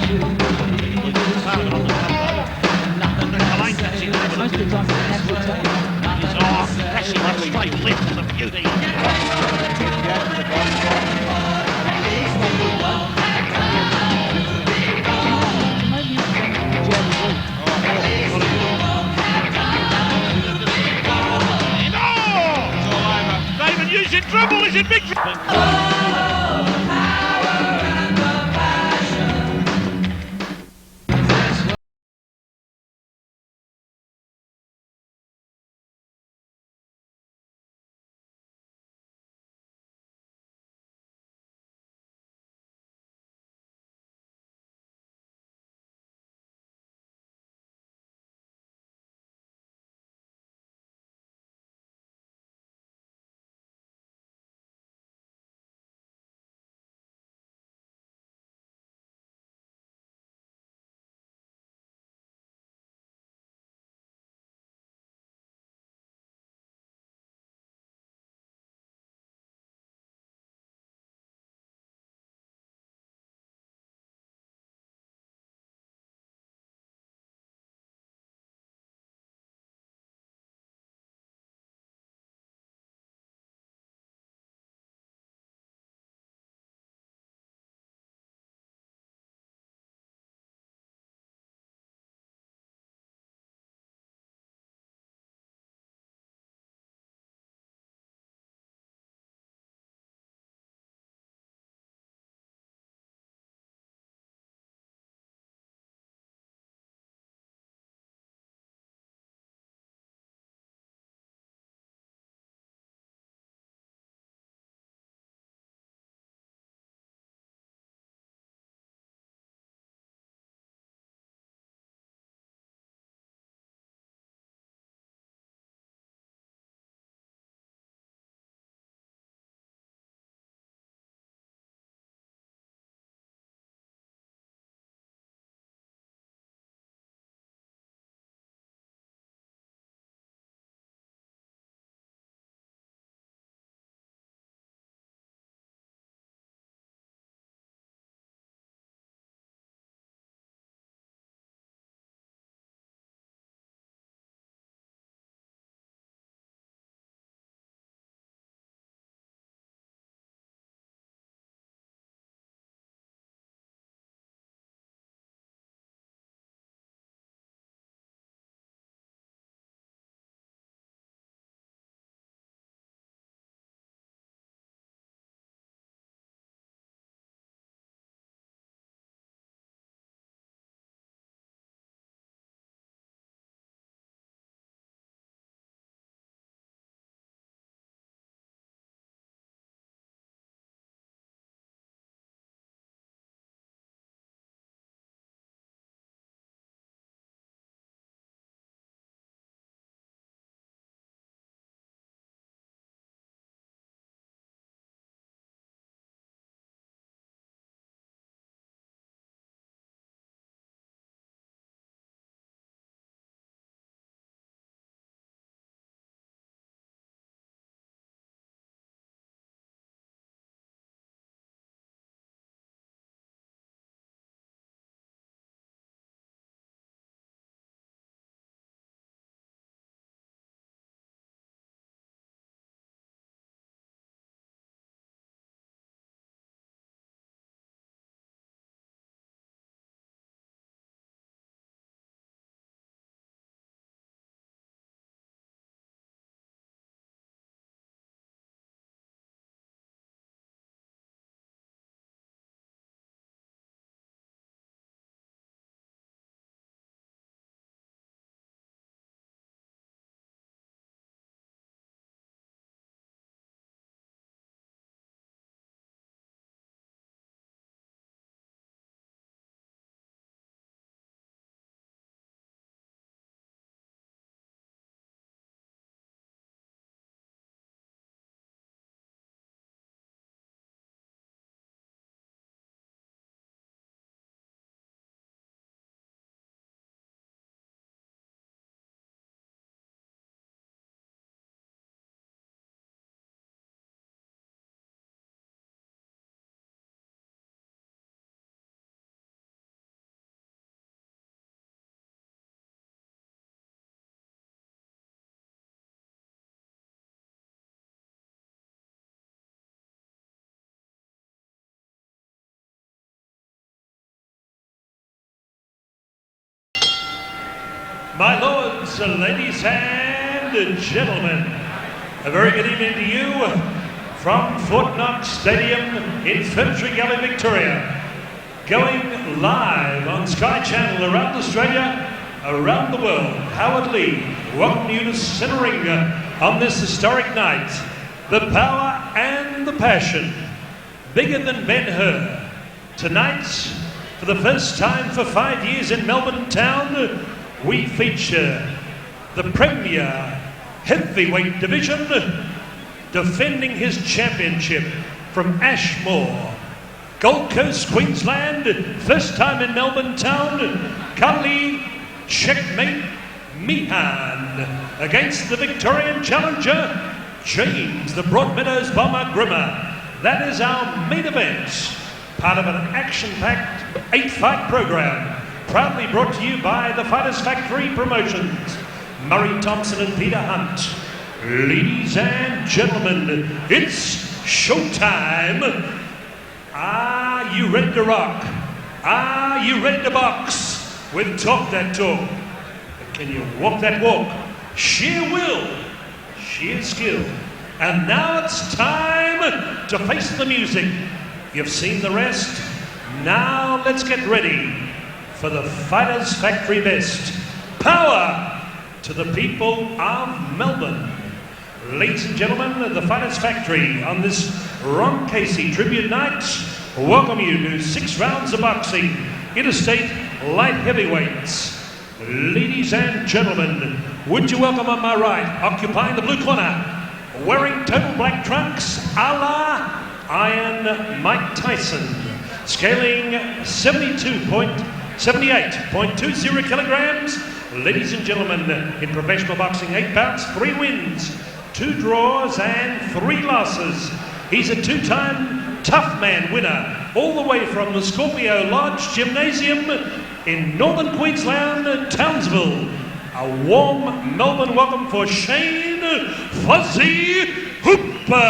Most of the time they have to take. Crashing one straight left to the beauty. David Hughes in trouble, he's in big trouble. My lords, ladies and gentlemen, a very good evening to you from Fort Knox Stadium in Ferntree Gully, Victoria. Going live on Sky Channel around Australia, around the world. Howard Lee, welcome you to Centre Ring on this historic night. The power and the passion, bigger than Ben-Hur. Tonight, for the first time for 5 years in Melbourne town, we feature the Premier Heavyweight Division defending his championship from Ashmore, Gold Coast, Queensland. First time in Melbourne town, Killeen, checkmate, Meehan against the Victorian challenger, James the Broadmeadows Bomber Grima. That is our main event, part of an action-packed 8-fight program, proudly brought to you by the Fighters Factory Promotions, Murray Thompson and Peter Hunt. Ladies and gentlemen, it's showtime. Are you ready to rock? Are you ready to box? We've talked that talk, but can you walk that walk? Sheer will, sheer skill. And now it's time to face the music. You've seen the rest. Now let's get ready for the Fighters Factory best. Power to the people of Melbourne. Ladies and gentlemen, the Fighters Factory on this Ron Casey tribute night welcome you to 6 rounds of boxing, interstate light heavyweights. Ladies and gentlemen, would you welcome on my right, occupying the blue corner, wearing total black trunks, a la Iron Mike Tyson, scaling 78.20 kilograms. Ladies and gentlemen, in professional boxing, 8 bouts, 3 wins, 2 draws and 3 losses. He's a 2-time Tough Man winner, all the way from the Scorpio Lodge Gymnasium in northern Queensland, Townsville. A warm Melbourne welcome for Shane Fuzzy Hooper.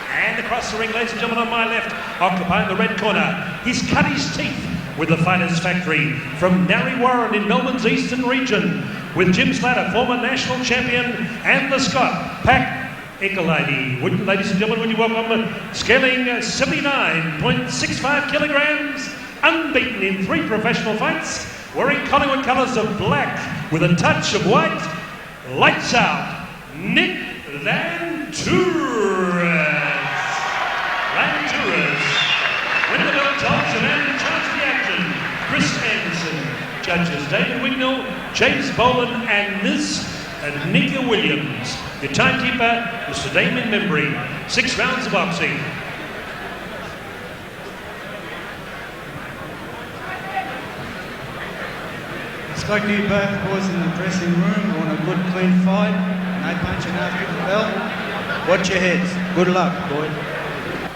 And across the ring, ladies and gentlemen, on my left, occupying the red corner, he's cut his teeth with the Fighters Factory from Narre Warren in Melbourne's eastern region, with Jim Slatter, former national champion, and the Scot, Pat Ekalady. Ladies and gentlemen, would you welcome, scaling 79.65 kilograms, unbeaten in 3 professional fights, wearing Collingwood colours of black with a touch of white, lights out, Nick Lantouris. Lantouris. Win the bell, Thompson, and charge the action. Chris Anderson. Judges David Wignall, James Boland, and Ms. Anika Williams. Your timekeeper, Mr. Damien Membry. 6 rounds of boxing. Spoke to you both boys in the dressing room. Want a good clean fight. No punching after the bell. Watch your heads. Good luck, boy.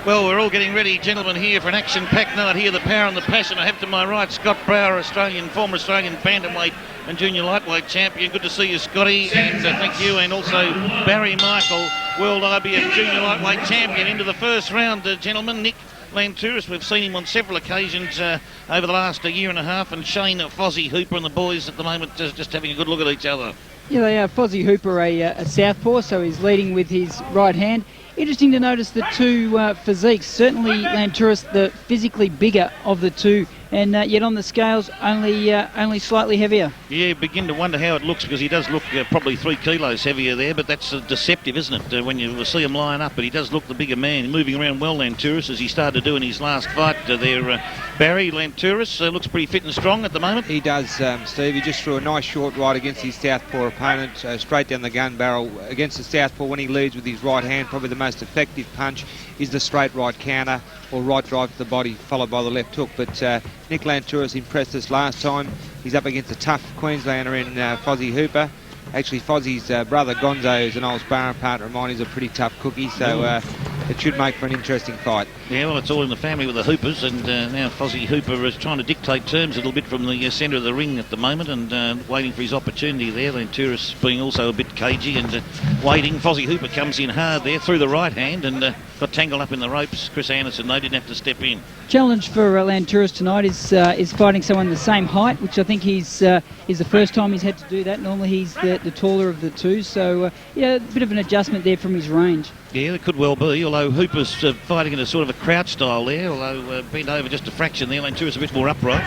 Well, we're all getting ready, gentlemen, here for an action-packed night here. The power and the passion. I have to my right Scott Brower, former Australian bantamweight and junior lightweight champion. Good to see you, Scotty, and thank you. And also Barry Michael, world IBF junior lightweight champion. Into the first round, gentlemen. Nick Lantouris, we've seen him on several occasions over the last year and a half, and Shane Fozzie Hooper and the boys at the moment just having a good look at each other. Yeah, they are. Fozzie Hooper, a southpaw, so he's leading with his right hand. Interesting to notice the 2 physiques. Certainly Lantouris, the physically bigger of the 2, and yet on the scales only slightly heavier. Yeah, begin to wonder how it looks, because he does look probably 3 kilos heavier there, but that's deceptive, isn't it, when you see him line up? But he does look the bigger man, moving around well, Lantouris, as he started to do in his last fight there. Barry Lantouris looks pretty fit and strong at the moment. He does, Steve. He just threw a nice short right against his southpaw opponent, straight down the gun barrel against the southpaw. When he leads with his right hand, probably the most effective punch is the straight right counter or right drive to the body, followed by the left hook. But Nick Lantouris impressed us last time. He's up against a tough Queenslander in Fozzie Hooper. Actually, Fozzie's brother Gonzo is an old sparring partner of mine. He's a pretty tough cookie, so it should make for an interesting fight. Yeah, well, it's all in the family with the Hoopers, and now Fozzie Hooper is trying to dictate terms a little bit from the centre of the ring at the moment, and waiting for his opportunity there. Lantouris being also a bit cagey, and waiting. Fozzie Hooper comes in hard there through the right hand and got tangled up in the ropes. Chris Anderson, they didn't have to step in. Challenge for Lantouris tonight is fighting someone the same height, which I think is the first time he's had to do that. Normally he's the taller of the two, so yeah, a bit of an adjustment there from his range. Yeah, it could well be, although Hooper's fighting in a sort of a crouch style there, although bent over just a fraction there. Lantouris a bit more upright.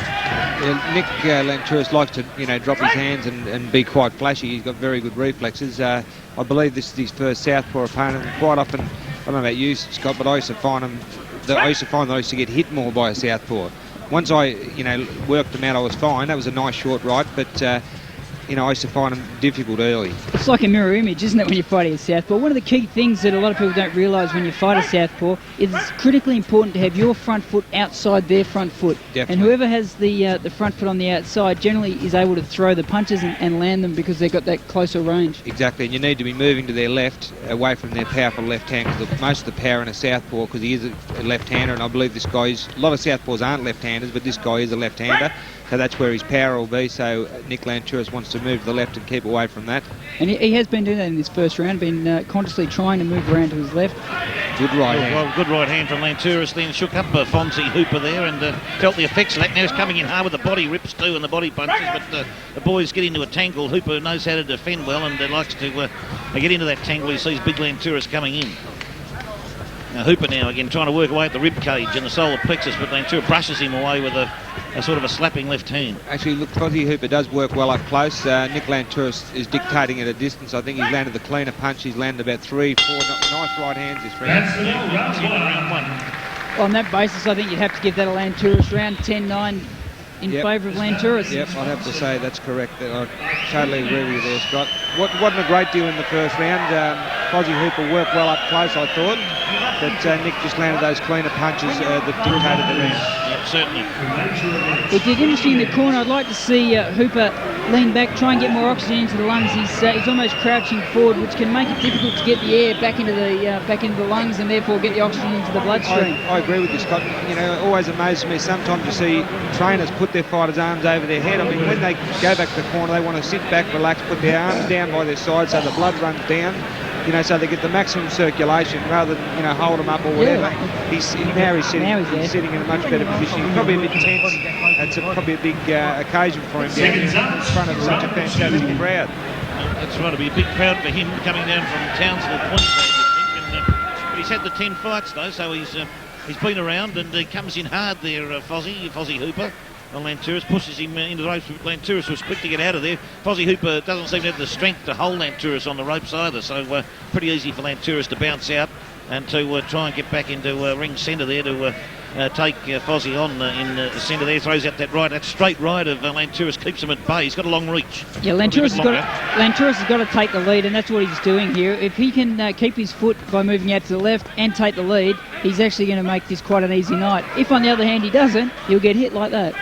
Nick Lantouris likes to, drop his hands and be quite flashy. He's got very good reflexes. I believe this is his first southpaw opponent. And quite often, I don't know about you, Scott, but I used to find that I used to get hit more by a southpaw. Once I, worked them out, I was fine. That was a nice short right, but I used to find them difficult early. It's like a mirror image, isn't it, when you're fighting a southpaw? One of the key things that a lot of people don't realise when you fight a southpaw is it's critically important to have your front foot outside their front foot. Definitely. And whoever has the front foot on the outside generally is able to throw the punches and land them because they've got that closer range. Exactly, and you need to be moving to their left, away from their powerful left hand, because most of the power in a southpaw, because he is a left-hander, and I believe this guy is, a lot of southpaws aren't left-handers, but this guy is a left-hander. So that's where his power will be. So Nick Lantouris wants to move to the left and keep away from that. And he has been doing that in this first round, been consciously trying to move around to his left. Good right hand. Well, good right hand from Lantouris, then shook up Fozzie Hooper there and felt the effects of that. Now he's coming in hard with the body rips too and the body punches, but the boys get into a tangle. Hooper knows how to defend well and likes to get into that tangle. He sees big Lantouris coming in. Now Hooper now again trying to work away at the rib cage and the solar plexus, but Lantouris brushes him away with a sort of a slapping left hand. Actually, look, Fozzie Hooper does work well up close. Nick Lantouris is dictating at a distance. I think he's landed the cleaner punch. He's landed about 3, 4 nice right hands this round. That's the round one. On that basis, I think you'd have to give that a Lantouris round 10-9 in favour of Lantouris. Yep, I'd have to say that's correct. I totally agree with you there, Scott. Wasn't a great deal in the first round. Fozzie Hooper worked well up close, I thought, but Nick just landed those cleaner punches that dictated the round. Yep, certainly. It did interesting in the corner. I'd like to see Hooper lean back, try and get more oxygen into the lungs. He's almost crouching forward, which can make it difficult to get the air back into the lungs and therefore get the oxygen into the bloodstream. I agree with you, Scott. It always amazes me. Sometimes you see trainers put their fighters' arms over their head. I mean, when they go back to the corner, they want to sit back, relax, put their arms down by their side so the blood runs down. So they get the maximum circulation rather than, hold them up or whatever. Yeah. He's sitting in a much better position. He's probably a bit tense. It's probably a big occasion for him down in front of such a fantastic crowd. That's right, it'll be a big crowd for him coming down from Townsville, Queensland, I think. But he's had the 10 fights though, so he's been around and he comes in hard there, Fozzie Hooper. Lantouris pushes him into the ropes. Lantouris was quick to get out of there. Fozzie Hooper doesn't seem to have the strength to hold Lantouris on the ropes either, so pretty easy for Lantouris to bounce out and to try and get back into ring centre there to take Fozzie on in the centre there. Throws out that straight right of Lantouris, keeps him at bay. He's got a long reach. Yeah, Lantouris has got to take the lead, and that's what he's doing here. If he can keep his foot by moving out to the left and take the lead, he's actually going to make this quite an easy night. If, on the other hand, he doesn't, he'll get hit like that.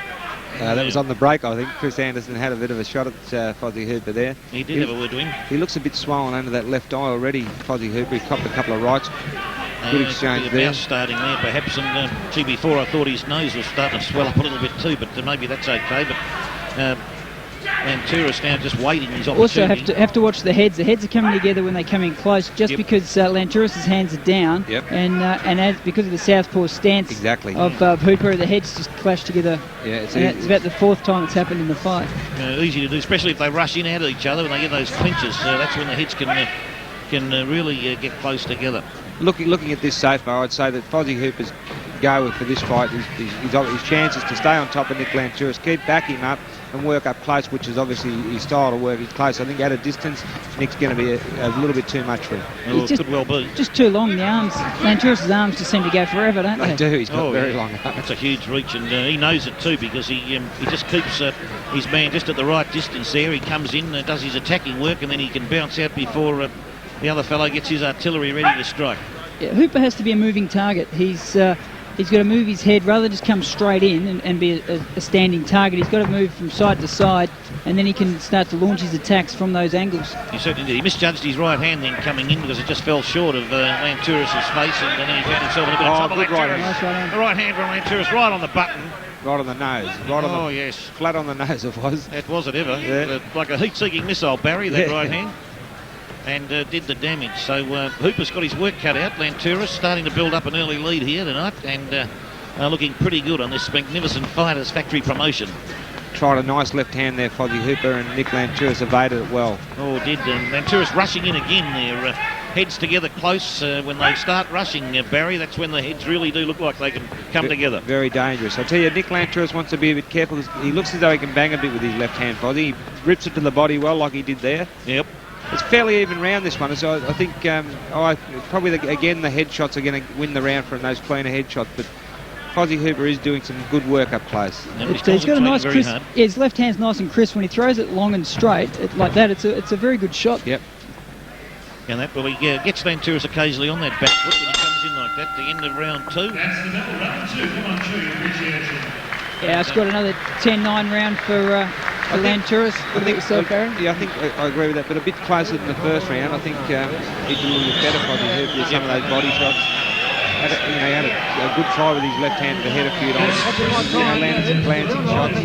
That was on the break, I think. Chris Anderson had a bit of a shot at Fozzie Hooper there. He did have a word to him. He looks a bit swollen under that left eye already, Fozzie Hooper. He copped a couple of rights. Good exchange there. Mouse starting there, perhaps. And before I thought his nose was starting to swell up a little bit too, but maybe that's okay. But Lantouris now just waiting his opportunity. Also have to watch the heads. The heads are coming together when they come in close, just because Lantouris' hands are down, and because of the southpaw stance of Hooper, the heads just clash together. Yeah, it's about the 4th time it's happened in the fight. Easy to do, especially if they rush in out of each other when they get those clinches. That's when the heads can really get close together. Looking at this so far, I'd say that Fozzie Hooper's go for this fight is his chances to stay on top of Nick Lantouris, keep back him up and work up close, which is obviously his style to work. He's close. I think at a distance, Nick's going to be a little bit too much for him. Well, it could well be. Just too long, the arms. Lantouris' arms just seem to go forever, don't they? They do. He's got very long arms. That's a huge reach, and he knows it too, because he just keeps his man just at the right distance there. He comes in, does his attacking work, and then he can bounce out before the other fellow gets his artillery ready to strike. Yeah, Hooper has to be a moving target. He's got to move his head rather than just come straight in and be a standing target. He's got to move from side to side, and then he can start to launch his attacks from those angles. He certainly did. He misjudged his right hand then coming in because it just fell short of Lantouris' face, and then he found himself in a bit of trouble. Good right hand. Nice right hand. The right hand from Lantouris right on the button. Right on the nose. Yes. Flat on the nose it was. That was it ever. Like a heat-seeking missile, Barry, that right hand. and did the damage. So Hooper's got his work cut out. Lantouris starting to build up an early lead here tonight, and looking pretty good on this magnificent Fighters Factory promotion. Tried a nice left hand there, Fozzie Hooper, and Nick Lantouris evaded it well. Oh, did. Lantouris rushing in again there. Heads together close. When they start rushing, Barry, that's when the heads really do look like they can come together. Very dangerous. I tell you, Nick Lantouris wants to be a bit careful. He looks as though he can bang a bit with his left hand, Fozzie. He rips it to the body well like he did there. Yep. It's fairly even round, this one, so I think probably again the headshots are going to win the round from those cleaner headshots, but Fozzie Hooper is doing some good work up close. He's got a nice crisp. Yeah, his left hand's nice and crisp. When he throws it long and straight like that, it's a very good shot. Yep. And that really gets Lantouris occasionally on that back foot when he comes in like that. The end of round 2. That's the number 1 2. Come on, show your appreciation. Yeah, it's got another 10-9 round for Lantouris. What do you think yourself, Barry? Yeah, I think I agree with that, but a bit closer than the first round. I think he did a little bit better, Fozzie Hooper, with some of those body shots. He had a good try with his left hand to head a few times. Landed some glancing shots.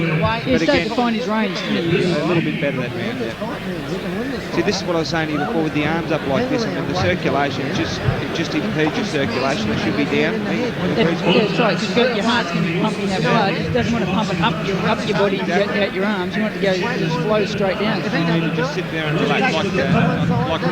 Yeah, started to find his range, didn't he? A little bit better that round, yeah. See, this is what I was saying to you before with the arms up like this. I mean, the circulation, it just impedes your circulation. It should be down. That's right, because your heart's going to be pumping that blood. It doesn't want to pump it up your body and out your arms. You want it to go just flow straight down. You need to just sit there and relax like Nick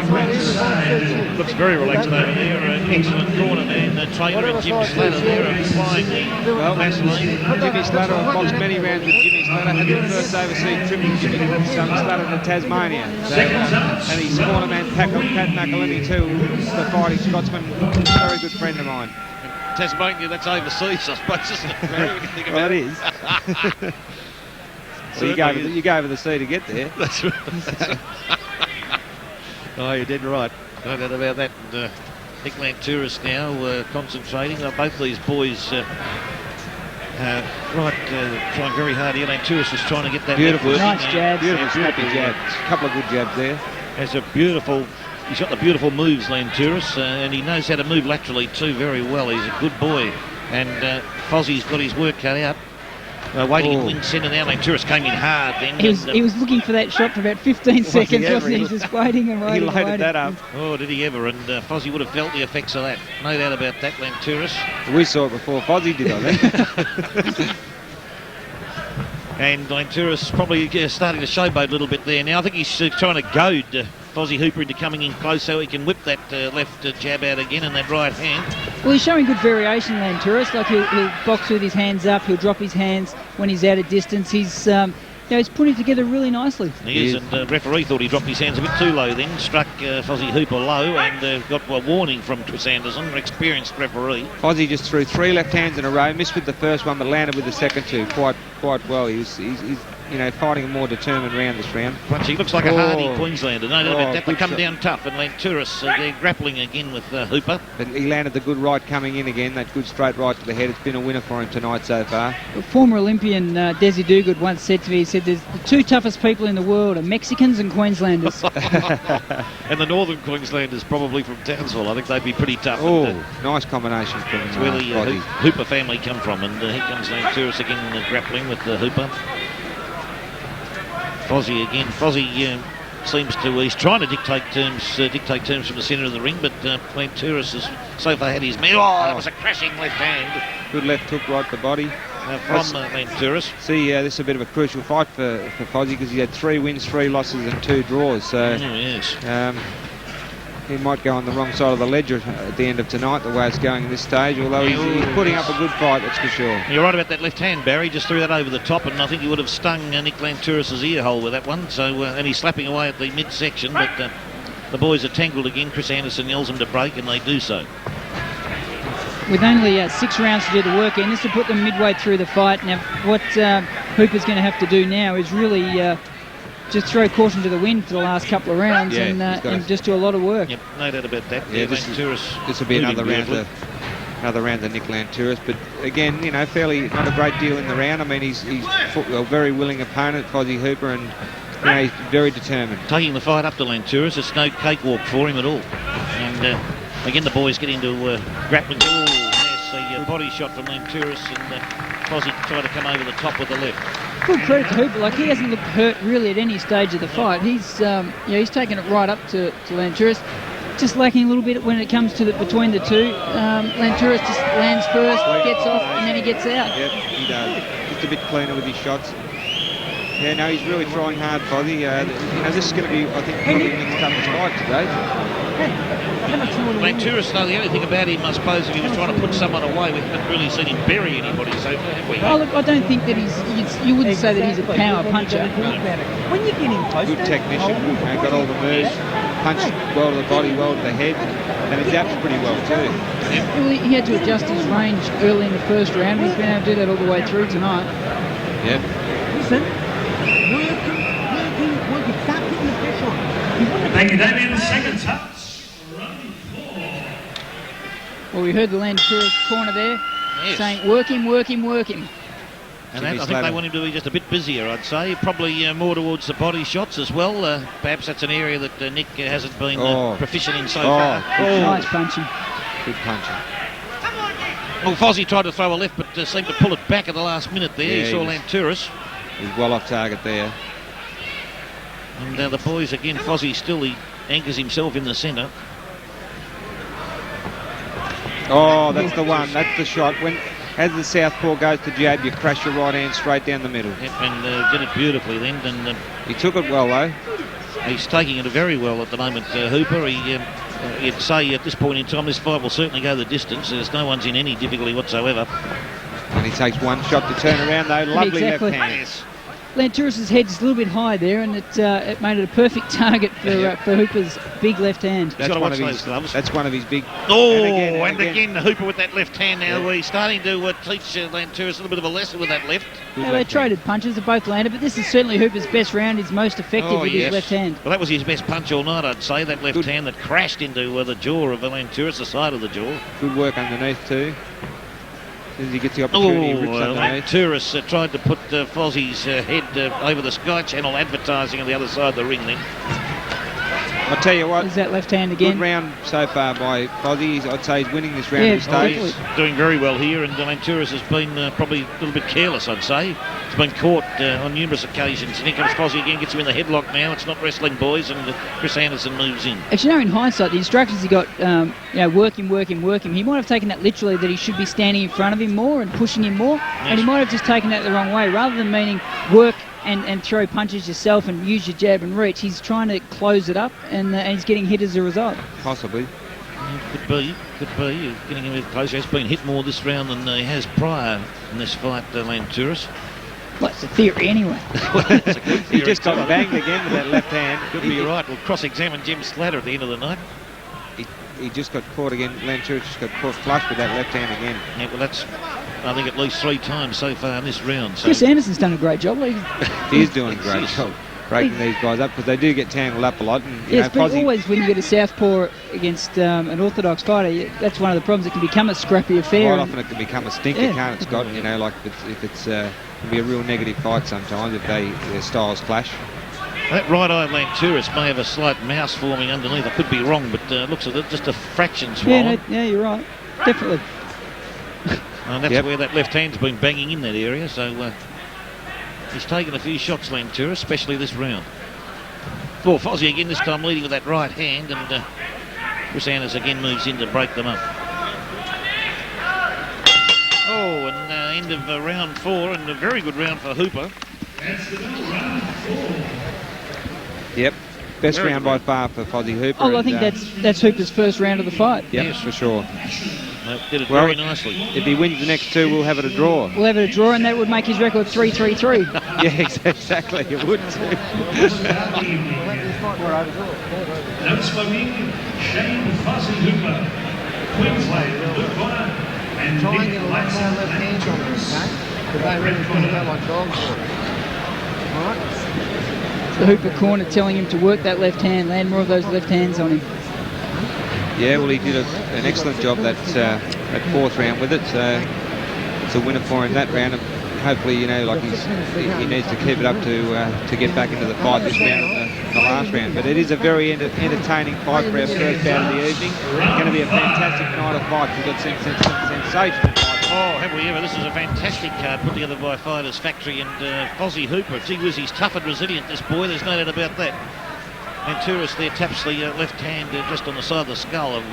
Lantouris. Looks very relaxed over there. Excellent corner man. Trainer and Jim Slater there applying the Vaseline. Jimmy Slater, I've boxed many rounds with Jimmy Slater. Had the first overseas trip with Jimmy Slater to Tasmania. And his corner man, Pat McElhenney too, the fighting Scotsman, very good friend of mine. Tasmania, that's overseas, I suppose, isn't it? When you think about it is. Well, you go over the sea to get there. That's right. Oh, you did right. No doubt about that. And, Nick Lantouris now concentrating. Both these boys trying very hard here. Lantouris is trying to get that beautiful, nice jabs. Beautiful, snappy jabs. A couple of good jabs there. He's got the beautiful moves, Lantouris, and he knows how to move laterally too very well. He's a good boy, and Fozzie's got his work cut out. Waiting in wing centre now. Lantouris came in hard then. He was looking for that shot for about 15 seconds, wasn't he? He was just waiting and waiting. He loaded that up. Oh, did he ever? And Fozzie would have felt the effects of that. No doubt about that, Lantouris. We saw it before Fozzie did, I think. And Lantouris probably starting to showboat a little bit there now. I think he's trying to goad Fozzie Hooper into coming in close so he can whip that left jab out again and that right hand. Well, he's showing good variation, Lantouris. Like he'll box with his hands up, he'll drop his hands when he's out of distance. He's he's putting it together really nicely. He is, and the referee thought he dropped his hands a bit too low then, struck Fozzie Hooper low and got a warning from Tris Anderson, an experienced referee. Fozzie just threw 3 left hands in a row, missed with the first one but landed with the second 2 quite well. He's fighting a more determined round this round. Punch, he looks like a hardy Queenslander. No doubt about that. They come down tough, and Lantouris, they're grappling again with Hooper. But he landed the good right coming in again, that good straight right to the head. It's been a winner for him tonight so far. Former Olympian Desi Duguid once said to me, he said, there's the 2 toughest people in the world are Mexicans and Queenslanders. And the northern Queenslanders probably from Townsville. I think they'd be pretty tough. Oh, nice combination from That's where the Hooper family come from. And here comes Lantouris again grappling with Hooper. Fozzie again. Fozzie seems to, he's trying to dictate terms from the centre of the ring, but Lantouris has so far had his man. Oh, that was a crashing left hand. Good left hook right to the body. From Lantouris. See, this is a bit of a crucial fight for Fozzie because he had 3 wins, 3 losses and 2 draws. So yes. He might go on the wrong side of the ledger at the end of tonight, the way it's going at this stage, although he's putting up a good fight, that's for sure. You're right about that left hand, Barry. Just threw that over the top, and I think he would have stung Nick Lantouris' ear hole with that one. So, and he's slapping away at the midsection, but the boys are tangled again. Tris Anderson yells them to break, and they do so. With only 6 rounds to do the work in, this will put them midway through the fight. Now, what Hooper's going to have to do now is really just throw caution to the wind for the last couple of rounds and just do a lot of work. Yep, no doubt about that. Yeah, this will be another round of Nick Lantouris, but again, fairly not a great deal in the round. I mean, he's a very willing opponent, Fozzie Hooper, and he's very determined. Taking the fight up to Lantouris, it's no cakewalk for him at all. And again, the boys get into grappling. Oh, there's a body shot from Lantouris, and Fozzie tried to come over the top with the left. full credit to Hooper. Like, he hasn't looked hurt really at any stage of the fight. He's he's taken it right up to Lantouris. Just lacking a little bit when it comes to between the two. Lantouris just lands first, gets off, and then he gets out. Yep, he does. Just a bit cleaner with his shots. Yeah, no, he's really trying hard, Fozzie. This is going to be, I think, probably the next toughest fight today. Lantouris, though, the only thing about him, I suppose, if he was trying to put someone away, we haven't really seen him bury anybody so far, have we? Oh, look, I don't think that you wouldn't say that he's a power puncher. When you're getting close, good technician, got all the moves, punched well to the body, well to the head, and adapts pretty well too. Well, he had to adjust his range early in the first round. He's been able to do that all the way through tonight. Yep. Listen, working. Start putting the pressure on. Thank you, Damien. Second touch. Well, we heard the Lantouris corner there saying, work him. And I think they want him to be just a bit busier, I'd say. Probably more towards the body shots as well. Perhaps that's an area that Nick hasn't been proficient in so far. Nice punching. Good punching. Well, Fozzie tried to throw a left, but seemed to pull it back at the last minute there. Yeah, he saw Lantouris. He's well off target there. And the boys, again, Fozzie still, he anchors himself in the centre. Oh, that's the one. That's the shot. As the southpaw goes to jab, you crash your right hand straight down the middle. Yep, and did it beautifully then. And he took it well, though. He's taking it very well at the moment, Hooper. You'd say at this point in time, this fight will certainly go the distance. There's no one's in any difficulty whatsoever. And he takes one shot to turn around, though. Lovely exactly. left hand. Lantouris' head's a little bit high there, and it made it a perfect target for Hooper's big left hand. That's one of his gloves. That's one of his big... And again, Hooper with that left hand now. Yeah. He's starting to teach Lantouris a little bit of a lesson with that left. They traded punches, they both landed, but this is certainly Hooper's best round. He's most effective with his left hand. Well, that was his best punch all night, I'd say, that left hand that crashed into the jaw of Lantouris, the side of the jaw. Good work underneath too. As soon as he gets the opportunity, he rips underneath. Lantouris tried to put Fozzie's head over the Sky Channel advertising on the other side of the ring then. I'll tell you what. Is that left hand again? Good round so far by Fozzie. I'd say he's winning this round at this stage. He's doing very well here, and Lantouris has been probably a little bit careless, I'd say. He's been caught on numerous occasions. And here comes Fozzie again, gets him in the headlock now. It's not wrestling, boys, and Chris Anderson moves in. Actually, in hindsight, the instructions he got, work him. He might have taken that literally, that he should be standing in front of him more and pushing him more, and he might have just taken that the wrong way. Rather than meaning work and throw punches yourself and use your jab and reach, he's trying to close it up, and he's getting hit as a result. Possibly. Could be. He's getting a bit closer. He's been hit more this round than he has prior in this fight, Lantouris. Well, it's a theory anyway. It's a good theory. He just got banged again with that left hand. Could be right. We'll cross-examine Jim Slatter at the end of the night. He just got caught again. Lantouris just got caught flush with that left hand again. Yeah, well, that's, I think, at least 3 times so far in this round. So. Chris Anderson's done a great job. He is doing a great job breaking these guys up, because they do get tangled up a lot. And, but always when you get a southpaw against an orthodox fighter, that's one of the problems. It can become a scrappy affair. Quite often it can become a stinker, can't it, Scott? Like if it's can be a real negative fight sometimes if their styles clash. That right eye of Lantouris may have a slight mouse forming underneath. I could be wrong, but looks like just a fraction swollen. Yeah, you're right. Definitely. And that's where that left hand's been banging in that area, so he's taken a few shots, Lantouris, especially this round. Well, Fozzie again, this time leading with that right hand, and Chris Anderson again moves in to break them up. Oh, and end of round 4, and a very good round for Hooper. Yep. Best round by far for Fozzie Hooper. Oh, I think that's Hooper's first round of the fight. Yep, yes, for sure. Did it very nicely. If he wins the next 2, we'll have it a draw. We'll have it a draw, and that would make his record 3-3-3. Yeah, exactly. It would too. Outsmoking Shane Fozzie Hooper, Queensland, blue corner, and try and get a lot more left hands on him, okay? Because they really put it out like dogs for it. Alright? The Hooper corner telling him to work that left hand, land more of those left hands on him. Yeah, well, he did an excellent job that 4th round with it. So it's a winner for him that round. And hopefully, he needs to keep it up to get back into the fight this round and the last round. But it is a very entertaining fight for our first bout of the evening. It's going to be a fantastic night of fights. We've got some sensational fights. Oh, have we ever? This is a fantastic card put together by Fighters Factory and Fozzie Hooper. Gee whiz, he's tough and resilient, this boy. There's no doubt about that. Lantouris there taps the left hand just on the side of the skull of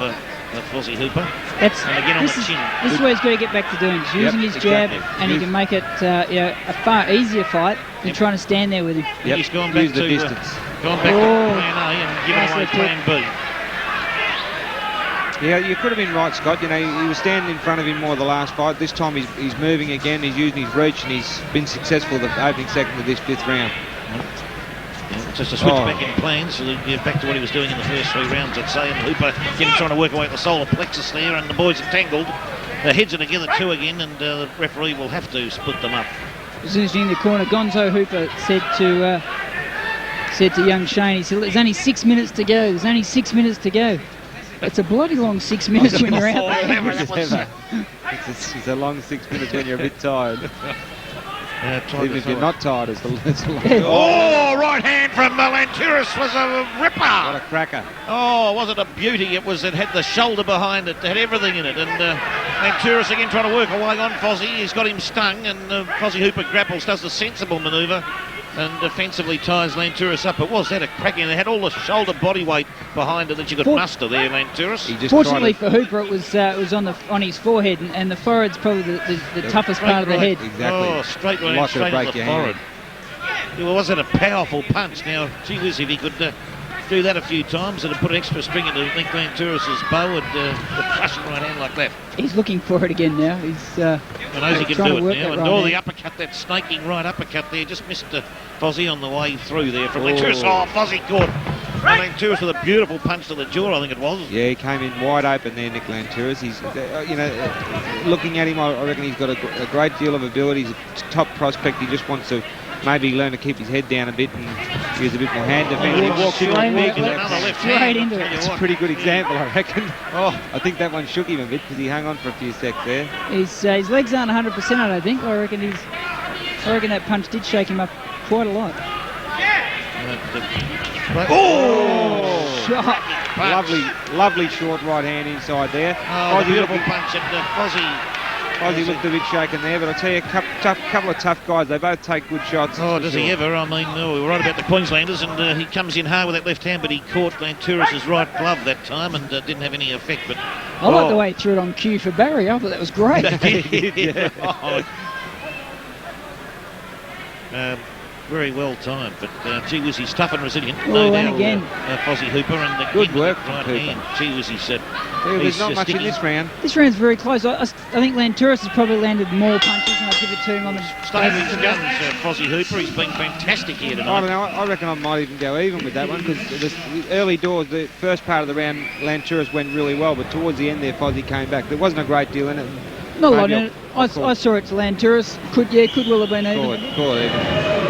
Fozzie Hooper. That's, and again on the chin. This is what he's got to get back to doing. He's using his jab, and he can make it a far easier fight than trying to stand there with him. Yep. He's gone back to distance. Gone back to plan A and given away plan B. Yeah, you could have been right, Scott. You know, he was standing in front of him more the last fight. This time he's moving again. He's using his reach, and he's been successful the opening second of this 5th round. Yeah, just a switch back in plans, so back to what he was doing in the first 3 rounds, I'd say. And Hooper again trying to work away at the solar plexus there, and the boys are tangled. Their heads are together too again, and the referee will have to split them up. As soon as you're in the corner, Gonzo Hooper said to young Shane, he said, "There's only 6 minutes to go. There's only 6 minutes to go." It's a bloody long 6 minutes when you're out there. It's a long 6 minutes when you're a bit tired. Even if you're not tired, it's a long. Oh, right hand from Lantouris was a ripper. What a cracker. Oh, was it a beauty? It had the shoulder behind it. It had everything in it. And Lantouris again trying to work away on Fozzie. He's got him stung, and Fozzie Hooper grapples, does the sensible manoeuvre, and defensively ties Lantouris up. It was that a cracking. They had all the shoulder body weight behind it that you could muster there, Lantouris. Fortunately for Hooper, it was on his forehead, and the forehead's probably the toughest part of the head. Exactly. Oh, straight right straight on the forehead. Yeah, well, was it a powerful punch? Now, gee whiz, if he could do that a few times, it'd put an extra string into Link Lantouris' bow and crushing right hand like that. He's looking for it again now. He's I knows he can do it now. And right the uppercut, that snaking right uppercut there, just missed Fozzie on the way through there from Lantouris. Oh, Fozzie caught Lantouris with a beautiful punch to the jaw, I think it was. Yeah, he came in wide open there, Nick Lantouris. He's, looking at him, I reckon he's got a great deal of ability. He's a top prospect. He just wants to maybe learn to keep his head down a bit and use a bit more hand defense. He walks straight into it. It's a pretty good example, I reckon. I think that one shook him a bit because he hung on for a few secs there. His legs aren't 100%, I don't think. I reckon that punch did shake him up quite a lot. Shot! Lovely short right hand inside there. Oh, beautiful punch, and Fozzie looked a bit shaken there, but I tell you, a couple of tough guys. They both take good shots. Oh, does he ever? I mean, we were right about the Queenslanders, and he comes in hard with that left hand, but he caught Lantouris' right glove that time and didn't have any effect. But I like the way he threw it on cue for Barry. I thought that was great. Very well timed, but gee whiz, he's tough and resilient. And again, Fozzie Hooper, and good work right from hand. Gee whiz, there's not much in this round. This round's very close. I think Lantouris has probably landed more punches, and I'll give it to him on the staying with his guns. Fozzie Hooper, he's been fantastic here tonight. I don't know. I reckon I might even go even with that one because the early doors, the first part of the round, Lantouris went really well, but towards the end there, Fozzie came back. There wasn't a great deal in it. Not a lot in it. I saw it to Lantouris. Could well have been even. Call it even.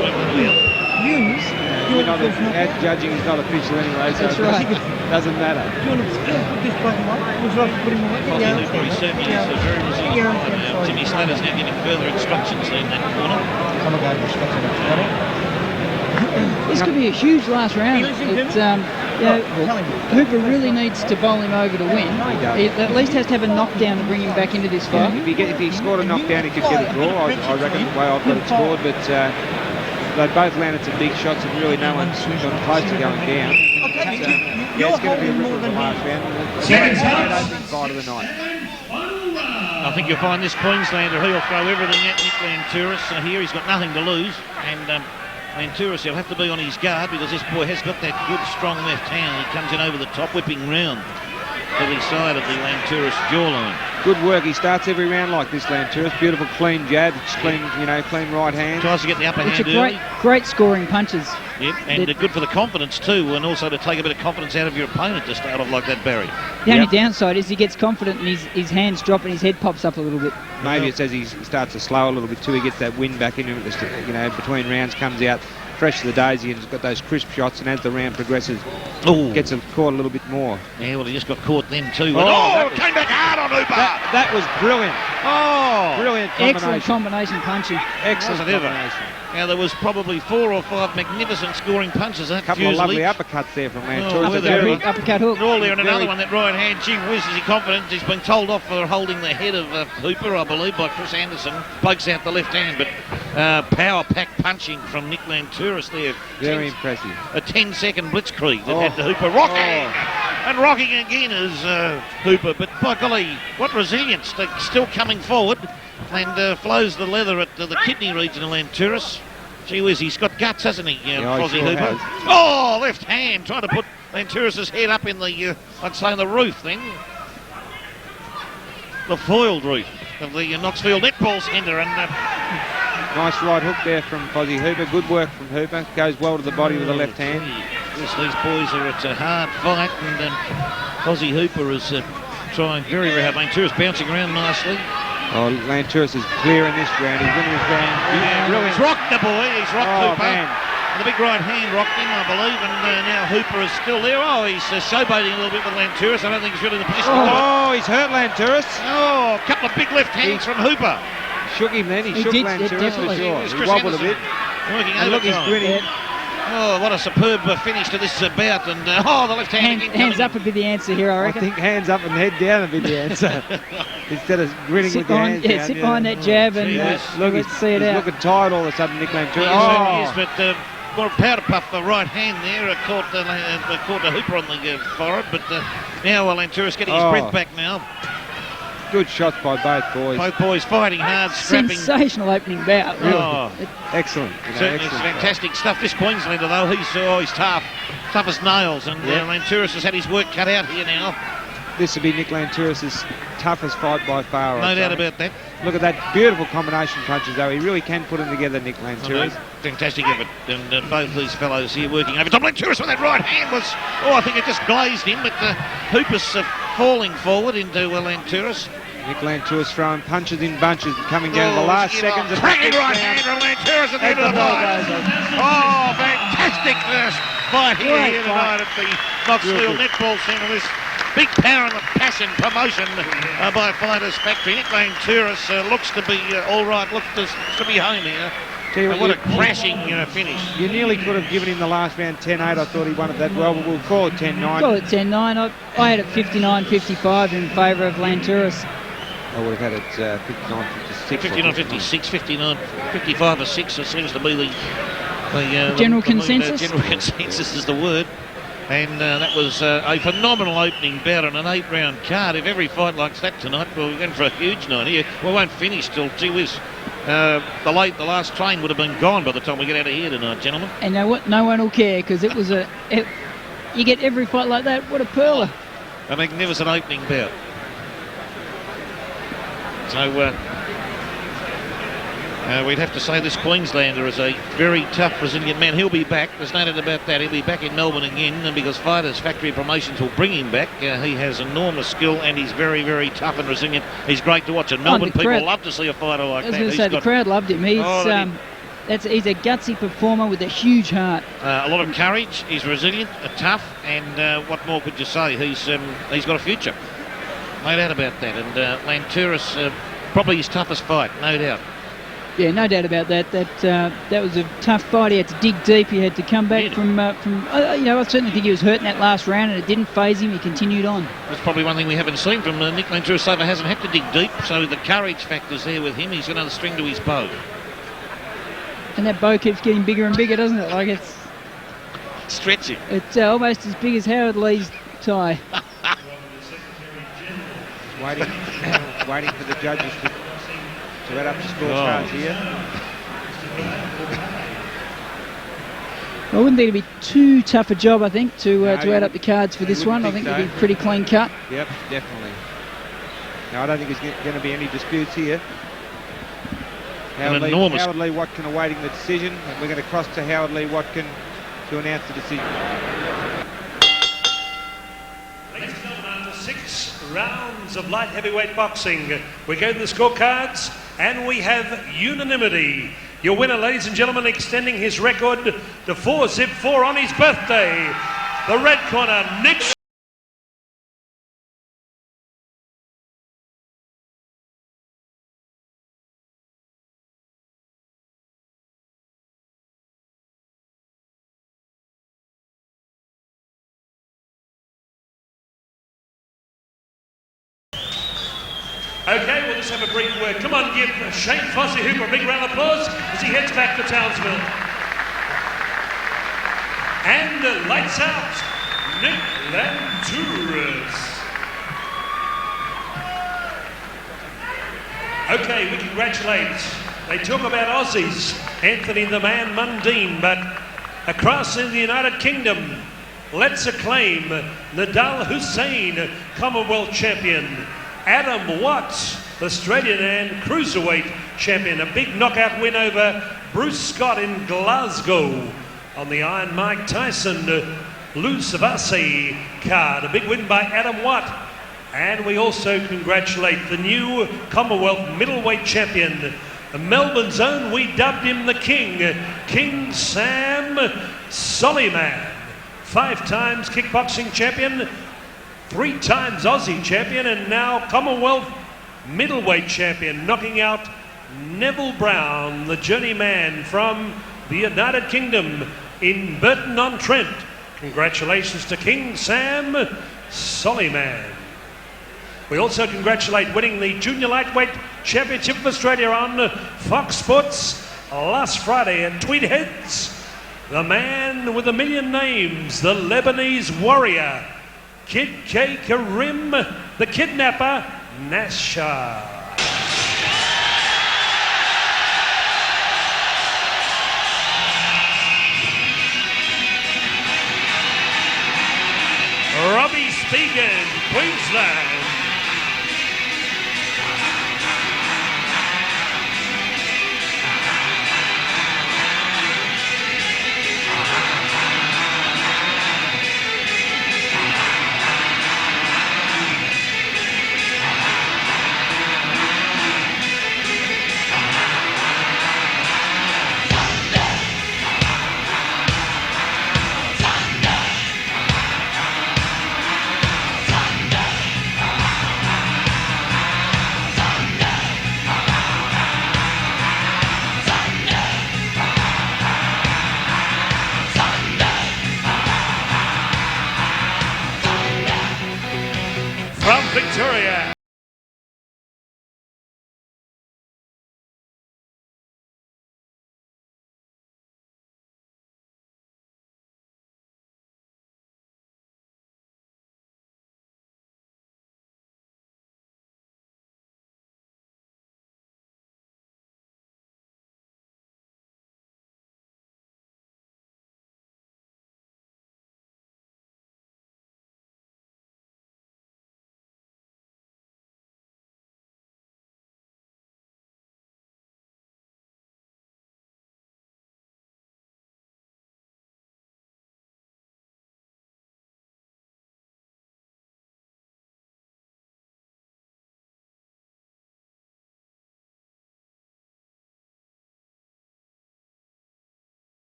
Judging is not official anyway, so that's right. It doesn't matter. Fozzie Hooper, he certainly is a very resilient fighter. Timmy Slater's now giving further instructions in that corner. This could be a huge last round. Hooper really needs to bowl him over to win. He at least has to have a knockdown to bring him back into this fight. If he scored a knockdown, he could get a draw. I reckon the way I've got it scored, but they both landed some big shots and really no one's gone close to going down. It's going to be a ripper of the last round. Second opening fight of the night. I think you'll find this Queenslander, he'll throw everything at Nick Lantouris here. He's got nothing to lose, and Lantouris, he'll have to be on his guard because this boy has got that good, strong left hand. He comes in over the top, whipping round to the side of the Lantouris jawline. Good work. He starts every round like this, Lantouris. Beautiful, clean jab, clean right hand. Tries to get the upper hand early. Great scoring punches. Yep, and good for the confidence too, and also to take a bit of confidence out of your opponent to start off like that, Barry. The only downside is he gets confident and his hands drop and his head pops up a little bit. Maybe it's as he starts to slow a little bit too. He gets that wind back into it. Between rounds, comes out fresh to the daisy and has got those crisp shots, and as the round progresses, gets him caught a little bit more. Yeah, well, he just got caught then too. Came back hard. hard on Hooper. That was brilliant. Oh, Brilliant combination. Excellent combination punching. Excellent Wasn't ever. combination. Now, there was probably 4 or 5 magnificent scoring punches. A couple of lovely uppercuts there from Lantouris. with That very- big uppercut hook. All there and another Very- one, that right hand. Gee whiz, is he confident? He's been told off for holding the head of Hooper, I believe, by Chris Anderson. Pokes out the left hand, but power-packed punching from Nick Lantouris there. Very impressive. A 10-second blitzkrieg that Oh. had to Hooper rocking. Oh. And rocking again is Hooper. But by golly, what resilience. They're still coming forward and flows the leather at the kidney region of Lantouris. Gee whiz, he's got guts, hasn't he, Fozzie sure Hooper? has. Oh, left hand, trying to put Lantouris' head up in the, I'd say, the roof then. The foiled roof of the Knoxville Netball Centre. And Nice right hook there from Fozzie Hooper. Good work from Hooper. Goes well to the body with the left hand. Yes, these boys are at a hard fight, and Fozzie Hooper is trying very, very hard. Lantouris bouncing around nicely. Oh, Lantouris is clear in this round. He's winning this round. He's rocked the boy. He's rocked Oh, Hooper. man. And the big right hand rocked him, I believe, and now Hooper is still there. Oh, he's showboating a little bit with Lantouris. I don't think he's really in the position. Oh, he's hurt Lantouris. Oh, a couple of big left hands from Hooper. Shook him then. He He shook did, Lantouris for definitely. sure. It was He Chris wobbled a Anderson bit. Working And look, he's overtime. grinning. Oh, what a superb finish to this bout. And the left hand again Hands coming up would be the answer here, I I reckon. think hands up and head down would be the answer. Instead of grinning Sit with your behind, hands down. sit behind that jab and Gee whiz. Look, let's see it he's out. looking tired all of a sudden, Nick Lantouris. Yes, certainly is, but more powder puff the right hand there. Caught the Hooper on the forehead, but now Lantouris getting his breath back now. Good shots by both boys. Both boys fighting hard, scrapping. Sensational opening bout. Really. Oh, Excellent. certainly it's fantastic stuff. This Queenslander, though, he's tough as nails, and Lantouris has had his work cut out here now. This will be Nick Lantouris' toughest fight by far. No I'd doubt say. about that. Look at that beautiful combination punches, though. He really can put them together, Nick I know. Lantouris. Fantastic effort, and both these fellows here working over top. Lantouris with that right hand was, I think it just glazed him, but Hooper's falling forward into Lantouris. Nick Lantouris throwing punches in bunches, coming down to the last seconds of the cracking fifth right round. hand from Lantouris at the As end of the ball fight. goes on. Oh, fantastic first fight here Great tonight at the Knoxville Netball Centre. This big power and passion promotion by Fighters Factory. Nick Lantouris looks to be all right, looks to be home here. Tell you And what a crashing finish. You nearly could have given him the last round 10-8. I thought he won it that well, but we'll call it 10-9. Call it 10-9. I had it 59-55 in favour of Lantouris. I would have had it 59-56. 59-56, 59-55 or 6, it seems to be the General consensus? General consensus is the word. And that was a phenomenal opening bout on an 8-round card. If every fight likes that tonight, well, we're going for a huge night here. We won't finish till, gee whiz, the last train would have been gone by the time we get out of here tonight, gentlemen. And no one will care because it was you get every fight like that. What a pearler. A magnificent opening bout. So we'd have to say this Queenslander is a very tough, resilient man. He'll be back. There's no doubt about that. He'll be back in Melbourne again, and because Fighters Factory Promotions will bring him back. He has enormous skill, and he's very, very tough and resilient. He's great to watch. And Melbourne people love to see a fighter like that. I was going to say, the crowd loved him. He's he's a gutsy performer with a huge heart. a lot of courage. He's resilient, tough, and what more could you say? He's got a future. No doubt about that. And Lantouris, probably his toughest fight, no doubt. Yeah, no doubt about that. That was a tough fight. He had to dig deep. He had to come back from. I certainly think he was hurt in that last round, and it didn't faze him. He continued on. That's probably one thing we haven't seen from Nick Lantouris so far. Hasn't had to dig deep, so the courage factor's there with him. He's got another string to his bow. And that bow keeps getting bigger and bigger, doesn't it? Like it's stretching. It's almost as big as Howard Lee's tie. Waiting for the judges to add up the scorecards here. Well, I wouldn't think it'd be too tough a job, I think, to add up the cards for this one. I think it'd be pretty clean cut. Yep, definitely. No, I don't think there's going to be any disputes here. Howard Lee Watkin awaiting the decision, and we're going to cross to Howard Lee Watkin to announce the decision. Ladies and gentlemen, after 6 rounds of light heavyweight boxing, we go to the scorecards, and we have unanimity. Your winner, ladies and gentlemen, extending his record to 4-4 on his birthday, the red corner, Nick Okay, we'll just have a brief word. Come on, give Shane Fossey Hooper a big round of applause as he heads back to Townsville. And lights out, Nick Lantouris. Okay, we congratulate. They talk about Aussies, Anthony the Man Mundine, but across in the United Kingdom, let's acclaim Nadal Hussein, Commonwealth champion. Adam Watts, Australian and Cruiserweight champion. A big knockout win over Bruce Scott in Glasgow on the Iron Mike Tyson Lou Savasi card. A big win by Adam Watt. And we also congratulate the new Commonwealth middleweight champion, Melbourne's own, we dubbed him the King, King Sam Soliman. 5 times kickboxing champion, 3 times Aussie champion, and now Commonwealth middleweight champion, knocking out Neville Brown, the journeyman from the United Kingdom in Burton-on-Trent. Congratulations to King Sam Soliman. We also congratulate winning the Junior Lightweight Championship of Australia on Fox Sports last Friday at Tweed Heads. The man with 1,000,000 names, the Lebanese warrior, Kid K. Karim, the kidnapper, Nasha. Robbie Speghan, Queensland. From Victoria.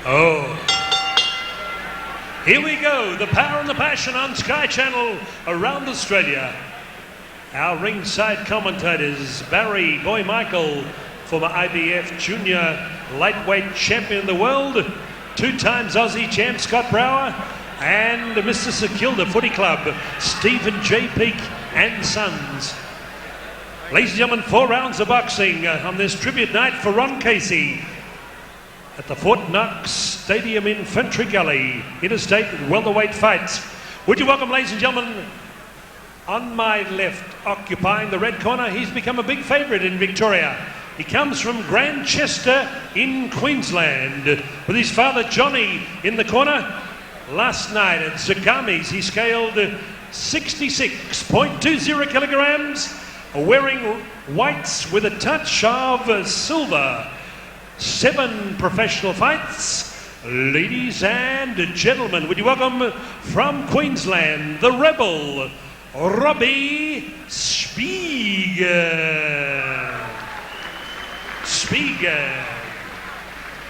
Oh, here we go, the power and the passion on Sky Channel around Australia. Our ringside commentators, Barry Boy Michael, former IBF junior lightweight champion of the world, 2 times Aussie champ Scott Brower, and Mr. Sakilda Footy Club, Stephen J. Peake and Sons. Ladies and gentlemen, 4 rounds of boxing on this tribute night for Ron Casey at the Fort Knox Stadium in Fentry Gully, interstate welterweight fights. Would you welcome, ladies and gentlemen, on my left, occupying the red corner, he's become a big favourite in Victoria. He comes from Grantchester in Queensland, with his father Johnny in the corner. Last night at Zagamis, he scaled 66.20 kilograms, wearing whites with a touch of silver. 7 professional fights. Ladies and gentlemen, would you welcome from Queensland, the Rebel, Robbie Speghan.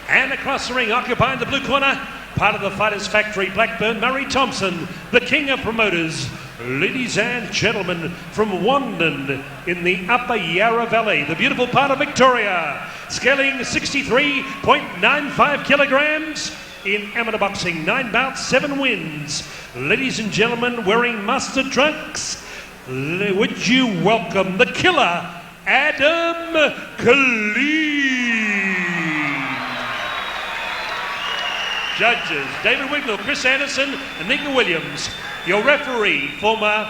And across the ring, occupying the blue corner, part of the Fighters Factory, Blackburn, Murray Thompson, the king of promoters, Ladies and gentlemen, from Wandon in the Upper Yarra Valley, the beautiful part of Victoria, scaling 63.95 kilograms in amateur boxing, 9 bouts, 7 wins. Ladies and gentlemen, wearing mustard trunks, would you welcome the killer, Adam Killeen. Judges, David Wignall, Chris Anderson and Nika Williams. Your referee, former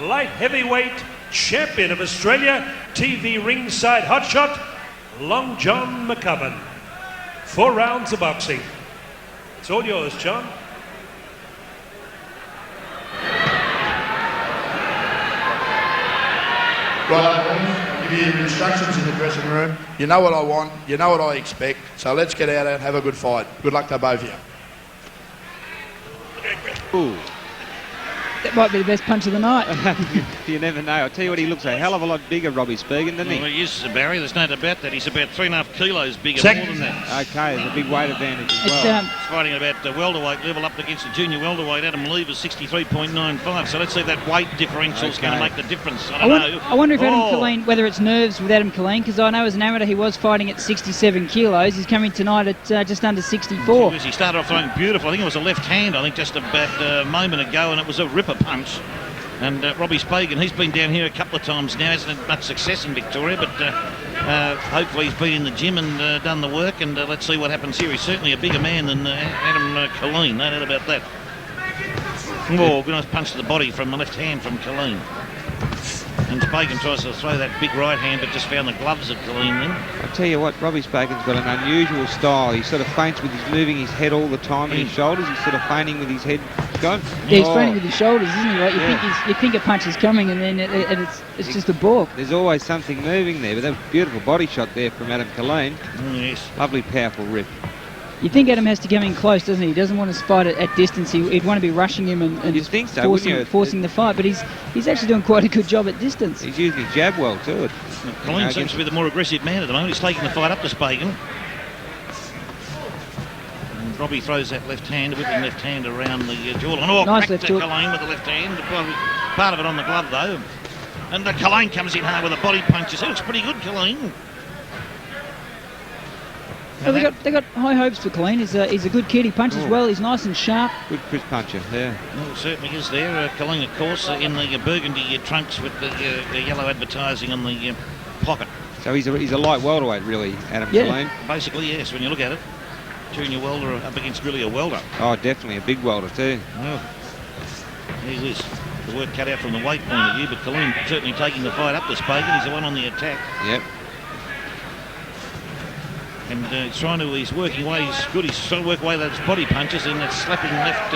light heavyweight champion of Australia, TV ringside hotshot, Long John McCubbin. 4 rounds of boxing. It's all yours, John. Right, boys, give you your instructions in the dressing room. You know what I want, you know what I expect, so let's get out and have a good fight. Good luck to both of you. Ooh. That might be the best punch of the night. You never know. I'll tell you what, he looks a hell of a lot bigger, Robbie Speghan, doesn't he? Well, he is, Barry. There's no doubt about that. He's about 3.5 kilos bigger, more than that. Okay, there's a big weight advantage as well. He's fighting about the welterweight level up against the junior welterweight. Adam Lever's 63.95. So let's see if that weight differential is going to make the difference. I don't know. I wonder if Adam Killeen, whether it's nerves with Adam Killeen, because I know as an amateur he was fighting at 67 kilos. He's coming tonight at just under 64. He started off throwing beautiful. I think it was a left hand, just about a moment ago, and it was a ripper punch. And Robbie Speghan, he's been down here a couple of times now, hasn't had much success in Victoria, but hopefully he's been in the gym and done the work, and let's see what happens here. He's certainly a bigger man than Adam Killeen, no doubt about that. Oh, good nice punch to the body from the left hand from Killeen. And Speghan tries to throw that big right hand, but just found the gloves of Killeen then. I'll tell you what, Robbie Speghan's got an unusual style. He sort of feints with his moving his head all the time and his shoulders. He's sort of feinting with his head. Go. Yeah, he's feinting with his shoulders, isn't he? Right? You think a punch is coming, and then it's just a balk. There's always something moving there, but that was a beautiful body shot there from Adam Killeen. Yes. Lovely, powerful rip. You think Adam has to come in close, doesn't he? He doesn't want to fight at distance. He'd want to be rushing him and You'd think so, forcing the fight, but he's actually doing quite a good job at distance. He's using his jab well too. Killeen seems to be the more aggressive man at the moment. He's taking the fight up to Speghan. And Robbie throws that left hand, whipping left hand around the jawline. Oh, nice back to Killeen with the left hand. Part of it on the glove though. And Killeen comes in hard with the body punches. He looks pretty good, Killeen. Well, they got high hopes for Killeen. He's a good kid. He punches well. He's nice and sharp. Good crisp puncher, yeah. Well, certainly is there. Killeen, of course, in the burgundy trunks with the yellow advertising on the pocket. So he's a light welterweight, really, Adam Killeen. Basically, yes, when you look at it. Junior welder up against really a welder. Oh, definitely a big welder too. Well, he is. The work cut out from the weight point of view, but Killeen certainly taking the fight up to Speghan. He's the one on the attack. Yep. And he's working away. He's good. He's trying to work away those body punches and that slapping left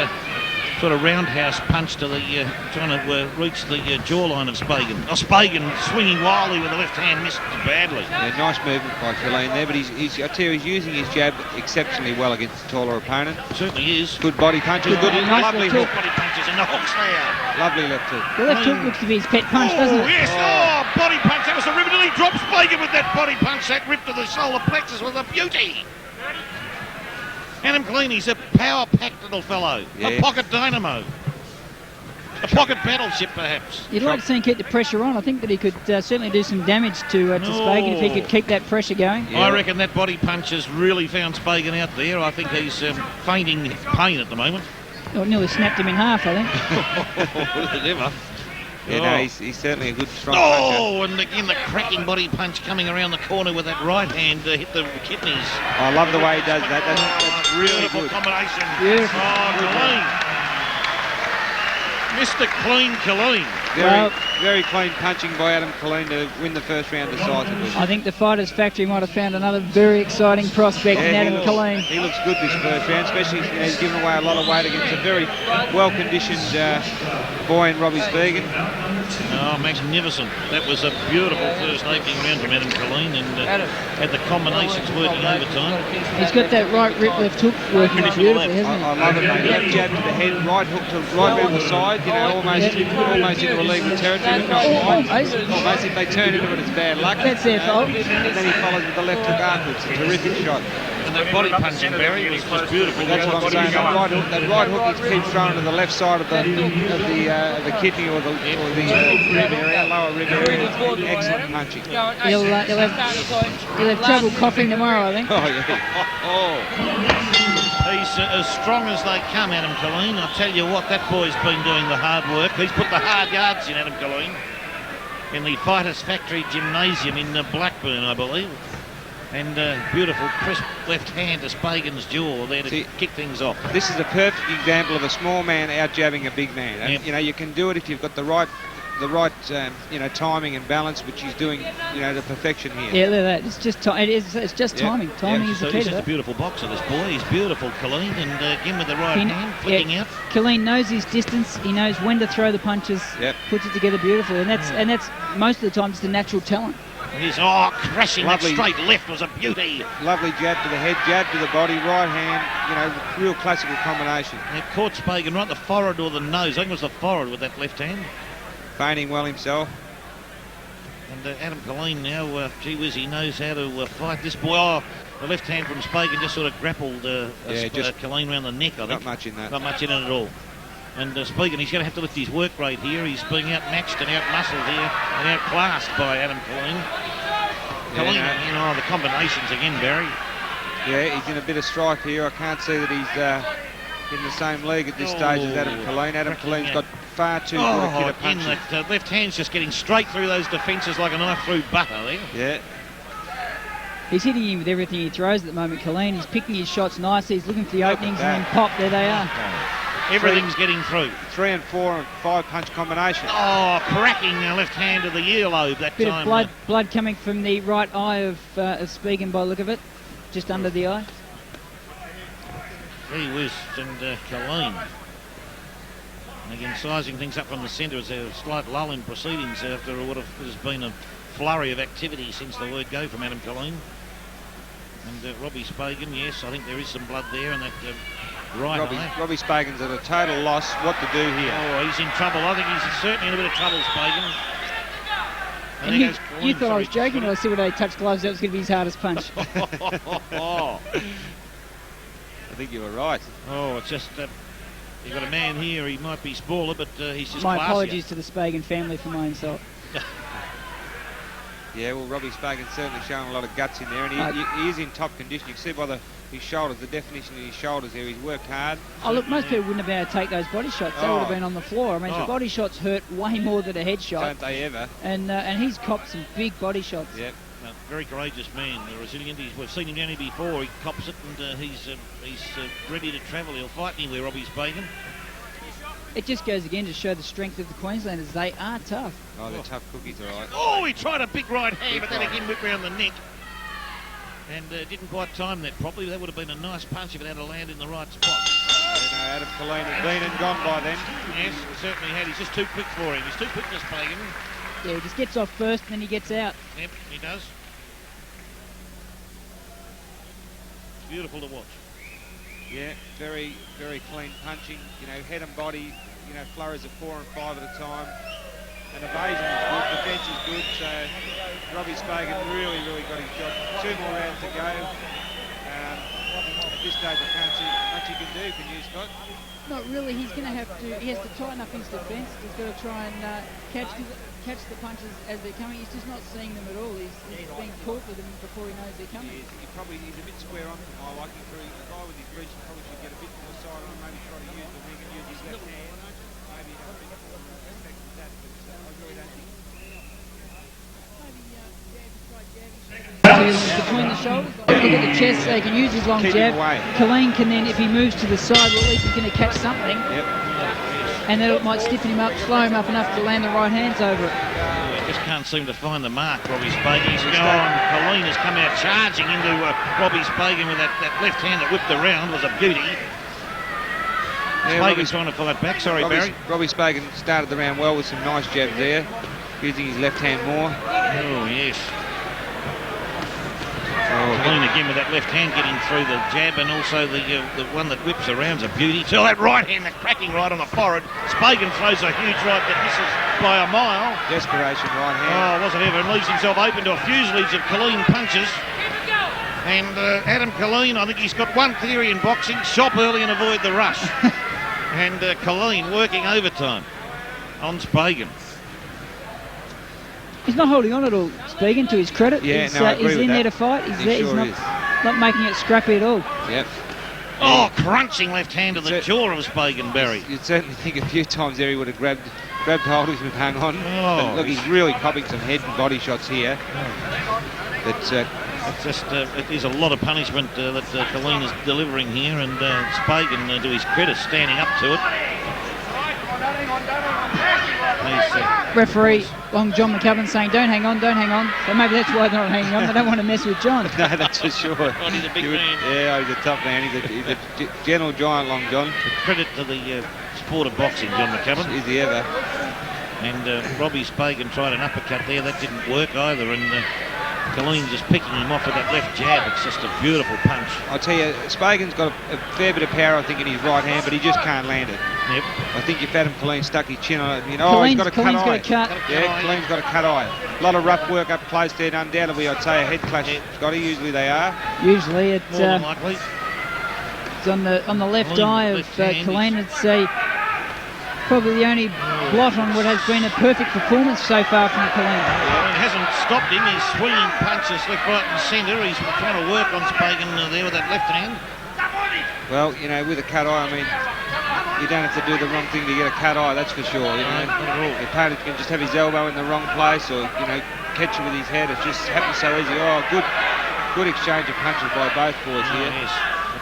sort of roundhouse punch to the trying to reach the jawline of Speghan. Oh, Speghan swinging wildly with the left hand, missed badly. Yeah, nice movement by Killeen there, but I tell you, he's using his jab exceptionally well against a taller opponent. Certainly is. Good body punches. Good lovely hook body punches and the hooks there. Lovely left hook. The left hook looks to be his pet punch, doesn't it? Yes. Oh, body punch. That was a rip. He drops Speghan with that body punch. That rip to the solar plexus was a beauty. Adam Killeen, he's a power-packed little fellow. Yeah. A pocket dynamo. A pocket battleship, perhaps. You'd like to see him keep the pressure on. I think that he could certainly do some damage to Speghan if he could keep that pressure going. Yeah. I reckon that body punch has really found Speghan out there. I think he's feigning pain at the moment. Oh, nearly snapped him in half, I think. Never. Yeah, no, he's certainly a good strong puncher. And again the cracking body punch coming around the corner with that right hand to hit the kidneys. I love the way he does that. That's really good. Combination. Beautiful. Oh, Killeen. Mr. Clean Killeen. Very clean punching by Adam Killeen to win the first round decisively. I think the Fighters Factory might have found another very exciting prospect in Adam Killeen. He looks good this first round, especially he's given away a lot of weight against a very well-conditioned boy in Robbie Speghan. Oh, magnificent. That was a beautiful first opening round from Adam Killeen and had the combinations working overtime. He's got that right rip left hook working beautifully, hasn't he? I love it, mate. Left jab to the head, right hook to right round the side, almost into illegal territory. Almost if they turn into it, it's bad luck. That's their fault. And then he follows with the left hook afterwards. A terrific shot. And that body punching, Barry, was just beautiful. That's what I'm saying. That right hook he keeps throwing to the left side of the kidney or the rib area, lower rib area. Excellent punching. He'll have trouble coughing tomorrow, I think. Oh, yeah. He's as strong as they come, Adam Killeen. I tell you what, that boy's been doing the hard work. He's put the hard yards in, Adam Killeen, in the Fighters Factory Gymnasium in Blackburn, I believe. And beautiful, crisp left hand to Speghan's jaw there to kick things off. This is a perfect example of a small man out-jabbing a big man. And, you know, you can do it if you've got the right timing and balance, which he's doing, to perfection here. Yeah, look at that. It's just it's just timing. Timing is the key to He's that. just a beautiful boxer, this boy. He's beautiful, Killeen, and again with the right hand, flicking out. Killeen knows his distance. He knows when to throw the punches. Yep. Puts it together beautifully, and that's most of the time just the natural talent. He's crashing Lovely. that straight left was a beauty. Lovely jab to the head, jab to the body, right hand. Real classical combination. It caught Speghan right the forehead or the nose. I think it was the forehead with that left hand. Feigning well himself. And Adam Killeen now, gee whiz, he knows how to fight this boy. Oh, the left hand from Speghan just sort of grappled Killeen around the neck, I think. Not much in that. Not much in it at all. And Speghan, he's going to have to lift his work rate here. He's being outmatched and outmuscled here and outclassed by Adam Killeen. Killeen, the combinations again, Barry. Yeah, he's in a bit of strife here. I can't see that he's in the same league at this stage as Adam Killeen. Adam Killeen's got far too good a kid of punching. That left hand's just getting straight through those defences like a knife through butter there. Yeah. He's hitting him with everything he throws at the moment, Killeen. He's picking his shots nicely. He's looking for the openings and then pop, there they are. Everything's getting through. 3 and 4 and 5 punch combination. Oh, cracking the left hand of the earlobe that Bit time. of blood coming from the right eye of Speghan by the look of it, just under the eye. Gee whiz, and Killeen. And again, sizing things up from the centre as a slight lull in proceedings after what has been a flurry of activity since the word go from Adam Killeen. And Robbie Speghan, yes, I think there is some blood there, and that right eye. Robbie Speghan's at a total loss. What to do here? Oh, he's in trouble. I think he's certainly in a bit of trouble, Speghan. And you thought I was joking when I said when they touched gloves, that was going to be his hardest punch. I think you were right. Oh, it's just you've got a man here. He might be smaller, but he's just. My classier. apologies to the Speghan family for my insult. Yeah, well, Robbie Speghan's certainly showing a lot of guts in there, and he is in top condition. You can see by his shoulders, the definition of his shoulders there. He's worked hard. Oh, look, most people wouldn't have been able to take those body shots. They would have been on the floor. I mean, the body shots hurt way more than a headshot. Don't they ever? And he's copped some big body shots. Yep. Very courageous man, resilient. We've seen him down here before. He cops it, and he's ready to travel. He'll fight anywhere, Robbie Speghan. It just goes again to show the strength of the Queenslanders. They are tough. Oh, they're tough cookies, all right. Oh, he tried a big right hand, but then again whipped round the neck. And didn't quite time that properly. That would have been a nice punch if it had to land in the right spot. Adam Killeen had been and gone by then. Yes, he certainly had. He's just too quick for him. He's too quick to Speghan. Yeah, he just gets off first and then he gets out. Yep, he does. Beautiful to watch. Yeah, very, very clean punching. Head and body, flurries of 4 and 5 at a time. And evasion is good, defence is good, so Robbie Speghan really, really got his job. 2 more rounds to go. At this stage, I can't see much he can do, can you, Scott? Not really. He has to tighten up his defence. He's got to try and catch the punches as they're coming. He's just not seeing them at all. He's being caught with them before he knows they're coming. He's a bit square on for my liking. For a guy with his reach, probably should get a bit more side on, maybe try to use the wing and use his left hand. Maybe a bit more respect with that, but I really don't think. Between the shoulders, look at the chest, so he can use his long jab. Killeen can then, if he moves to the side, well, at least he's going to catch something. Yep. And that might stiffen him up, slow him up enough to land the right hands over it. Just can't seem to find the mark, Robbie Speghan. He's gone. Killeen has come out charging into Robbie Speghan with that left hand that whipped around. Was a beauty. Speghan's trying to pull that back. Sorry, Barry. Robbie Speghan started the round well with some nice jabs there, using his left hand more. Oh, yes. Killeen again with that left hand getting through the jab, and also the one that whips around's a beauty. So that right hand, that cracking right on the forehead. Speghan throws a huge right that misses by a mile. Desperation right hand. Oh, wasn't ever, and leaves himself open to a fuselage of Killeen punches. And Adam Killeen, I think he's got one theory in boxing: shop early and avoid the rush. And Killeen working overtime on Speghan. He's not holding on at all, Speghan, to his credit. Yeah, he's, no, I agree he's with in that. there to fight. He's Sure not making it scrappy at all. Yep. Oh, crunching left hand to the jaw of Speghan, Barry. You'd certainly think a few times there he would have grabbed hold of him and hung on. Oh. But look, he's really popping some head and body shots here. But It's just, it is a lot of punishment that Killeen is delivering here, and Speghan, to his credit, standing up to it. Referee Long John McCubbin saying, don't hang on. So maybe that's why they're not hanging on. They don't want to mess with John. no, that's for sure. Oh, he's a big man. Yeah, he's a tough man. He's a gentle giant, Long John. Credit to the sport of boxing, John McCubbin. Is he ever? And Robbie Speghan tried an uppercut there. That didn't work either. And Killeen just picking him off with that left jab. It's just a beautiful punch. I'll tell you, Speghan's got a fair bit of power, I think, in his right hand, but he just can't land it. Yep. I think if Adam Killeen stuck his chin on it, he's got a cut Killeen's eye. got a cut. Yeah, Killeen's got a cut eye. A lot of rough work up close there, and undoubtedly, I'd say a head clash. Scotty, usually they are. Usually it's More than likely. on the left Killeen, eye of left hand. Killeen. It's probably the only blot on what has been a perfect performance so far from Killeen. It hasn't stopped him. He's swinging punches left, right and centre. He's trying to work on Speghan there with that left hand. Well, you know, with a cut eye, I mean, you don't have to do the wrong thing to get a cut eye, that's for sure. You know, not at all. the opponent can just have his elbow in the wrong place, or catch it with his head. It just happens so easy. Oh, good exchange of punches by both boys here. Yes.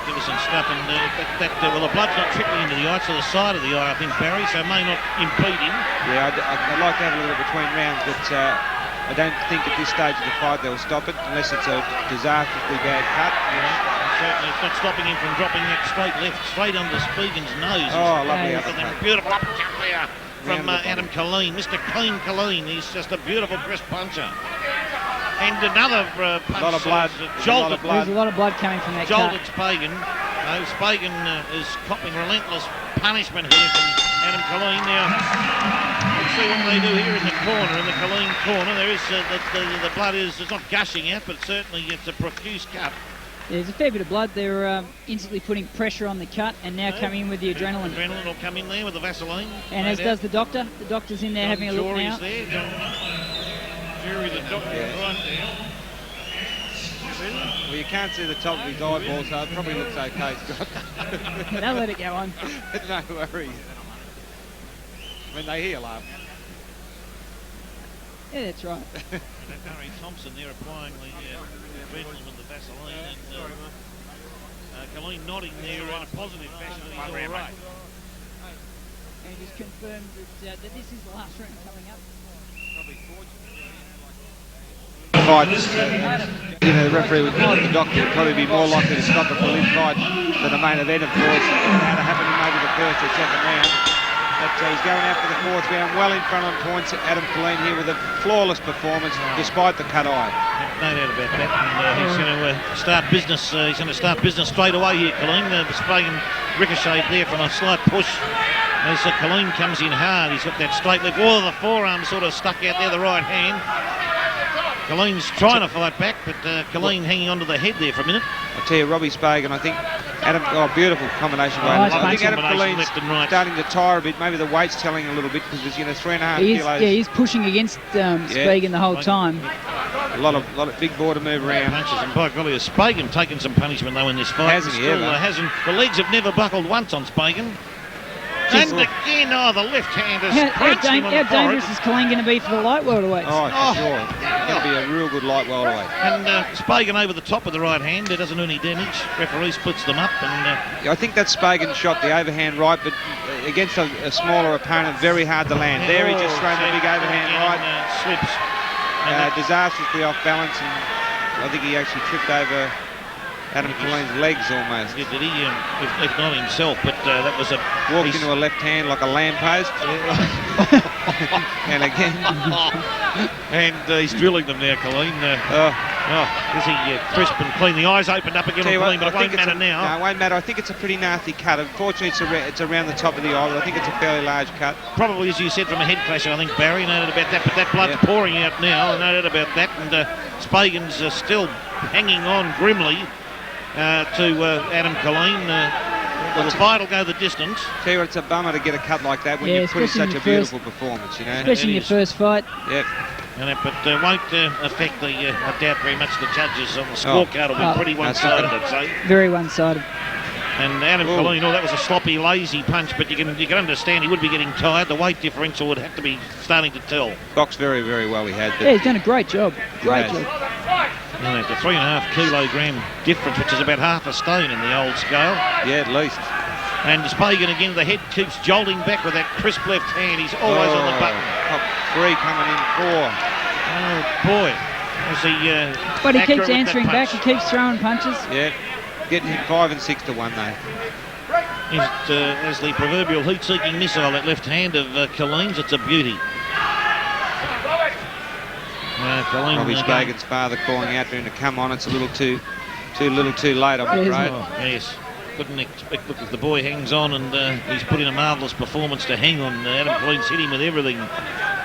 Magnificent stuff, and well, the blood's not trickling into the eye, to the side of the eye, I think, Barry, so it may not impede him. Yeah, I'd like to have a little between rounds, but I don't think at this stage of the fight they'll stop it unless it's a disastrously bad cut. Certainly, it's not stopping him from dropping that straight under Speghan's nose. Oh, lovely And uppercut. then beautiful uppercut there from Adam Killeen, Mr. Clean Killeen. He's just a beautiful crisp puncher. And another punch. A lot of blood. Jolted, There's a lot of blood coming from that jolted cut. Speghan. Speghan is copping relentless punishment here from Adam Killeen. Now, let's see what they do here in the corner, in the Killeen corner. There is the blood is not gushing out, but certainly it's a profuse cut. Yeah, there's a fair bit of blood. They're instantly putting pressure on the cut and now coming in with the adrenaline. Adrenaline will come in there with the Vaseline. And as does the doctor. The doctor's in there having a look now. There. Jury, the doctor, right there. Well, you can't see the top of his eyeball, so it probably looks okay, Scott. They'll let it go on. No worries. When they heal up. Yeah, that's right. Harry Thompson there applying the adrenaline with the Vaseline, and Killeen nodding there in a positive fashion that he's all right. And he just confirmed that this is the last round coming up. Fight. The referee would think the doctor would probably be more likely to stop it for this fight than the main event, of course. Now to happen in maybe the first or second round. But he's going out for the fourth round, well in front on points. Adam Killeen here with a flawless performance, despite the cut eye. No doubt about that. And he's going to start business. He's going to start business straight away here, Killeen. Speghan ricocheted there from a slight push. As Killeen comes in hard, he's got that straight leg. Oh, the forearm sort of stuck out there, the right hand. Killeen's trying to fight back, but Killeen hanging onto the head there for a minute. I'll tell you, Robbie Speghan, I think beautiful combination. Nice I think Adam combination Killeen's left and right. starting to tire a bit. Maybe the weight's telling a little bit because there's 3.5 kilos. Yeah, he's pushing against Speghan the whole time. A lot of big ball to move around. Punches, and by golly, has Speghan taken some punishment though in this fight? Hasn't he ever? Hasn't. The legs have never buckled once on Speghan. And again, the left hand is punched him on the How dangerous is Killeen going to be for the light welterweights? Oh, for sure. It's going to be a real good light welterweight. And Speghan over the top with the right hand. It doesn't do any damage. Referee splits them up. And I think that Speghan shot the overhand right, but against a smaller opponent, very hard to land. There he just thrown the big overhand right. Slips. Disastrously off balance, and I think he actually tripped over Adam Killeen's legs almost. Did he? If not himself, but that was a... Walked into a left hand like a lamppost. And again... and he's drilling them now, Killeen. Is he crisp and clean? The eyes opened up again on Killeen, but it won't matter now. No, it won't matter. I think it's a pretty nasty cut. Unfortunately, it's around the top of the eye, but I think it's a fairly large cut. Probably, as you said, from a head clash, I think, Barry. No doubt about that, but that blood's pouring out now. No doubt about that. And Speghan's still hanging on grimly to Adam Killeen. The fight will go the distance. Tell you what, it's a bummer to get a cut like that when Yeah, you put in especially such a in your beautiful performance, you know. Especially in your first fight. Yep. But won't affect the, I doubt very much the judges on the scorecard. Will be pretty one-sided, I'd say. Very one-sided. And Adam Killeen, that was a sloppy, lazy punch, but you can understand he would be getting tired. The weight differential would have to be starting to tell. Boxed very, very well he had. Yeah, he's done a great job. Great job. The 3.5 kilogram difference, which is about half a stone in the old scale. Yeah, at least. And Speghan again, the head keeps jolting back with that crisp left hand. He's always on the button. Top 3 coming in 4. Oh, boy. Was he, but he keeps answering back. He keeps throwing punches. Yeah. Getting hit 5 and 6 to 1, though. As the proverbial heat-seeking missile, that left hand of Killeen's, it's a beauty. Robbie Speghan's father calling out to him to come on. It's a little too late, I'm afraid. Yes. Couldn't expect. Look, if the boy hangs on, and he's put in a marvellous performance to hang on. Adam Killeen's hit him with everything,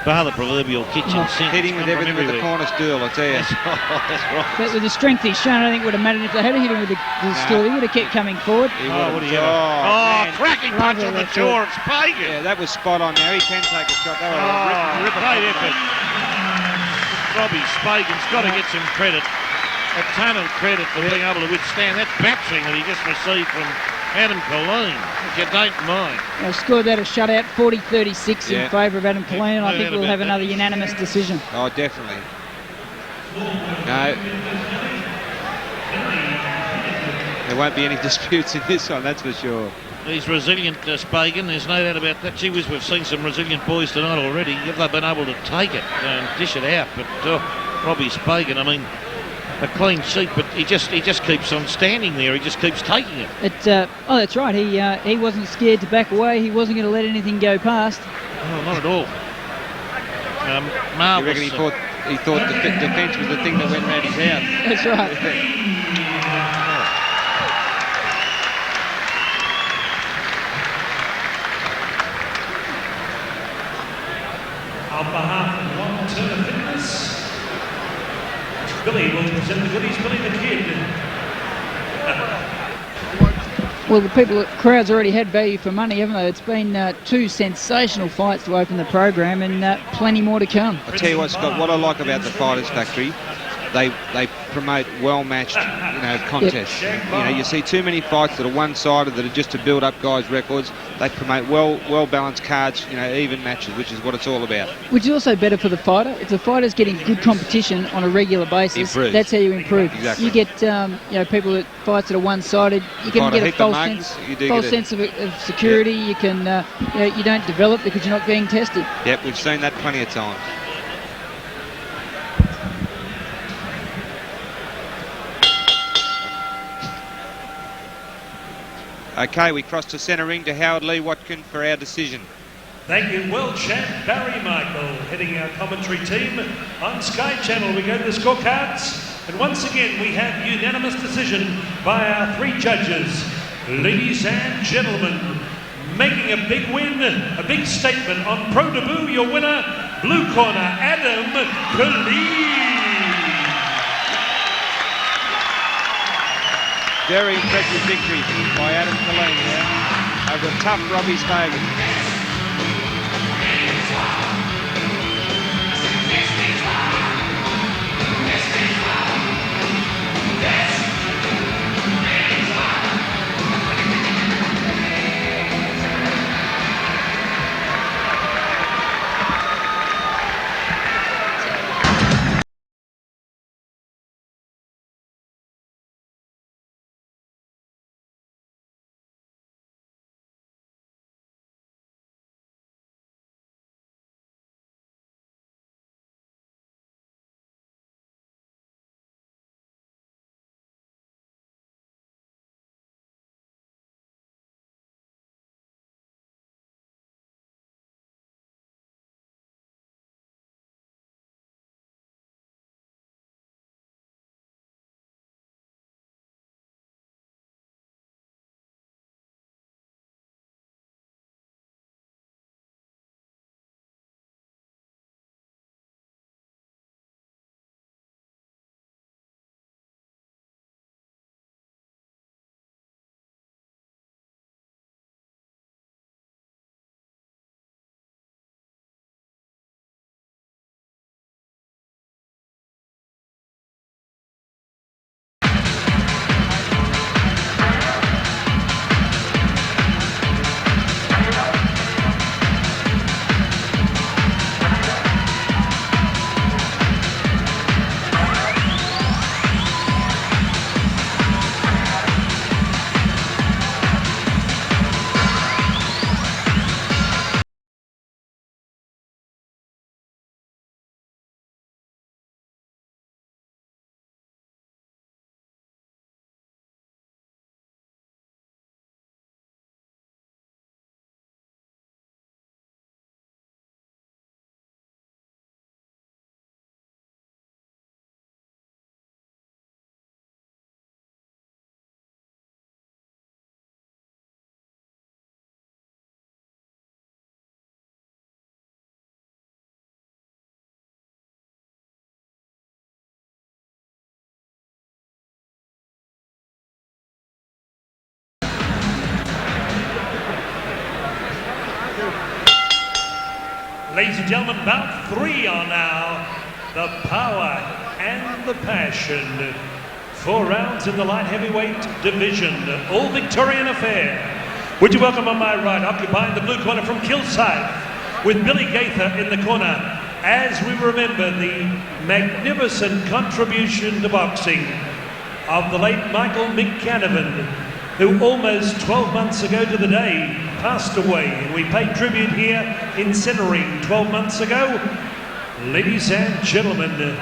bar the proverbial kitchen sink. Hit him with everything with the corner stool, I tell you. That's right. But with the strength he's shown, I don't think it would have mattered if they had hit him with the stool. He would have kept coming forward. Cracking punch on the jaw of Speghan. Yeah, that was spot on now. He can take a shot. That was a great effort. Robbie Speghan's got to get some credit. A ton of credit for being able to withstand that battering that he just received from Adam Killeen, if you don't mind. Well, scored that a shutout, 40-36 in favour of Adam Killeen, and I think we'll have another unanimous decision. Oh, definitely. No. There won't be any disputes in this one, that's for sure. He's resilient, Speghan, there's no doubt about that. Gee whiz, we've seen some resilient boys tonight already. Have they been able to take it and dish it out? But Robbie Speghan, I mean, a clean sheet, but he just keeps on standing there. He just keeps taking it. That's right. He wasn't scared to back away. He wasn't going to let anything go past. Oh, not at all. Marvellous. You reckon he thought defence was the thing that went round his house? That's right. On behalf of Long Term Fitness, Billy will present the goodies. Billy the Kid. Well, the crowd's already had value for money, haven't they? It's been 2 sensational fights to open the program, and plenty more to come. I tell you what, Scott, what I like about the Fighters Factory, they promote well-matched, contests. Yep. You see too many fights that are one-sided that are just to build up guys' records. They promote well-balanced cards, even matches, which is what it's all about. Which is also better for the fighter. If the fighter's getting good competition on a regular basis, that's how you improve. Exactly. You get people that fights that are one-sided. You can get a false sense of security. You can you don't develop because you're not being tested. Yep, we've seen that plenty of times. Okay, we cross to centre ring to Howard Lee Watkin for our decision. Thank you, world champ Barry Michael, heading our commentary team on Sky Channel. We go to the scorecards, and once again we have unanimous decision by our 3 judges. Ladies and gentlemen, making a big win, a big statement on Pro Debut, your winner, blue corner, Adam Killeen. Very impressive victory by Adam Killeen over tough Robbie Speghan. Ladies and gentlemen, bout 3 are now. The power and the passion. 4 rounds in the light heavyweight division. All Victorian affair. Would you welcome on my right, occupying the blue corner from Kilsyth, with Billy Gaither in the corner, as we remember the magnificent contribution to boxing of the late Michael McCanavan, who almost 12 months ago to the day passed away. And we paid tribute here in Centering 12 months ago. Ladies and gentlemen,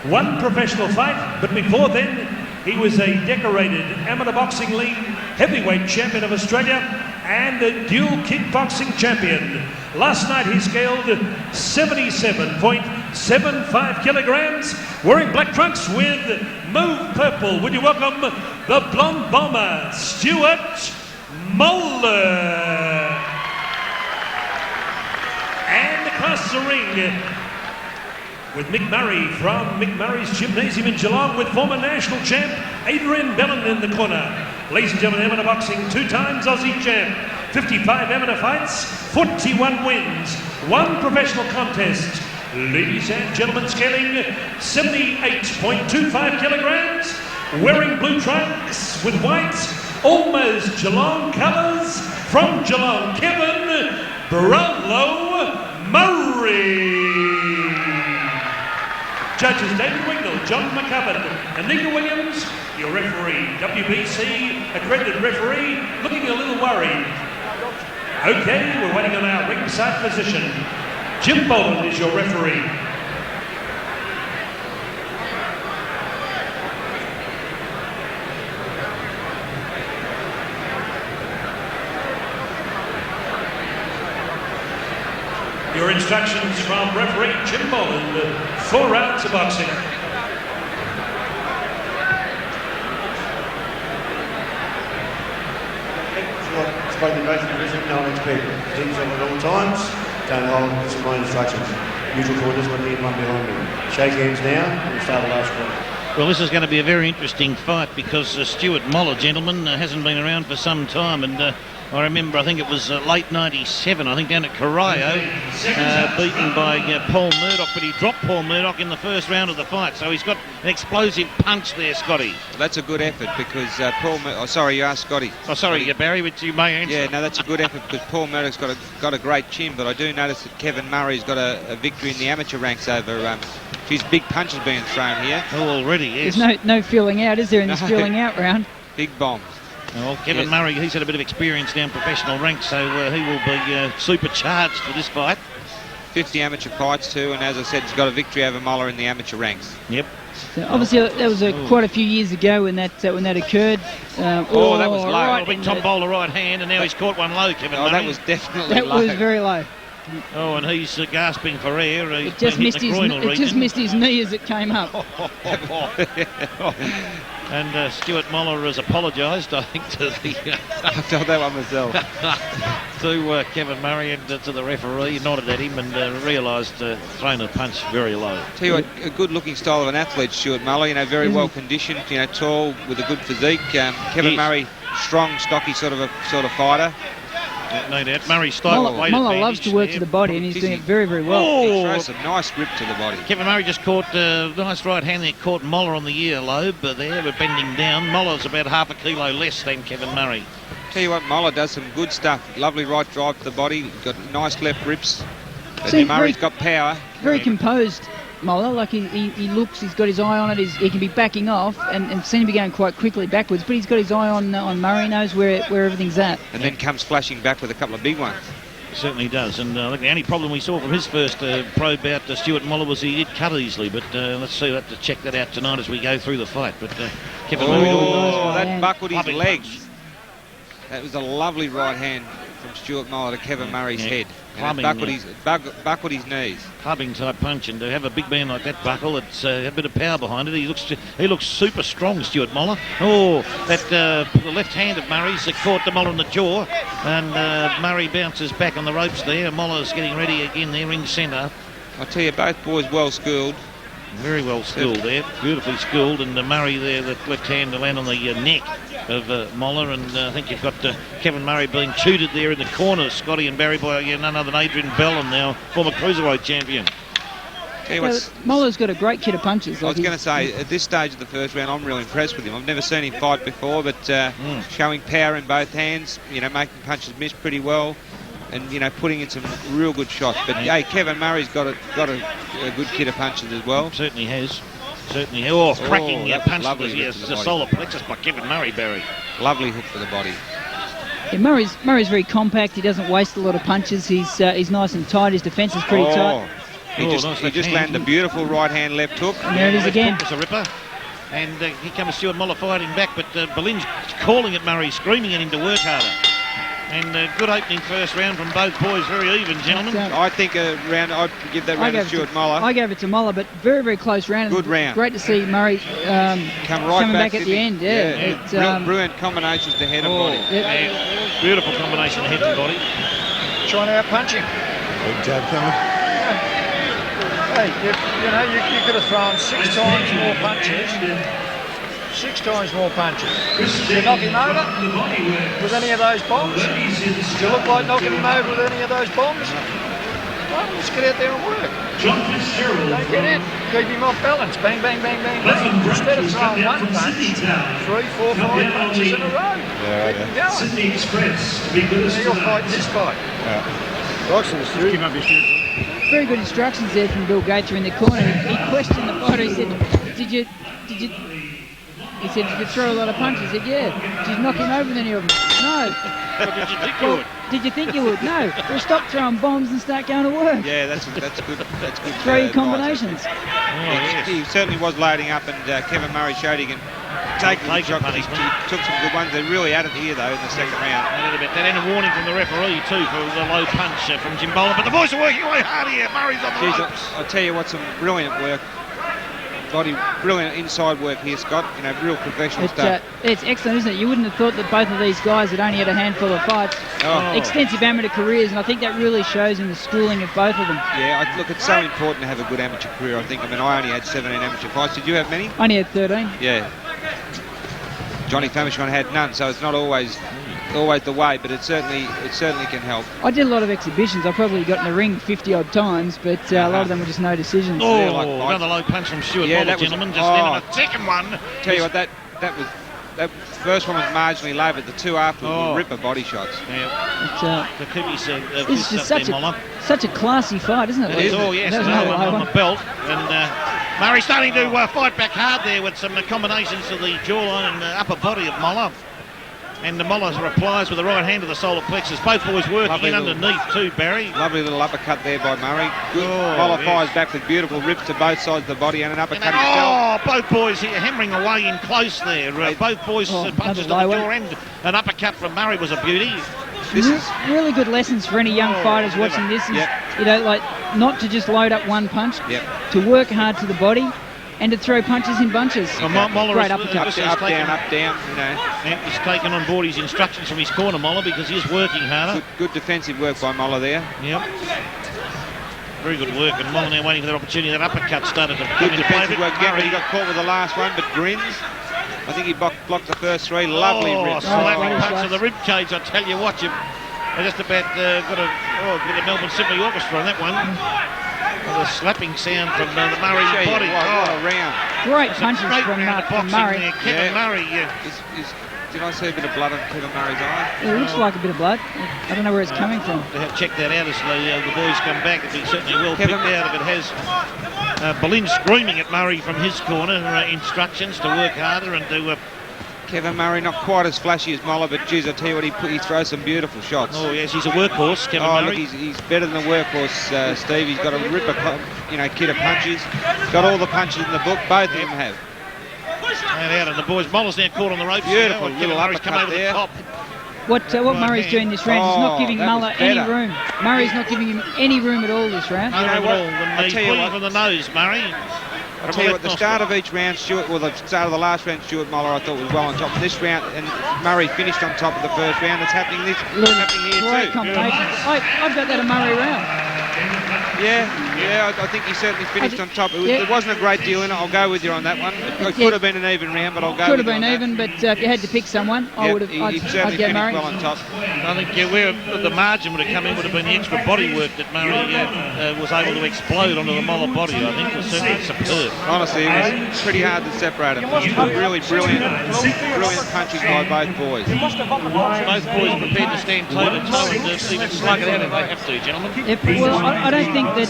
1 professional fight, but before then, he was a decorated Amateur Boxing League heavyweight champion of Australia and a dual kickboxing champion. Last night he scaled 77.75 kilograms, wearing black trunks with mauve purple. Would you welcome the blonde bomber, Stuart Moller. And across the ring, with Mick Murray from Mick Murray's Gymnasium in Geelong, with former national champ Adrian Bellin in the corner. Ladies and gentlemen, amateur boxing, 2 times Aussie champ, 55 amateur fights, 41 wins, 1 professional contest. Ladies and gentlemen, scaling 78.25 kilograms, wearing blue trunks with white, almost Geelong colours, from Geelong, Kevin Brownlow Murray. Judges David Wignall, John McCubbin, Anita Williams, your referee, WBC accredited referee, looking a little worried. Okay, we're waiting on our ringside position. Jim Boland is your referee. Your instructions from referee Jim Boland, 4 rounds of boxing. Spoken both in division, no unexpected. Teams on at all times. Don't hold, this is my instructions. Usual quarters, 1 here, 1 behind me. Shake hands now, and we'll start the last one. Well, this is going to be a very interesting fight because Stuart Moller, gentlemen, hasn't been around for some time, and I remember, I think it was late 97, I think down at Corio, beaten by Paul Murdoch, but he dropped Paul Murdoch in the first round of the fight, so he's got an explosive punch there, Scotty. Well, that's a good effort because sorry, you asked Scotty. Oh, sorry, Barry, which you may answer. Yeah, no, that's a good effort because Paul Murdoch's got a great chin, but I do notice that Kevin Murray's got a victory in the amateur ranks over his big punches being thrown here. Oh, already, yes. There's no feeling out, is there, in this feeling out round? Big bombs. Well, Kevin Murray, he's had a bit of experience down professional ranks, so he will be supercharged for this fight. 50 amateur fights too, and as I said, he's got a victory over Moller in the amateur ranks. Yep. So obviously, that was quite a few years ago when that occurred. That was low. Right big top bowler right hand, and now he's caught one low, Kevin Murray. That was definitely that low. was very low. Oh, and he's gasping for air. He's it just missed his knee as it came up. And Stuart Moller has apologised, I think, to the... I felt that one myself. to Kevin Murray and to the referee, nodded at him and realised thrown a punch very low. Tell you what, a good-looking style of an athlete, Stuart Moller. Very well conditioned. Tall with a good physique. Kevin Murray, strong, stocky sort of fighter. No doubt. Murray's style Moller loves to work to the body, and he's doing it very, very well. He throws some nice grip to the body. Kevin Murray just caught a nice right hand there, caught Moller on the earlobe there, but bending down. Moller's about half a kilo less than Kevin Murray. Tell you what, Moller does some good stuff. Lovely right drive to the body, got nice left grips. Murray's got power. Very composed, Moller. Like he looks, he's got his eye on it. He can be backing off and seem to be going quite quickly backwards, but he's got his eye on Murray, knows where everything's at. And then comes flashing back with a couple of big ones. Certainly does, and I think the only problem we saw from his first pro bout to Stuart Moller was he did cut easily, but let's see, we'll have to check that out tonight as we go through the fight. But Kevin Murray... that buckled his legs. That was a lovely right hand from Stuart Moller to Kevin Murray's head. Buckled his knees. Clubbing type punch, and to have a big man like that buckle, it's a bit of power behind it. He looks super strong, Stuart Moller. Oh, the left hand of Murray's caught the Moller in the jaw, and Murray bounces back on the ropes there. Moller's getting ready again there, ring centre. I tell you, both boys well schooled. Very well schooled there, beautifully schooled, and Murray there, the left hand to land on the neck of Moller, and I think you've got Kevin Murray being tutored there in the corner, Scotty and Barry, by none other than Adrian Bellin, now former cruiserweight champion. Moller's got a great kit of punches. I was going to say, at this stage of the first round, I'm really impressed with him. I've never seen him fight before, but showing power in both hands, making punches miss pretty well, and putting in some real good shots. But hey, Kevin Murray's got a good kit of punches as well. Certainly has. Oh, cracking punches. Yes, the solar plexus by Kevin Murray, Barry. Lovely hook for the body. Yeah, Murray's very compact. He doesn't waste a lot of punches. He's nice and tight. His defence is pretty tight. He just landed a beautiful right-hand left hook. And there it is again. It's a ripper. And here comes Stuart Moller fighting back, but Berlin's calling at Murray, screaming at him to work harder. And good opening first round from both boys, very even, gentlemen. I think I'd give that round to Stuart Moller. I gave it to Moller, but very, very close round. Good round. Great to see Murray coming back at the end. Brilliant combinations to head and body. Beautiful combination of head and body. Trying to out-punch him. Big jab coming. Hey, you could have thrown 6 times more punches. 6 times more punches. Did you knock him over with any of those bombs? Did you look like knocking him over with any of those bombs? Well, let's get out there and work. Don't get in. Keep him off balance. Bang, bang, bang, bang, bang. Instead of throwing one punch, 3, 4, 5 punches in a row. Keep him going. Sydney Express. Now you're fighting this fight. Keep up your shoes. Very good instructions there from Bill Gaither in the corner. He questioned the fighter. He said, did you throw a lot of punches? He said, yeah. Did you knock him over with any of them? No. What did you think you would? Did you think you would? No. Well, stop throwing bombs and start going to work. Yeah, that's good. That's good. Three combinations. He certainly was loading up, and Kevin Murray showed he can take the shots. He took some good ones. They really added here, though, in the second round. A little bit. That and a warning from the referee, too, for the low punch from Jim Bowler. But the boys are working away hard here. Murray's on the ropes. I'll tell you what, some brilliant work. Brilliant inside work here, Scott. Real professional stuff. It's excellent, isn't it? You wouldn't have thought that both of these guys had only had a handful of fights. Extensive amateur careers, and I think that really shows in the schooling of both of them. Yeah, look, it's so important to have a good amateur career, I think. I only had 17 amateur fights. Did you have many? I only had 13. Yeah. Johnny Famishon had none, so it's not always the way, but it certainly can help. I did a lot of exhibitions. I probably got in the ring 50-odd times, but a lot of them were just no decisions. Another low punch from Stuart Moller, gentlemen. Just then a second one. Tell you what, that first one was marginally low, but the two after were ripper body shots. Yeah. This is such a classy fight, isn't it? It is. Oh, yes. On the belt. And Murray starting to fight back hard there with some combinations to the jawline and upper body of Moller. And the Moller replies with the right hand to the solar plexus. Both boys working underneath too, Barry. Lovely little uppercut there by Murray. Moller fires back with beautiful rips to both sides of the body and an uppercut himself. Both boys here hammering away in close there. Both boys punches to the jaw end. An uppercut from Murray was a beauty. This is really good lessons for any young fighters watching this. Is, not to just load up one punch, to work hard to the body, and to throw punches in bunches. Moller great uppercut. Up, down. He's taken on board his instructions from his corner, Moller, because he's working harder. Good defensive work by Moller there. Yep. Very good work, and Moller now waiting for their opportunity. That uppercut started to come into play. Good defensive work again, but he got caught with the last one, but grins. I think he blocked the first three. Lovely rips. Slapping punch to the rib cage. I tell you what, you just about got a Melbourne Symphony Orchestra on that one. The slapping sound from the Murray body. What a round. Great punches from Murray. Kevin Murray. Did I see a bit of blood on Kevin Murray's eye? It looks like a bit of blood. I don't know where it's coming from. To have checked that out as the boys come back. It'll be certainly well picked out if it has. Berlin screaming at Murray from his corner. Instructions to work harder and to... Kevin Murray not quite as flashy as Moller, but geez, I tell you what, he throws some beautiful shots. Oh yes, he's a workhorse, Kevin Murray. Look, he's better than a workhorse, Steve. He's got a ripper, kit of punches. Got all the punches in the book. Both of them have. And out, and the boys. Moller's now caught on the ropes. Beautiful little Murray's come over there. the top. What Murray's doing this round is not giving Moller any room. Murray's not giving him any room at all this round. No room at all. He's pulling from the nose, Murray. I'll tell you what, the start of each round, the start of the last round, Stuart Moller, I thought was well on top. This round, and Murray finished on top of the first round. It's happening here great too. I've got that a Murray round. Yeah. Yeah, I think he certainly finished on top. Yeah. There wasn't a great deal in it. I'll go with you on that one. It could have been an even round, but I'll go Could with have you been on even, that. but if you had to pick someone, I would have. He I'd certainly go finished Murray. well on top. I think where the margin would have come in would have been the extra body work that Murray was able to explode onto the Moller body. I think was certainly superb. Honestly, it was pretty hard to separate them. Really brilliant punches by both boys. Both boys prepared to stand toe to toe and even slug it out if they have to, gentlemen. Yep. Well, I don't think that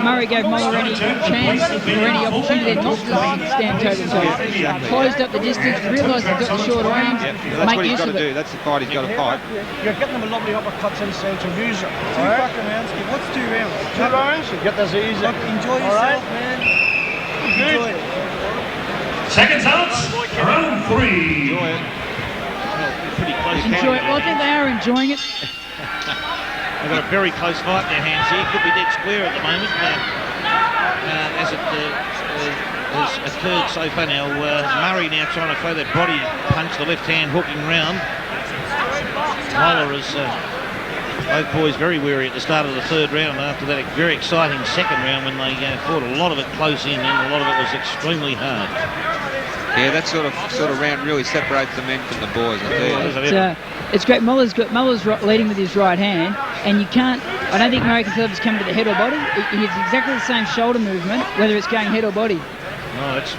Murray gave Moller any chance or any opportunity not to stand toe to toe. Closed up the distance, realised he got the short range, That's make what he's use got of to it. do. That's the fight he's got to fight. You're getting them a lovely uppercuts inside to use it. Two fucking rounds. What's 2 rounds? 2 rounds, you get this easy. Look, enjoy yourself, man. Enjoy it. Seconds out, round 3. Enjoy it. Pretty close. Enjoy it. Well, I think they are enjoying it. They've got a very close fight in their hands here. Could be dead square at the moment. As it has occurred so far now, Murray now trying to throw that body punch, the left hand hooking round. Moller is both boys very wary at the start of the third round after that very exciting second round when they fought a lot of it close in and a lot of it was extremely hard. Yeah, that sort of round really separates the men from the boys, I tell you. It's great. Muller's leading with his right hand, and you can't. I don't think Murray can tell if it's coming to the head or body. He has exactly the same shoulder movement, whether it's going head or body. Oh, it's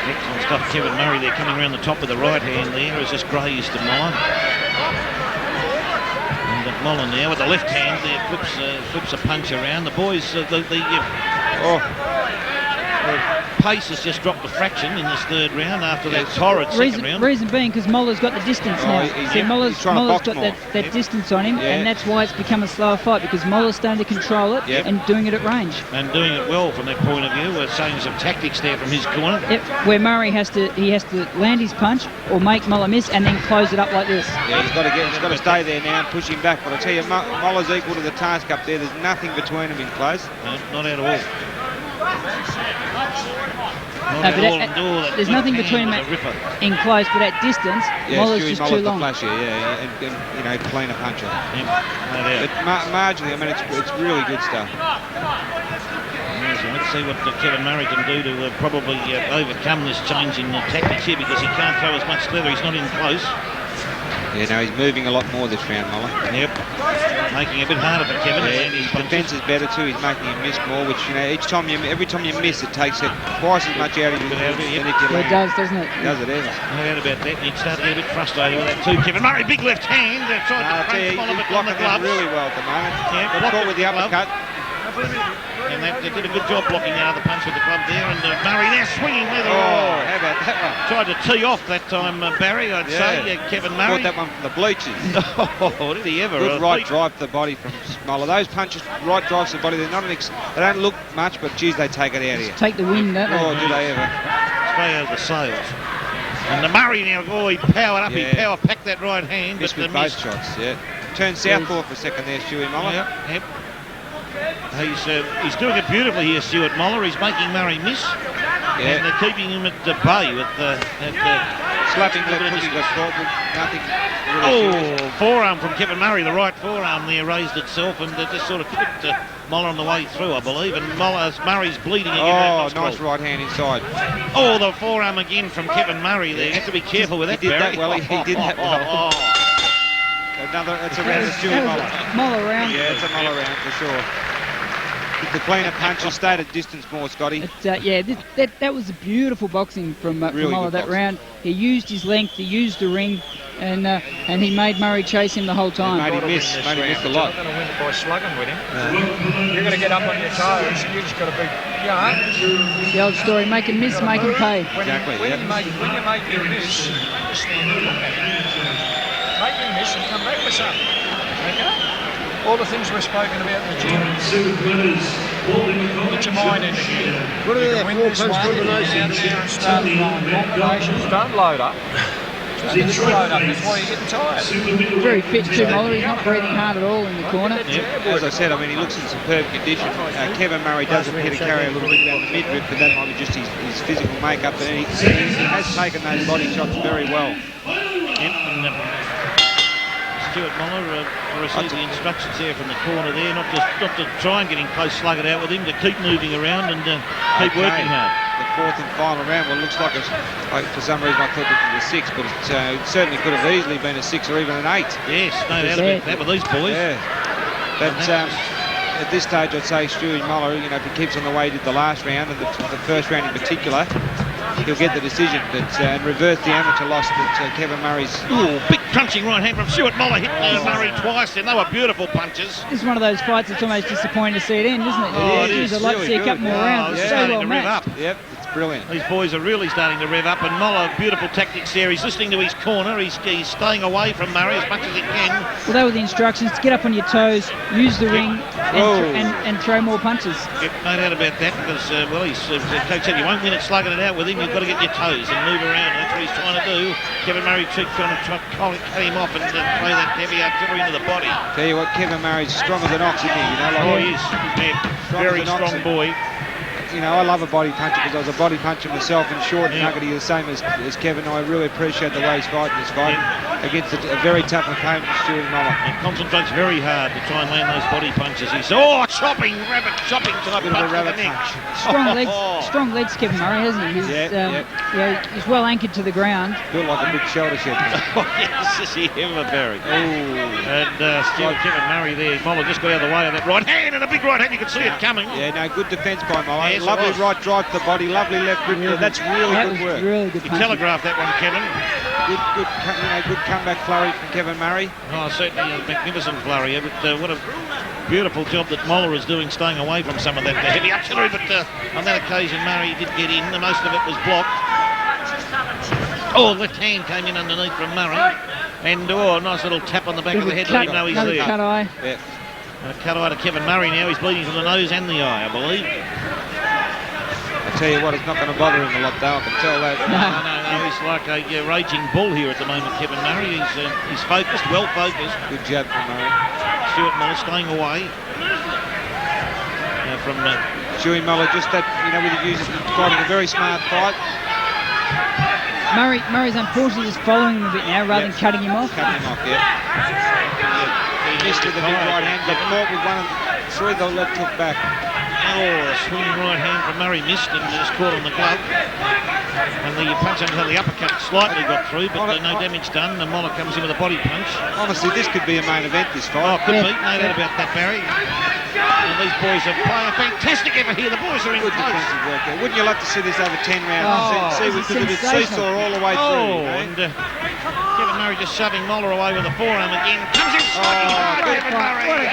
excellent stuff. Kevin Murray there coming around the top with the right hand there has just grazed to Moller. And Moller now with the left hand there flips a punch around. The boys, the pace has just dropped a fraction in this third round after that torrid second round. Reason being because Moller's got the distance now. Moller's got that distance on him, and that's why it's become a slower fight because Moller's starting to control it and doing it at range. And doing it well from that point of view. We're showing some tactics there from his corner. Yep, where Murray has to land his punch or make Moller miss and then close it up like this. Yeah, he's got to stay there now and push him back. But I tell you, Moller's equal to the task up there. There's nothing between them in close. No, not at all. There's nothing between them in close, but at distance, Moller's just too long. Flashier, and cleaner puncher. But marginally, I mean, it's really good stuff. Let's see what Kevin Murray can do to probably overcome this change in tactics here because he can't throw as much leather. He's not in close. Yeah, no, he's moving a lot more this round, Moller. Yep. Making it a bit harder for Kevin. Yeah, his defence is better too. He's making him miss more, which every time you miss, it takes it twice as much out of you than if you land. It does, doesn't it? It does it ever. No doubt about that. You'd start to get a bit frustrated with that too. Kevin Murray, big left hand. Tried to crunch Moller he's on the blocking glove. really well at the moment. Yeah, Got caught with the uppercut. And they did a good job blocking the other punch with the glove there. And Murray now swinging leather. Oh, how about that one? Tried to tee off that time, Barry, I'd say. Kevin Murray. Got that one from the bleachers. Oh, did he ever? Good right drive to the body from Moller. Those punches, right drives to the body, they don't look much, but geez, they take it out of you. Take the wind, don't they? Oh, do they ever? Straight over the sails. And the Murray now, he powered up, he power packed that right hand. Missed with both shots, Turned souththor for a second there, Stewie Moller. Yep. He's doing it beautifully here, Stuart Moller. He's making Murray miss. And they're keeping him at the bay with slapping the pushing the spot with nothing really forearm from Kevin Murray. The right forearm there raised itself and just sort of clipped Moller on the way through, I believe. And Murray's bleeding again. Nice right hand inside. Oh, the forearm again from Kevin Murray there. You have to be careful with that, He did Barry. that well. He did that well. It's a round of Stewie Moller. Moller round. Yeah, it's a Moller round for sure. The cleaner punches stayed at distance more, Scotty. That was beautiful boxing from Moller that round. He used his length, he used the ring, and he made Murray chase him the whole time. Made him miss a lot. You're not going to win it by slugging with him. You're going to get up on your toes. You just got to be, The old story: make him miss, make him pay. Exactly. When you make your miss, just stand and look at it. Make your miss and come back with something. Okay? All the things we've spoken about in the gym. Get your mind in the gear. What are that? Win this one, get out there and start throwing combinations. Don't load up. Just load up. That's why you're getting tired. Very fit too, Moller. He's not breathing hard at all in the corner. As I said, I mean, he looks in superb condition. Kevin Murray does appear to carry a little bit about the midriff, but that might be just his physical makeup. But he has taken those body shots very well. Stuart Moller received the instructions there from the corner there, not to try and get him close, slug it out with him, to keep moving around and keep working hard. The fourth and final round. Well, it looks like for some reason I thought it was a 6, but it certainly could have easily been a 6 or even an 8. Yes, no doubt about that with these boys. Yeah. But at this stage, I'd say Stuart Moller, you know, if he keeps on the way he did the last round, and the first round in particular, he'll get the decision, but and reverse the amateur loss that Kevin Murray's. Ooh, big crunching right hand from Stuart Moller, hit Murray twice, and they were beautiful punches. This is one of those fights that's almost disappointing to see it in, isn't it? Oh, it is. I'd like to see a couple more rounds. It's so well matched. Yep, it's brilliant. These boys are really starting to rev up, and Moller, beautiful tactics there. He's listening to his corner. He's staying away from Murray as much as he can. Well, they were the instructions to get up on your toes, use the ring, and throw more punches. Yep, no doubt about that, because, the coach said you won't win it slugging it out with him. You've got to get your toes and move around. That's what he's trying to do. Kevin Murray trying to cut him off and play that heavy artillery into the body. Tell you what, Kevin Murray's stronger than Knox, isn't he? You know, he is. Yeah, very strong boy. You know, I love a body puncher because I was a body puncher myself, and short and nuggety, the same as Kevin. I really appreciate the way he's fighting this fight against a very tough opponent, Stuart Moller. He concentrates very hard to try and land those body punches. He's chopping type Bit punch of a rabbit to the neck. punch. Strong legs, Kevin Murray, hasn't he? He's well anchored to the ground. Built like a big shoulder shed. Yes, is he ever buried. And Kevin Murray there. Moller just got out of the way of that right hand, and a big right hand. You can see it coming. Yeah, no, good defence by Moller. Yes, lovely right drive to the body, lovely left grip. That's really good work. Really good You punching. telegraphed that one, Kevin. Good comeback flurry from Kevin Murray. Oh, certainly a magnificent flurry. But what a beautiful job that Moller is doing, staying away from some of that heavy artillery. But on that occasion, Murray did get in. The most of it was blocked. Oh, left hand came in underneath from Murray. And a nice little tap on the back of the head. Let him know he's there. Cut eye. Yeah. Cut eye to Kevin Murray now. He's bleeding from the nose and the eye, I believe. I tell you what, it's not going to bother him a lot, though. I can tell that. No. He's like a raging bull here at the moment, Kevin Murray. He's focused, well focused. Good jab from Murray. Stuart Moller staying away from Stuart Moller, just that, you know, with his fighting a very smart fight. Murray's unfortunately just following him a bit now rather than cutting him off. Cutting him off, He missed with the big right hand, but caught with one through the left hook back. Oh, a swinging right hand from Murray missed and just caught on the glove. And the punch under the uppercut slightly got through, but no damage done. And Moller comes in with a body punch. Honestly, this could be a main event, this fight. Oh, could be. No doubt about that, Barry. And these boys are playing a fantastic effort here. The boys are in good close. defensive work there. Wouldn't you love to see this over 10 rounds? See we could have seesaw all the way through. And Kevin Murray just shoving Moller away with a forearm again. Comes in slugging hard, Kevin Murray.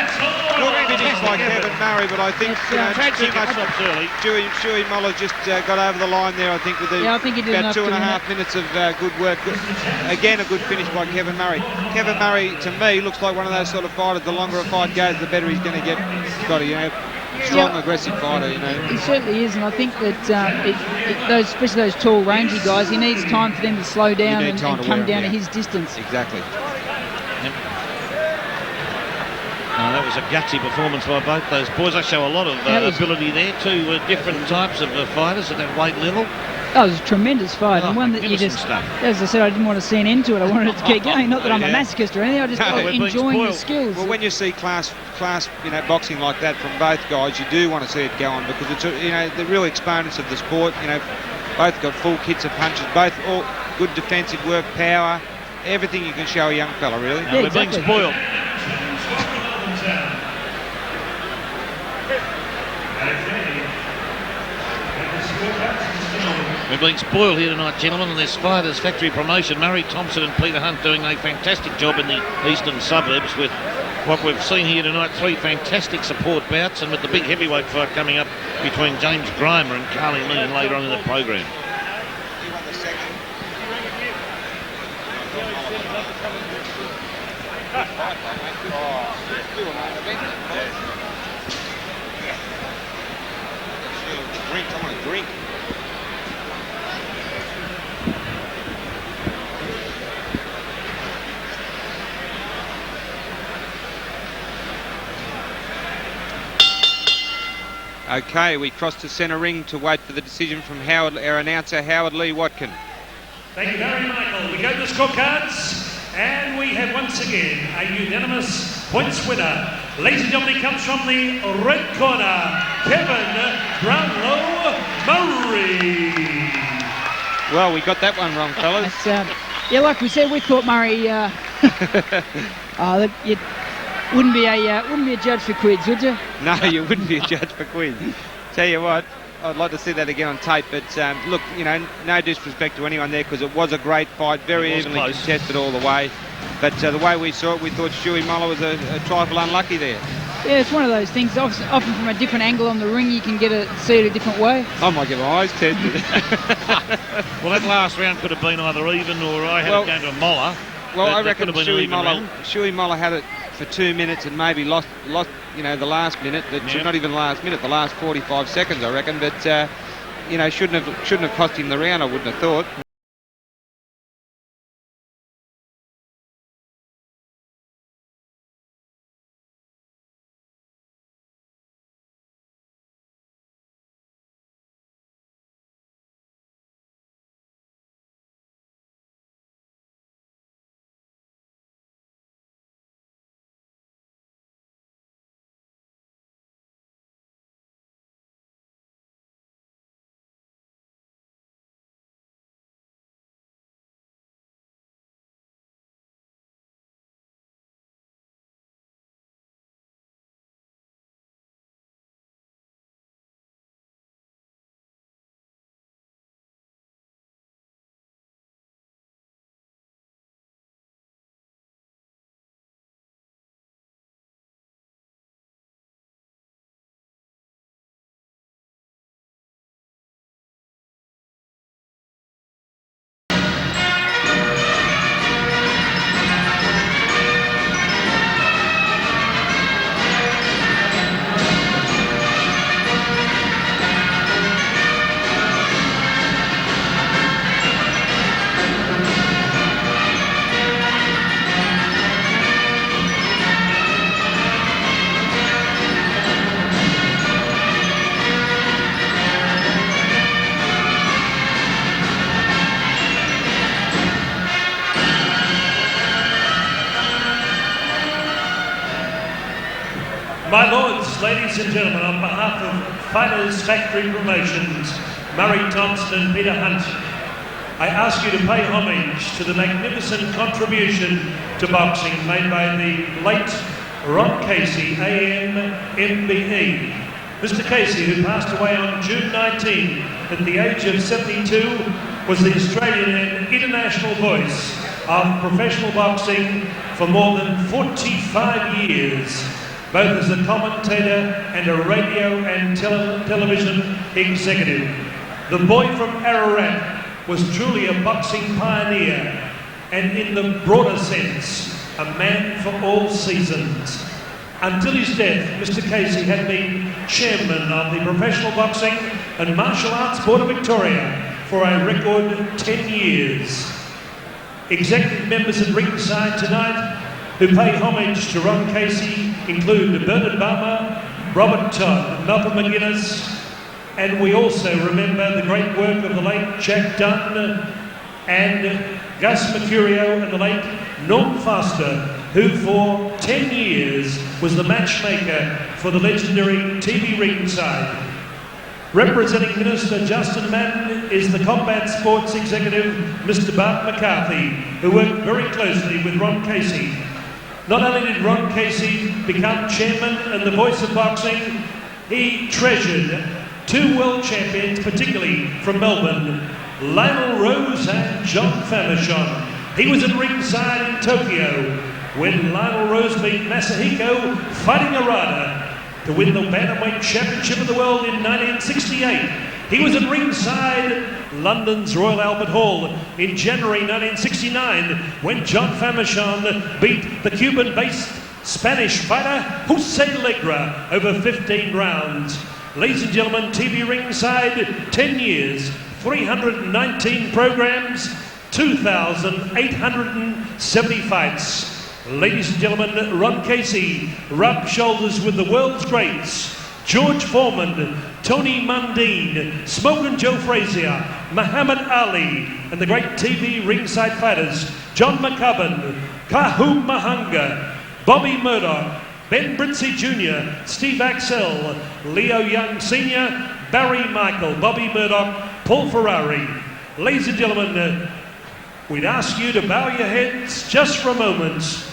Good finish by Kevin Murray, but I think too much early. Stewie Moller just got over the line there, I think, with I think he did about 2.5 enough minutes of good work. Again, a good finish by Kevin Murray. Kevin Murray, to me, looks like one of those sort of fighters. The longer a fight goes, the better he's going to get. He's got a strong, aggressive fighter. You know, he certainly is, and I think that especially those tall, rangy guys, he needs time for them to slow down and come down to his distance. Exactly. That was a gutsy performance by both those boys. They show a lot of ability there. Two different types of fighters at that weight level. That was a tremendous fight, and one that you just, as I said, I didn't want to see an end to it. I wanted it to keep going. Not that I'm a masochist or anything. I just enjoying the skills. Well, when you see class, boxing like that from both guys, you do want to see it go on because it's the real exponents of the sport. Both got full kits of punches. Both all good defensive work, power, everything you can show a young fella. Really, we're being spoiled. We're being spoiled here tonight, gentlemen, and this Fighters Factory promotion. Murray Thompson and Peter Hunt doing a fantastic job in the eastern suburbs with what we've seen here tonight, 3 fantastic support bouts, and with the big heavyweight fight coming up between James Grima and Killeen later on in the program. I want to drink. Okay, we cross to centre ring to wait for the decision from our announcer, Howard Lee Watkin. Thank you very much, Michael. We go to the scorecards. And we have once again a unanimous points winner. Ladies and gentlemen, he comes from the red corner, Kevin Brownlow Murray. Well, we got that one wrong, fellas. Yeah, like we said, we thought Murray. You wouldn't be a judge for quids, would you? No, you wouldn't be a judge for quids. Tell you what, I'd like to see that again on tape. But look, you know, no disrespect to anyone there because it was a great fight, very evenly contested all the way. But the way we saw it, we thought Stewie Moller was a trifle unlucky there. Yeah, it's one of those things. Often from a different angle on the ring, you can see it a different way. I might get my eyes tested. Well, that last round could have been either even or I had it going to Moller. Well, I reckon Stewie Moller had it for 2 minutes and maybe lost, you know, the last minute. Not even the last minute, the last 45 seconds, I reckon. But you know, shouldn't have cost him the round. I wouldn't have thought. My lords, ladies and gentlemen, on behalf of Fighters Factory Promotions, Murray Thompson and Peter Hunt, I ask you to pay homage to the magnificent contribution to boxing made by the late Ron Casey, AM MBE. Mr. Casey, who passed away on June 19 at the age of 72, was the Australian and international voice of professional boxing for more than 45 years, both as a commentator and a radio and television executive. The boy from Ararat was truly a boxing pioneer and, in the broader sense, a man for all seasons. Until his death, Mr. Casey had been chairman of the Professional Boxing and Martial Arts Board of Victoria for a record 10 years. Executive members at ringside tonight who pay homage to Ron Casey include Bernard Balmer, Robert Todd, Malcolm McGuinness, and we also remember the great work of the late Jack Dunn and Gus Mercurio and the late Norm Foster, who for 10 years was the matchmaker for the legendary TV ringside. Representing Minister Justin Madden is the Combat Sports Executive, Mr. Bart McCarthy, who worked very closely with Ron Casey. Not only did Ron Casey become chairman and the voice of boxing, he treasured two world champions, particularly from Melbourne, Lionel Rose and John Famechon. He was at ringside in Tokyo when Lionel Rose beat Masahiko fighting Arada to win the Bantamweight Championship of the World in 1968. He was at ringside London's Royal Albert Hall in January 1969 when John Famechon beat the Cuban-based Spanish fighter Jose Legra over 15 rounds. Ladies and gentlemen, TV ringside, 10 years, 319 programs, 2,870 fights. Ladies and gentlemen, Ron Casey rubbed shoulders with the world's greats, George Foreman, Tony Mundine, Smokin' Joe Frazier, Muhammad Ali, and the great TV ringside fighters, John McCubbin, Kahum Mahanga, Bobby Murdoch, Ben Brinsley Jr., Steve Axel, Leo Young Sr., Barry Michael, Bobby Murdoch, Paul Ferrari. Ladies and gentlemen, we'd ask you to bow your heads just for a moment.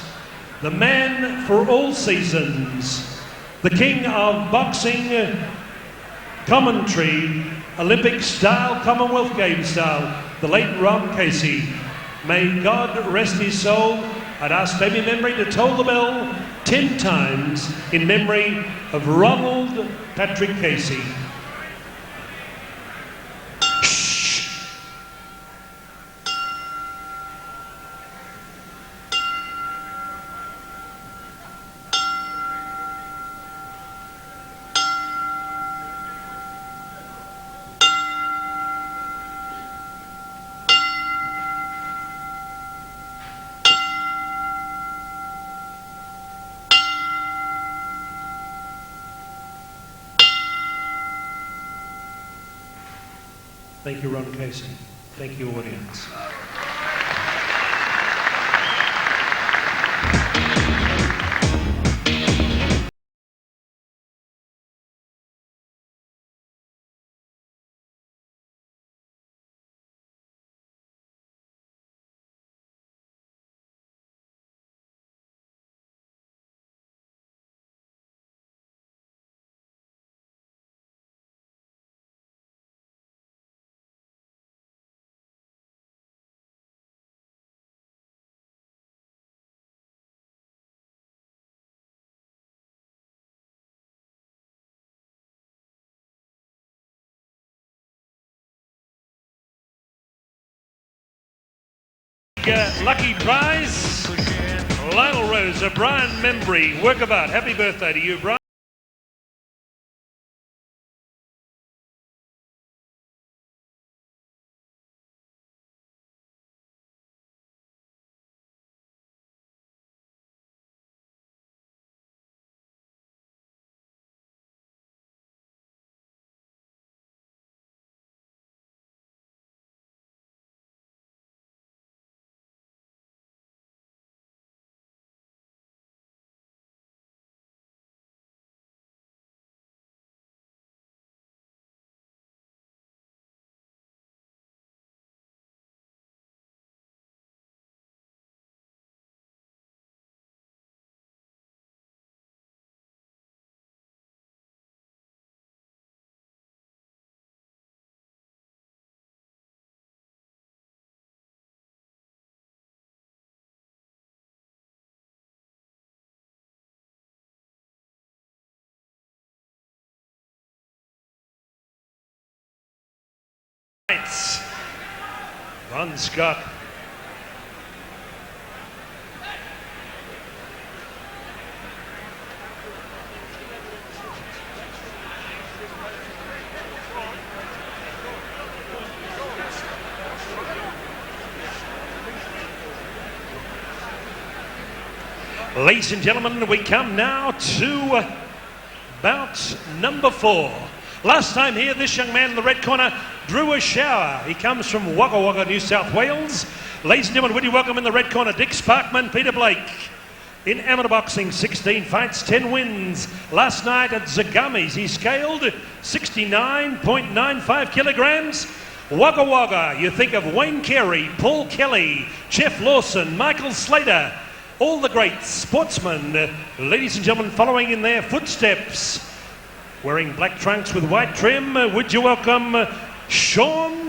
The man for all seasons, the king of boxing, commentary, Olympic style, Commonwealth Games style, the late Ron Casey. May God rest his soul. I'd ask baby memory to toll the bell 10 times in memory of Ronald Patrick Casey. Thank you, Ron Casey. Thank you, audience. Lucky prize, Lionel Rosa, Brian Membry, work of art. Happy birthday to you, Brian. Ron Scott. Ladies and gentlemen, we come now to bout number 4. Last time here, this young man in the red corner drew a shower. He comes from Wagga Wagga, New South Wales. Ladies and gentlemen, would you welcome in the red corner Dick Sparkman, Peter Blake. In amateur boxing, 16 fights, 10 wins. Last night at Zagamis, he scaled 69.95 kilograms. Wagga Wagga, you think of Wayne Carey, Paul Kelly, Jeff Lawson, Michael Slater, all the great sportsmen. Ladies and gentlemen, following in their footsteps, wearing black trunks with white trim, would you welcome Sean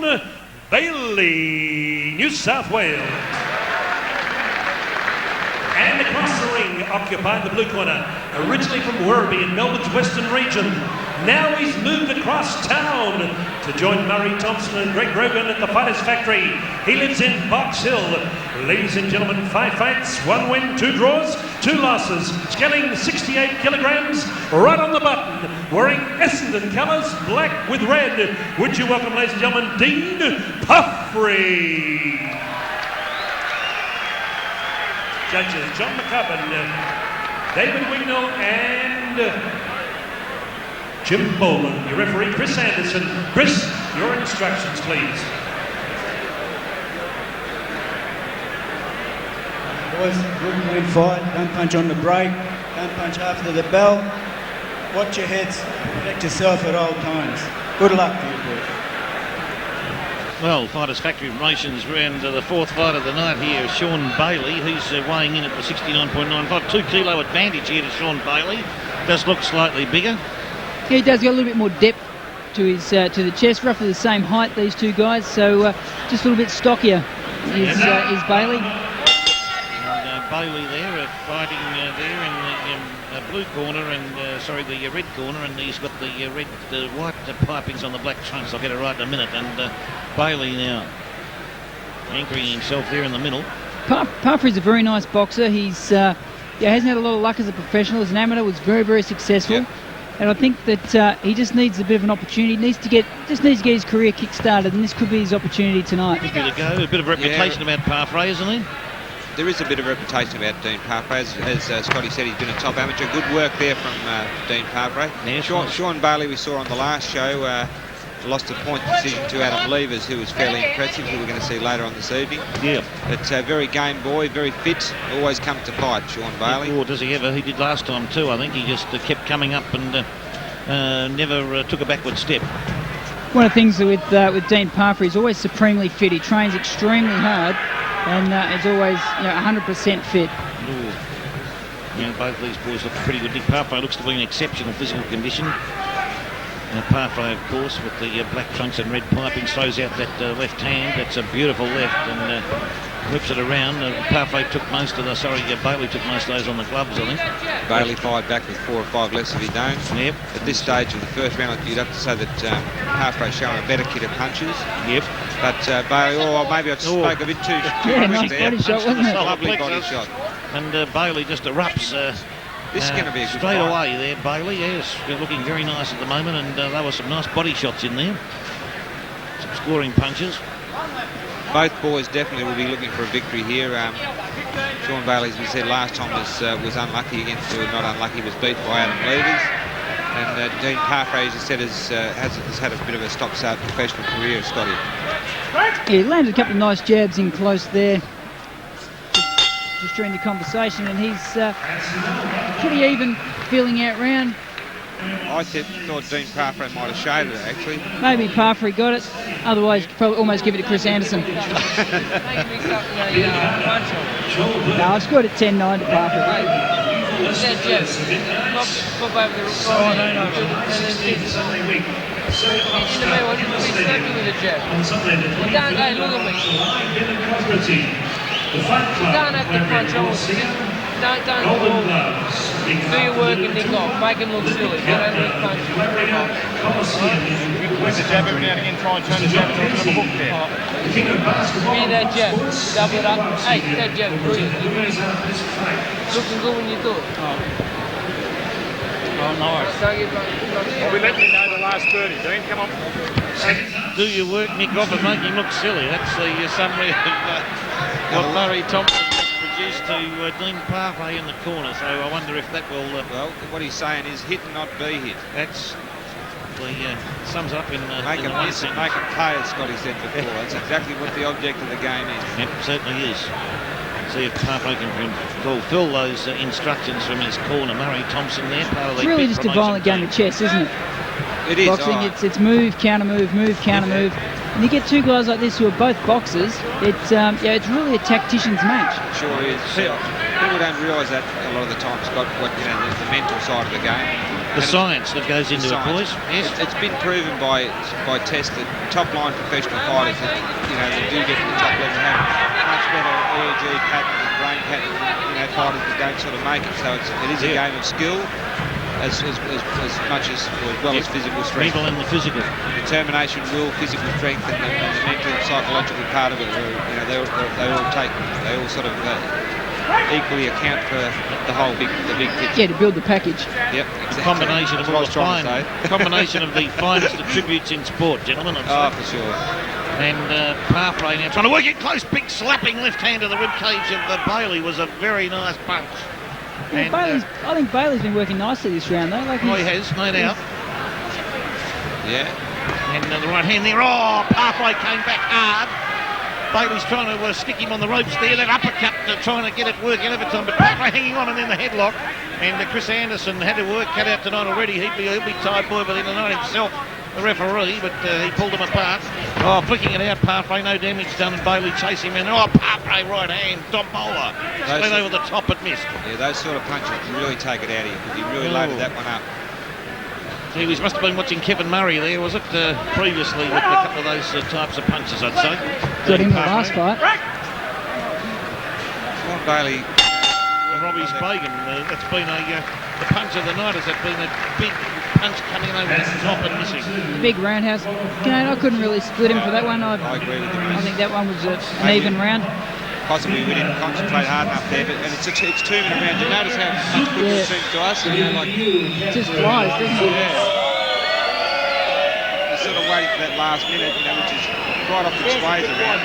Bailey, New South Wales. And across the ring, occupied the blue corner, originally from Werribee in Melbourne's western region. Now he's moved across town to join Murray Thompson and Greg Rogan at the Fighters Factory. He lives in Box Hill. Ladies and gentlemen, 5 fights, 1 win, 2 draws, 2 losses, scaling 68 kilograms, right on the button, wearing Essendon colours, black with red. Would you welcome, ladies and gentlemen, Dean Parfrey. Judges, John McCubbin, David Wignall and Jim Boland. Your referee, Chris Anderson. Chris, your instructions, please. Boys, good clean fight. Don't punch on the break. Don't punch after the bell. Watch your heads. Protect yourself at all times. Good luck to you, boys. Well, Fighters Factory Promotions round the fourth fight of the night here. Sean Bailey, he's weighing in at the 69.95. 2 kilo advantage here to Sean Bailey. Does look slightly bigger. He does got a little bit more depth to his to the chest. Roughly the same height, these two guys. So just a little bit stockier is Bailey. Bailey there fighting there in the blue corner and the red corner, and he's got the white pipings on the black trunks. I'll get it right in a minute. And Bailey now anchoring himself there in the middle. Parfrey's a very nice boxer. He's hasn't had a lot of luck as a professional. As an amateur, was very, very successful. Yep. And I think that he just needs a bit of an opportunity. Needs to get his career kick-started, and this could be his opportunity tonight. A bit of reputation about Parfrey, isn't he? There is a bit of reputation about Dean Parfrey. As Scotty said, he's been a top amateur. Good work there from Dean Parfrey. Yeah, Sean Bailey, we saw on the last show, lost a point decision to Adam Levers, who was fairly impressive, who we're going to see later on this evening. Yeah. But very game boy, very fit, always comes to fight, Sean Bailey. Or does he ever? He did last time too, I think. He just kept coming up and never took a backward step. One of the things with Dean Parfrey, he's always supremely fit. He trains extremely hard. And is always 100% fit. Both these boys look pretty good. Nick Parfrey looks to be in exceptional physical condition. Parfrey, of course, with the black trunks and red piping, throws out that left hand. That's a beautiful left and whips it around. Bailey took most of those on the gloves, I think. Bailey fired back with 4 or 5 less if he don't. Yep. At this stage of the first round, you'd have to say that Parfrey's showing a better kit of punches. Yep. But Bailey, maybe I spoke a bit too nice body shot, wasn't it? Lovely body shot. And Bailey just erupts. This is going to be a good straight fight. away there, Bailey. Yes, looking very nice at the moment, and there were some nice body shots in there. Some scoring punches. Both boys definitely will be looking for a victory here. Sean Bailey, as we said last time, was unlucky against, or not unlucky, was beat by Adam Levers. And Dean Parfrey, as you said, has had a bit of a stop-start professional career, Scotty. Yeah, he landed a couple of nice jabs in close there. Just during the conversation, and he's pretty even feeling out round. I thought Dean Parfrey might have shaded it, actually. Maybe Parfrey got it. Otherwise, probably almost give it to Chris Anderson. No, I scored at 10-9 to Parfrey. You don't have to punch on. Don't do your work and nick off. Make him look silly. You don't need punch. Where's the jab every now and again? Try and turn the jab into a little hook there. Give that jab. Double it up. Hey, that jab. Brilliant. Looking good when you do it. Oh, nice. Well, we let you know the last 30. Dean, come on. Do your work, nick off, and make him look silly. That's the summary of what Murray Thompson produced to Dean Parfrey in the corner. So I wonder if that will... well, what he's saying is hit and not be hit. That's sums up in... Make him miss and make him pay, as Scotty said before. That's exactly what the object of the game is. Yep, certainly is. See if Parfrey can fulfil those instructions from his corner. Murray Thompson there, part of the... It's really just a violent game of chess, isn't it? It is. Boxing, it's move, counter move, counter move. And you get two guys like this who are both boxers. It's really a tactician's match. Sure is. People don't realise that a lot of the time, Scott. The mental side of the game. The science that goes into it, boys. Yes. It's been proven by tests that top line professional fighters, they do get to the top level, have much better EEG patterns and brain patterns than fighters that don't sort of make it. So it is a game of skill. As much as well as physical strength. Mental and the physical. Determination, will, physical strength, and the mental and psychological part of it. They all sort of equally account for the big picture. Yeah, to build the package. Yep, exactly. Combination of the finest attributes in sport, gentlemen. For sure. And Parfrey now trying to work it close. Big slapping left hand to the ribcage of Bailey was a very nice punch. Yeah, I think Bailey's been working nicely this round, though. He has, no doubt. Yeah. And the right hand there. Oh, Parfrey came back hard. Bailey's trying to stick him on the ropes there. That uppercut trying to get it working over time. But Parfrey hanging on and then the headlock. And Chris Anderson had to work cut out tonight already. He'll be tied boy by the end of the night himself, the referee, but he pulled him apart. Oh, flicking it out, Parfrey, no damage done, and Bailey chasing him in. Oh, Parfrey right hand, Moller. Straight over the top, but missed. Yeah, those sort of punches can really take it out of you because he really loaded that one up. He must have been watching Kevin Murray there, was it, previously with a couple of those types of punches, I'd say. Got him the last fight. Come on, Bailey. Robbie Speghan, that's been the punch of the night. Has that been a big punch coming over the top and missing? Big roundhouse. I couldn't really split him for that one. I agree with you. I think that one was an even round. Possibly we didn't concentrate hard enough there, but and it's 2-minute round. You notice how much quicker it seems to us? It just flies, doesn't it? Yeah. You're sort of waiting for that last minute, which is right off the sways around.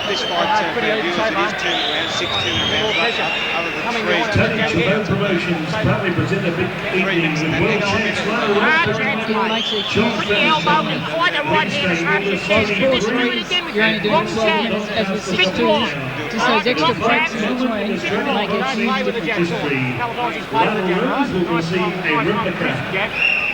This fight's for our viewers, it is 2-minute rounds, 6 2-minute rounds, other than 3. Both promotions proudly present a big evening with world champs You're only doing 12 minutes as with 6 2s. Just those extra breaks in between make it a huge difference. will receive a replica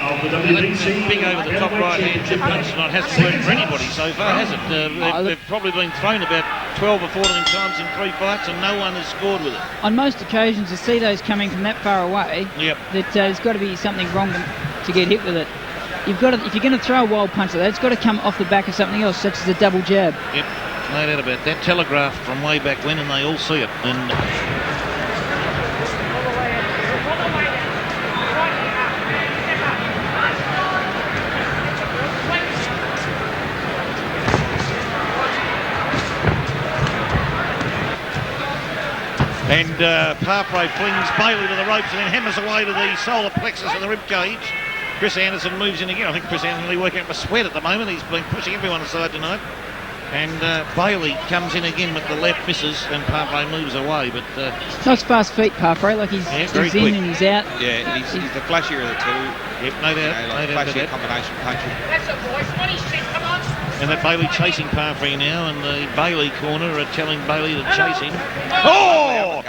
of the WBC. Big over the top right hand chip punch tonight hasn't worked for anybody so far, has it? They've probably been thrown about 12 or 14 times in 3 fights and no one has scored with it. On most occasions, to see those coming from that far away, that there's got to be something wrong to get hit with it. You've got to, if you're going to throw a wild punch like that, it's got to come off the back of something else, such as a double jab. Yep, no doubt about that. Telegraphed from way back when, and they all see it. And Parfrey flings Bailey to the ropes and then hammers away to the solar plexus of the rib cage. Chris Anderson moves in again. I think Chris Anderson is working up a sweat at the moment. He's been pushing everyone aside tonight. And Bailey comes in again with the left, misses, and Parfrey moves away. But nice fast feet, Parfrey. Like he's in quick. and he's out. Yeah, he's the flashier of the two. Yep, no doubt. Flashier combination puncher. That's it, boys. 26, come on. And that Bailey chasing Parfrey now, and the Bailey corner are telling Bailey to chase him. Oh!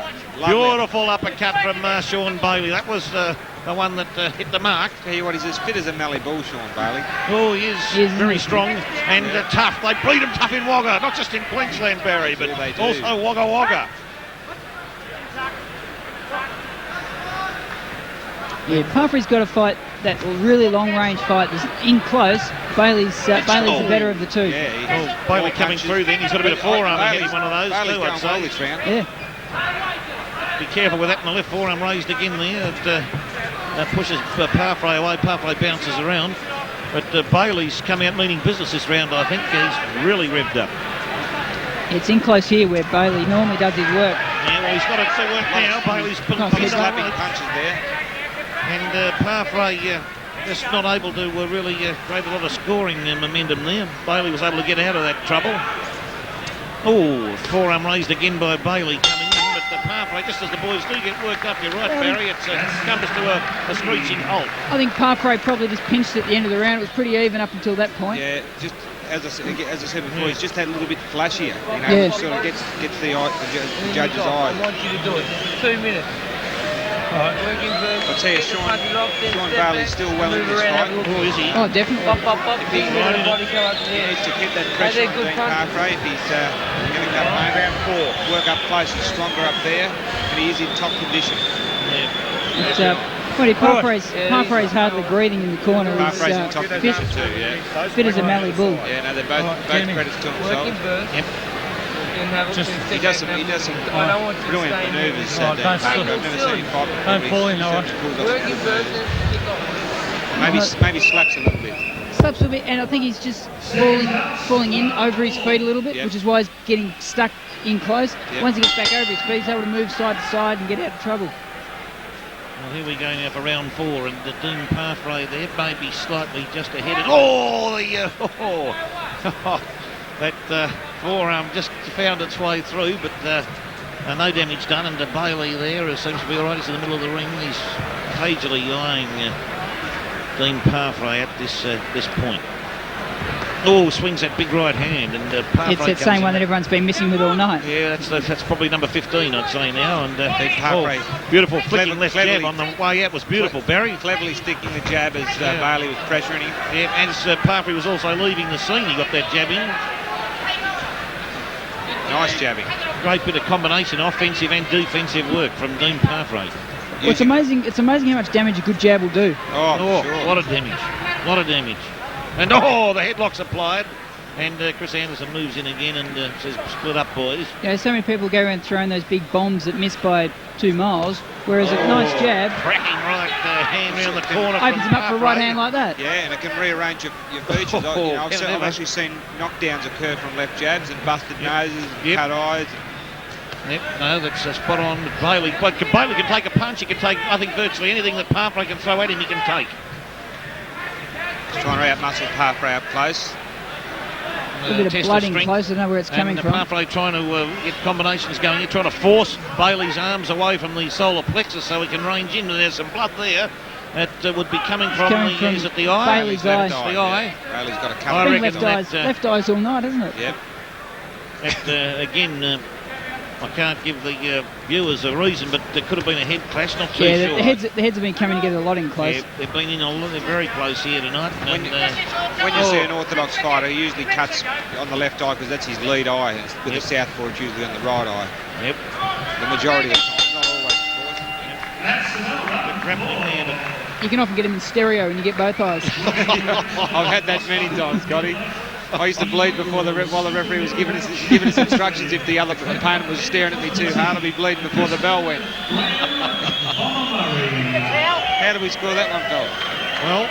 Beautiful uppercut from Sean Bailey. That was the one that hit the mark. Tell you what, he's as fit as a Mallee bull, Sean Bailey. Oh, he is very strong and tough. They bleed him tough in Wagga, not just in Queensland, Barry, but also Wagga Wagga. Yeah, Parfrey's got to fight that really long-range fight. In close, Bailey's the better of the two. Yeah, Bailey coming through then. He's got a bit of forearm ahead of one of those too, I'd say. This round. Yeah. Be careful with that, and the left forearm raised again there. It pushes Parfrey away. Parfrey bounces around. But Bailey's come out meaning business this round, I think. He's really revved up. It's in close here where Bailey normally does his work. Yeah, well, he's got it to work now. Bailey's put slapping punches there. And Parfrey just not able to really create a lot of scoring momentum there. Bailey was able to get out of that trouble. Oh, forearm raised again by Bailey coming in. But Parfrey, just as the boys do get worked up, you're right, Barry, it comes to a screeching halt. I think Parfrey probably just pinched at the end of the round. It was pretty even up until that point. Yeah, just as I said before, he's just had a little bit flashier. Sort of gets the judge's eye. I want you to do it. 2 minutes. I'll tell you, Sean Bailey's still well in this fight. Oh, is he? Oh, definitely. If he needs to keep that pressure on Dean Parfrey, if he's going to come home, work up close and stronger up there, and he is in top condition. Parfrey's hardly breathing in the corner. Parfrey's in top condition too, fit as a Mallee bull. Yeah, no, they're both credits to themselves. Yep. He does some brilliant manoeuvres. I've never seen him fight before. Don't fall in, Maybe slaps a little bit. Slaps a little bit, and I think he's just falling in over his feet a little bit, which is why he's getting stuck in close. Once he gets back over his feet, he's able to move side to side and get out of trouble. Well, here we go now for round 4, and the Dean Parfrey there may be slightly just ahead. That forearm just found its way through, but no damage done. And Bailey there seems to be all right. He's in the middle of the ring. He's cagily eyeing Dean Parfrey at this point. Oh, swings that big right hand, and Parfrey it's that same one that everyone's been missing with all night. Yeah, that's probably number 15, I'd say now. And Parfrey, beautiful flicking left jab on the way out was beautiful. Barry cleverly sticking the jab as Bailey was pressuring him. Yeah, as Parfrey was also leaving the scene, he got that jab in. Nice jabbing. Great bit of combination, offensive and defensive work from Dean Parfrey. Well, it's amazing how much damage a good jab will do. Oh, sure. A lot of damage. And the headlock's applied. And Chris Anderson moves in again and says, split up, boys. Yeah, so many people go around throwing those big bombs that miss by 2 miles, whereas a nice jab... Cracking right hand round the corner. Opens him up for a right hand like that. Yeah, and it can rearrange your features. I've actually seen knockdowns occur from left jabs and busted noses, cut eyes. Yep, no, that's spot on. Bailey can take a punch. He can take, I think, virtually anything that Parfrey can throw at him, he can take. He's trying to outmuscle Parfrey up close. A bit of blood in close, I don't know where it's coming from. Parfrey trying to get combinations going. He's trying to force Bailey's arms away from the solar plexus so he can range in. There's some blood there. That would be coming from is it the eye? Bailey's eye. The eye. Bailey's got a couple of left eyes all night, isn't it? Yep. Again, I can't give the viewers a reason, but there could have been a head clash, not too sure. The heads have been coming together a lot in close. Yeah, they've been in they're very close here tonight. When you see an orthodox fighter, he usually cuts on the left eye because that's his lead eye. With the southpaw, it's usually on the right eye. Yep. The majority of the time, not always, of course. You can often get him in stereo and you get both eyes. I've had that many times, Scotty. I used to bleed before while the referee was giving us instructions. If the other opponent was staring at me too hard, I'd be bleeding before the bell went. How do we score that one, Phil? Well,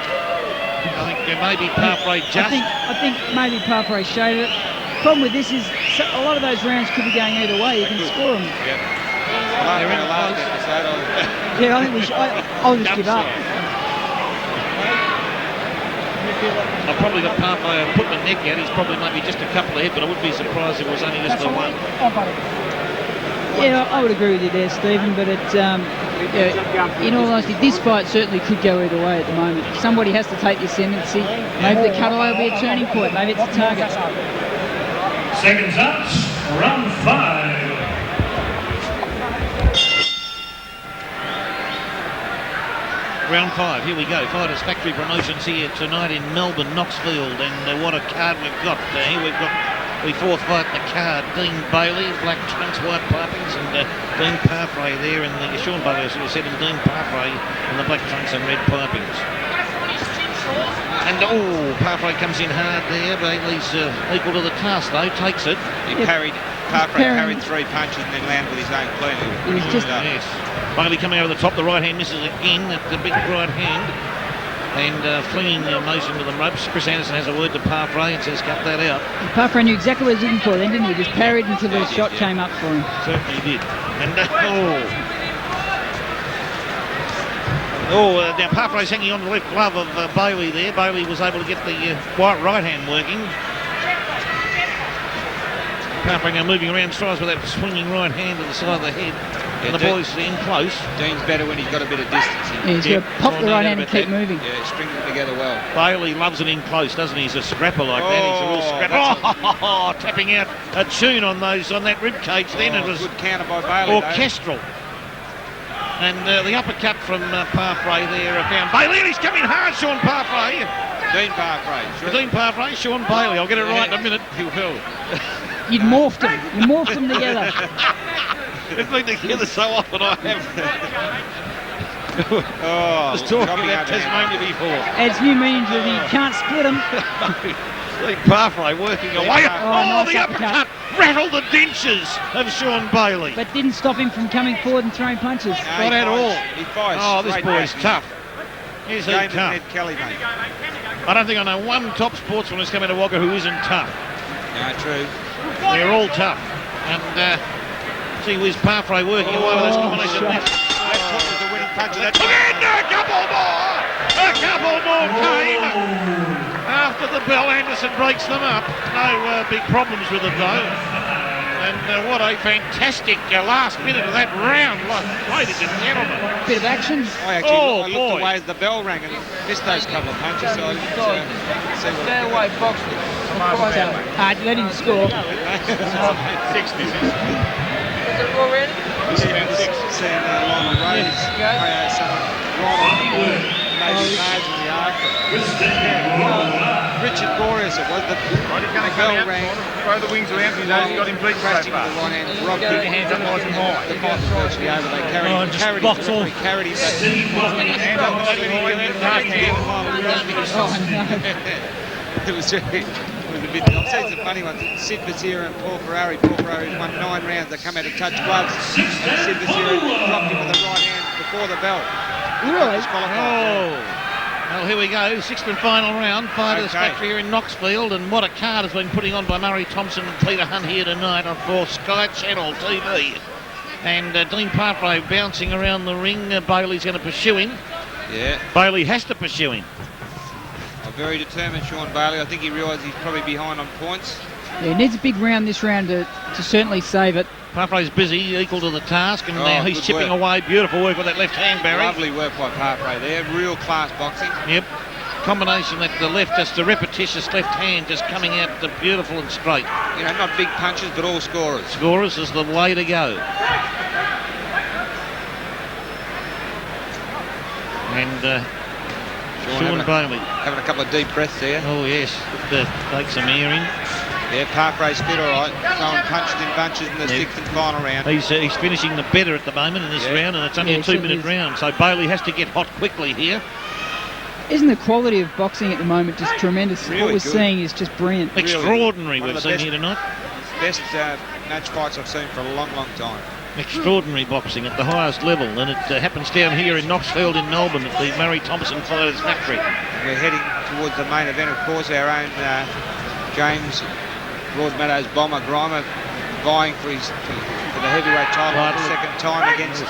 I think maybe Parfrey just... I think maybe Parfrey showed it. Problem with this is a lot of those rounds could be going either way. You can score them. Yep. Last episode, yeah, I think I'll just give up. I've probably got Parfrey put the neck out. He's probably maybe just a couple ahead, but I wouldn't be surprised if it was only just the one. Yeah, I would agree with you there, Stephen, but in all honesty, this fight certainly could go either way at the moment. Somebody has to take the ascendancy. Maybe the cut eye will be a turning point. Maybe it's a target. Seconds up, round 5. Round 5, here we go. Fighters Factory Promotions here tonight in Melbourne, Knoxfield, and what a card we've got. Here we've got the fourth fight in the card. Dean Bailey, black trunks, white pipings, and Dean Parfrey there in the Sean Bailey, I should have said, and Dean Parfrey in the black trunks and red pipings. And Parfrey comes in hard there. Bailey's equal to the task though, takes it. Parfrey parried 3 punches and then landed with his own clean. Yes. Bailey coming over the top, the right hand misses again, at the big right hand. And flinging motion with the ropes. Chris Anderson has a word to Parfrey and says, cut that out. Parfrey knew exactly what he was looking for then, didn't he? Just parried until the shot came up for him. Certainly did. And now Parfrey's hanging on the left glove of Bailey there. Bailey was able to get the right hand working. Parfrey now moving around, tries with that swinging right hand to the side of the head. And the boys in close. Dean's better when he's got a bit of distance. He's got to pop the right hand and keep moving. Yeah, string them together well. Bailey loves it in close, doesn't he? He's a scrapper like that. He's a real scrapper. Tapping out a tune on that rib cage. Then it was good counter by Bailey. Orchestral. And the uppercut from Parfrey there found Bailey, and he's coming hard, Sean Parfrey. Dean Parfrey. Sure. Dean Parfrey, Sean Bailey. I'll get it right in a minute. He will. You'd morphed them. You morphed them together. We've been together so often, I have. Just talking about Tasmania before. Adds new meaning to the can't split them. Dean Parfrey working away. Nice the uppercut rattled the dentures of Sean Bailey. But didn't stop him from coming forward and throwing punches. Not at all. He fires. This boy's tough. He's tough. Ned Kelly, mate. I don't think I know one top sportsman who's come out of Wagga who isn't tough. No, true. They're all tough. And see whiz Parfrey working away with this combination. Left hook was the winning punch. A couple more came. After the bell, Anderson breaks them up. No big problems with it though. And what a fantastic last minute of that round, ladies and gentlemen. Bit of action. I looked away as the bell rang and missed those couple of punches, so I didn't see what... Stay away, boxing. Let him score. 60. Is it already? Seeing Lionel Rose, right on maybe margin the arc. Richard Boreas, it was the bell rang. Throw the wings around. He's got him beat so far. The right hand, robbed Get your hands up nice and high. the fight was virtually over. They carried him. Carried him. Hands up nice and high. It was a bit. I've seen some funny ones. Sid Vasira and Parfrey. Parfrey won 9 rounds. They come out to touch gloves. And Sid Vasira dropped him with the right hand before the bell. Really? Well, here we go. 6th and final round. Fighters Factory here in Knoxfield. And what a card has been putting on by Murray Thompson and Peter Hunt here tonight on for Sky Channel TV. And Dean Parfrey bouncing around the ring. Bailey's going to pursue him. Yeah. Bailey has to pursue him. Very determined, Sean Bailey. I think he realised he's probably behind on points. Yeah, he needs a big round this round to certainly save it. Parfrey's busy, equal to the task, and now he's chipping away. Beautiful work with that left hand, Barry. Lovely work by Parfrey there. Real class boxing. Yep. Combination at the left, just the repetitious left hand just coming out the beautiful and straight. You know, not big punches, but all scorers. Scorers is the way to go. And Sean Bailey having a couple of deep breaths there. Oh yes, take some air in. Yeah, Parfrey's fit all right. Throwing punches in bunches in the 6th and final round. He's finishing the better at the moment in this round, and it's only a 2-minute round, so Bailey has to get hot quickly here. Isn't the quality of boxing at the moment just tremendous? Really what we're good. seeing is just brilliant. Extraordinary Really we've seen here tonight. Best match fights I've seen for a long, long time. Extraordinary boxing at the highest level, and it happens down here in Knoxfield in Melbourne at the Murray Thompson Fighters Factory. We're heading towards the main event, of course. Our own James Broadmeadows bomber Grima vying for the heavyweight title for the second time against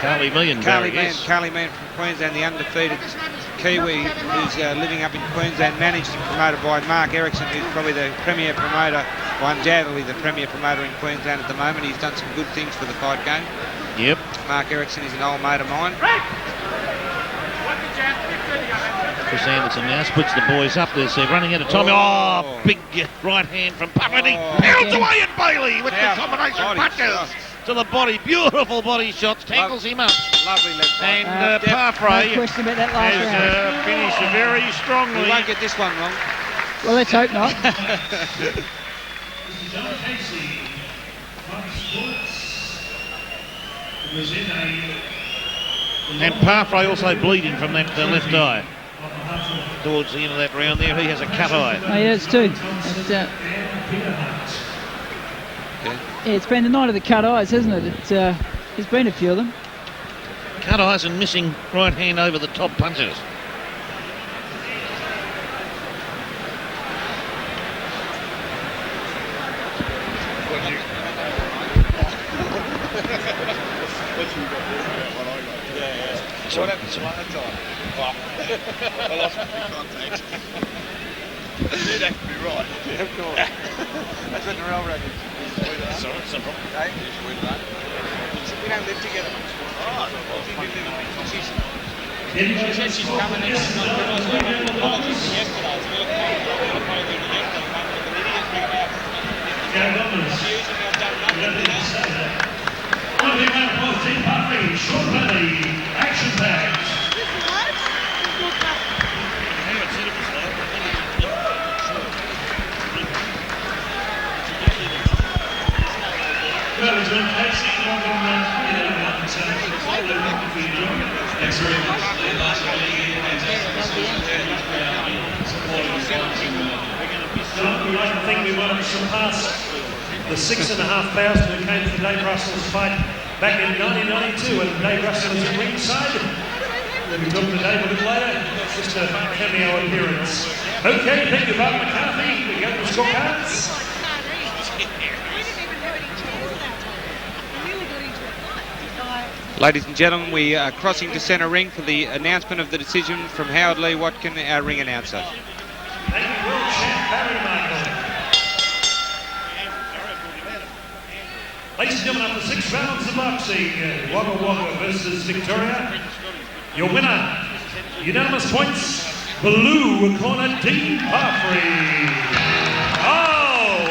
Carly Meehan. Carly Meehan from Queensland, the undefeated Kiwi who's living up in Queensland, managed and promoted by Mark Erickson, who's probably the premier promoter, or undoubtedly the premier promoter in Queensland at the moment. He's done some good things for the fight game. Yep. Mark Erickson is an old mate of mine. Chris Anderson now splits the boys up. They're running out of time. Oh, big right hand from Parfrey. Pounds away at Bailey with the combination punches to the body. Beautiful body shots. Tackles him up. Lovely left hand. And Parfrey No question about that last round. has finished very strongly. We won't get this one wrong. Well, let's hope not. And Parfrey also bleeding from that left eye. Towards the end of that round there, he has a cut eye. Oh, yeah, it's two. It's been the night of the cut eyes, hasn't it? There's been a few of them. Cut eyes and missing right hand over the top punches. What happened to one time? I lost my contact. You'd have to be right. Yeah, of course. That's what the railroad is. Sorry, it's no problem. Hey? We don't live together much. Oh, she said she's coming in. She's not yesterday. Action-packed. We'd like to think we want to surpass the 6,500 who came to Dave Russell's fight back in 1992 when Dave Russell was at ringside. Then we talked to Dave a bit later, just a cameo appearance. Okay, thank you, Bob McCarthy. We got the scorecards. Ladies and gentlemen, we are crossing to centre ring for the announcement of the decision from Howard Lee Watkin, our ring announcer. Thank you, World Champ Barry Michael. Ladies and gentlemen, after 6 rounds of boxing, Wagga Wagga versus Victoria. Your winner, unanimous points, blue corner, Dean Parfrey. Oh!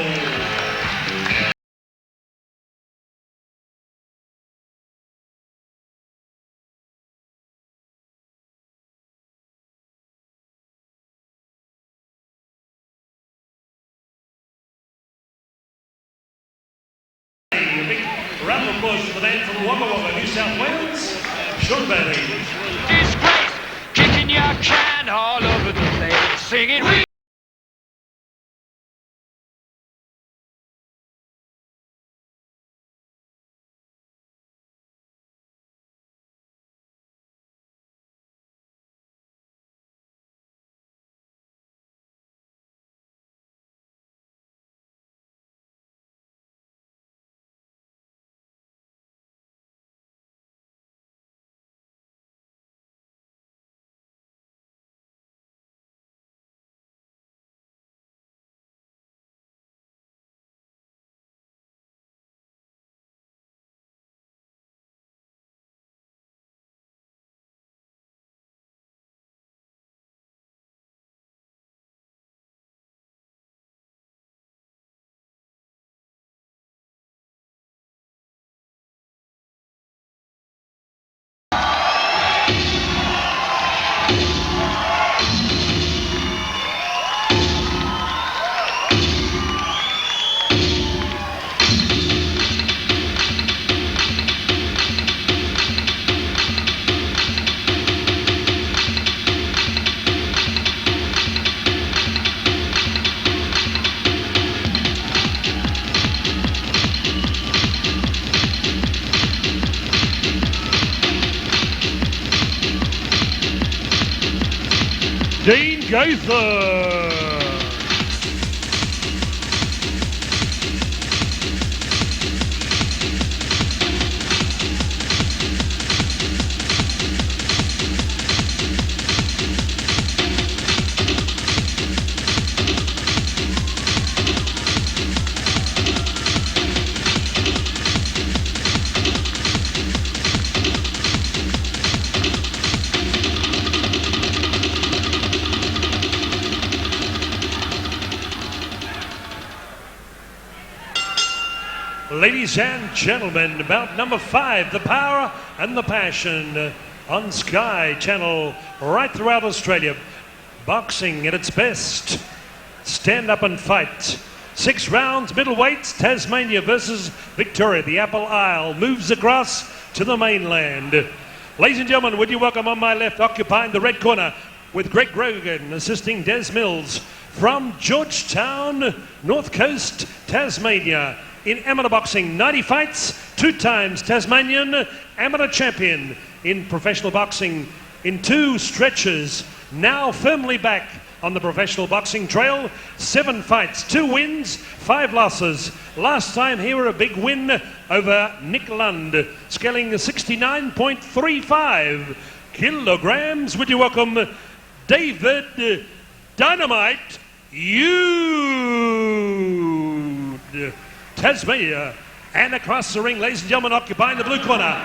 A big round of applause for the man from Wagga Wagga, New South Wales, Sean Bailey. Disgrace, kicking your can all over the place, singing. Dean Gaither. Ladies and gentlemen, bout number 5, the power and the passion on Sky Channel right throughout Australia. Boxing at its best. Stand up and fight. 6 rounds, middleweights, Tasmania versus Victoria. The Apple Isle moves across to the mainland. Ladies and gentlemen, would you welcome on my left, occupying the red corner with Greg Grogan, assisting Des Mills from Georgetown, North Coast, Tasmania. In amateur boxing, 90 fights, 2 times Tasmanian amateur champion. In professional boxing, in 2 stretches, now firmly back on the professional boxing trail. 7 fights, 2 wins, 5 losses. Last time here, a big win over Nick Lund, scaling 69.35 kilograms. Would you welcome David Dynamite Youde. Tasmania, and across the ring, ladies and gentlemen, occupying the blue corner.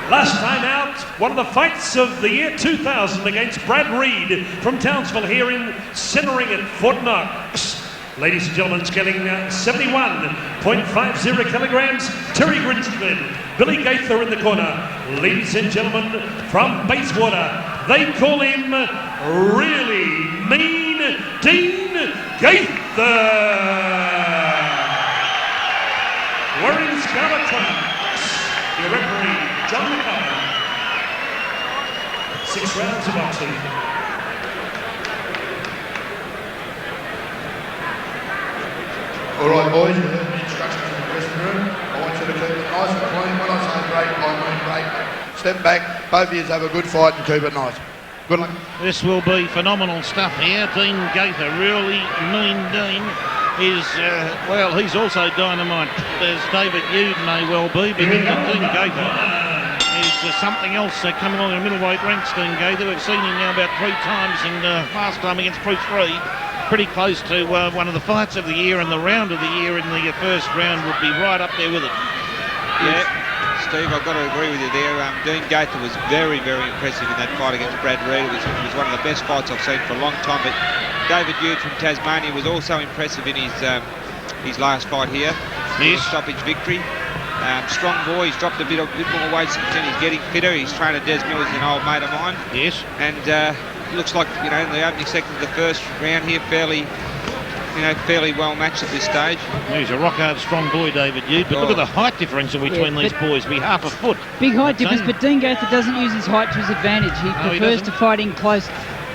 Last time out, one of the fights of the year 2000 against Brad Reed from Townsville here in centering at Fort Knox. Ladies and gentlemen, scaling 71.50 kilograms, Terry Grinsford, Billy Gaither in the corner. Ladies and gentlemen, from Bayswater, they call him Really Mean Dean Gaither. Wearing scarlet trunks, your referee, John McCullough. 6 rounds of boxing. All right, boys, you heard the instructions in the dressing room. I want you to keep it nice and clean. When I say break, I mean break. Step back, both of you have a good fight and keep it nice. Good luck. This will be phenomenal stuff here. Dean Gaither, Really Mean Dean, is, well, he's also dynamite, as David Youde may well be, but Dean Gaither is something else coming along in the middleweight ranks. Dean Gaither, we've seen him now about 3 times, and last time against Bruce Reed, pretty close to one of the fights of the year, and the round of the year in the first round would be right up there with it. Yeah, Steve, I've got to agree with you there. Dean Gaither was very, very impressive in that fight against Brad Reed. It was one of the best fights I've seen for a long time. But David Hughes from Tasmania was also impressive in his last fight here. Yes. Stoppage victory. Strong boy. He's dropped a bit more weight since then. He's getting fitter. His trainer Des Miller's an old mate of mine. Yes. And looks like, in the opening second of the first round here, fairly well matched at this stage. He's a rock-hard, strong boy, David Hughes. But look at the height differential between these boys. Be half a foot. Big height difference, but Dean Gaither doesn't use his height to his advantage. He prefers to fight in close.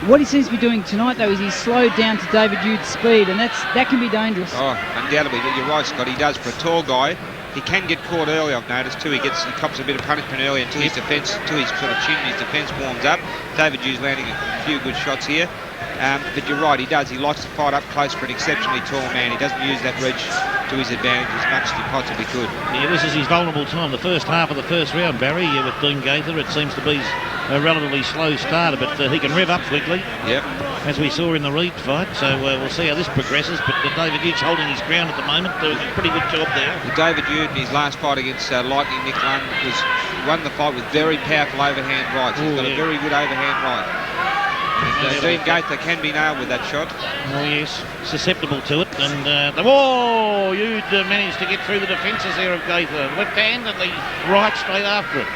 What he seems to be doing tonight, though, is he's slowed down to David Hughes' speed, and that can be dangerous. Oh, undoubtedly. You're right, Scott. He does. For a tall guy, he can get caught early, I've noticed, too. He cops a bit of punishment early until his defence, to his sort of chin, his defence warms up. David Hughes landing a few good shots here. But you're right, he does. He likes to fight up close for an exceptionally tall man. He doesn't use that reach to his advantage as much as he possibly could. Yeah, this is his vulnerable time. The first half of the first round, Barry, with Dean Gaither, it seems to be a relatively slow starter, but he can rev up quickly. Yep. As we saw in the Reed fight, so we'll see how this progresses. But David Hughes holding his ground at the moment, doing a pretty good job there. David Hughes, in his last fight against Lightning Nick Lunn, won the fight with very powerful overhand rights. He's got a very good overhand right. And Dean Gaither can be nailed with that shot. Oh yes, susceptible to it. And Hughes managed to get through the defences there of Gaither. Left hand and the right straight after it.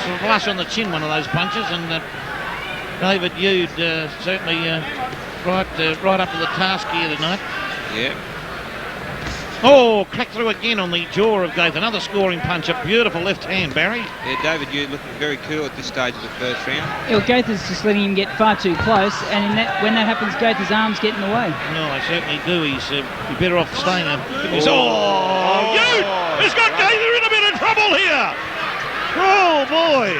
Sort of flush on the chin, one of those punches, and David Hughes certainly right up to the task here tonight. Yeah. Oh, cracked through again on the jaw of Gaither. Another scoring punch, a beautiful left hand, Barry. Yeah, David Hughes looking very cool at this stage of the first round. Yeah, Gaither's just letting him get far too close, and when that happens, Gaither's arms get in the way. No, they certainly do. He's better off staying up. Hughes has got Gaither in a bit of trouble here. Oh, boy.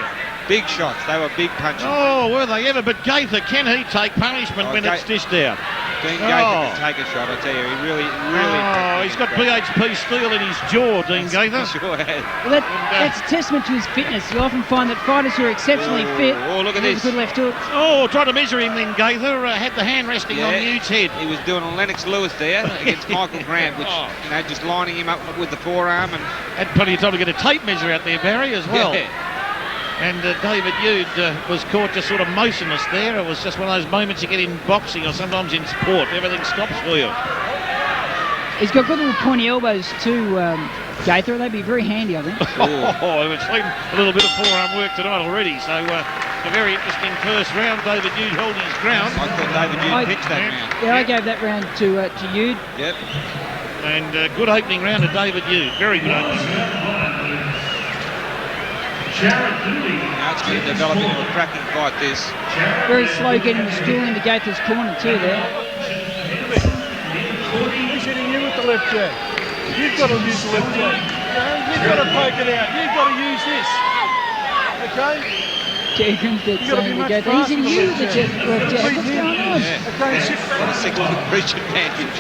Big shots. They were big punches. Oh, were they ever? But Gaither, can he take punishment when it's dished out? Dean Gaither can take a shot, I tell you. He really... Oh, he's got BHP steel in his jaw, Dean Gaither. Sure has. Well, that's a testament to his fitness. You often find that fighters who are exceptionally fit... Oh, look at this. Good left hook. Oh, tried to measure him then, Gaither. Had the hand resting on Hughes' head. He was doing a Lennox Lewis there against Michael Grant, which, just lining him up with the forearm. And had plenty of time to get a tape measure out there, Barry, as well. Yeah. And David Hughes was caught just sort of motionless there. It was just one of those moments you get in boxing or sometimes in sport. Everything stops for you. He's got good little pointy elbows too, Gaither. They'd be very handy, I think. We've seen a little bit of forearm work tonight already. So a very interesting first round. David Hughes holding his ground. I thought David Hughes pitched that round. Yeah, I gave that round to Hughes. Yep. And good opening round to David Hughes. Very good opening round. Now it's going to develop into a cracking fight, this. Very slow getting the stool into Gaither's corner too there. He's hitting you with the left jab. You've got to use the left jab. You've got to poke it out. You've got to use this. Okay? Jerry Grimstead saying to Gaither, he's hitting you with the left jab. What's going on? Okay, What a 6-foot reach advantage.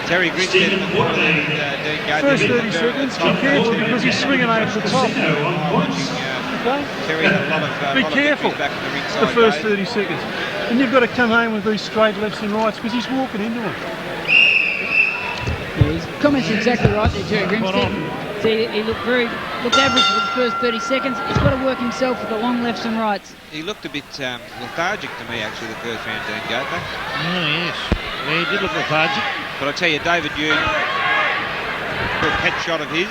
Terry Grimstead in the corner and Dean Gaither. First 30 seconds, be careful because he's swinging over the top. Okay. Terry had a lot of be careful back in the ringside, the first 30 seconds. And you've got to come home with these straight lefts and rights because he's walking into them. Yeah, his comments are exactly right there, Jerry Grimstead. See, he looked average for the first 30 seconds. He's got to work himself with the long lefts and rights. He looked a bit lethargic to me, actually, the first round, Dean Gaither. Oh, yes. Yeah, he did look lethargic. But I tell you, David Hughes, a pet shot of his.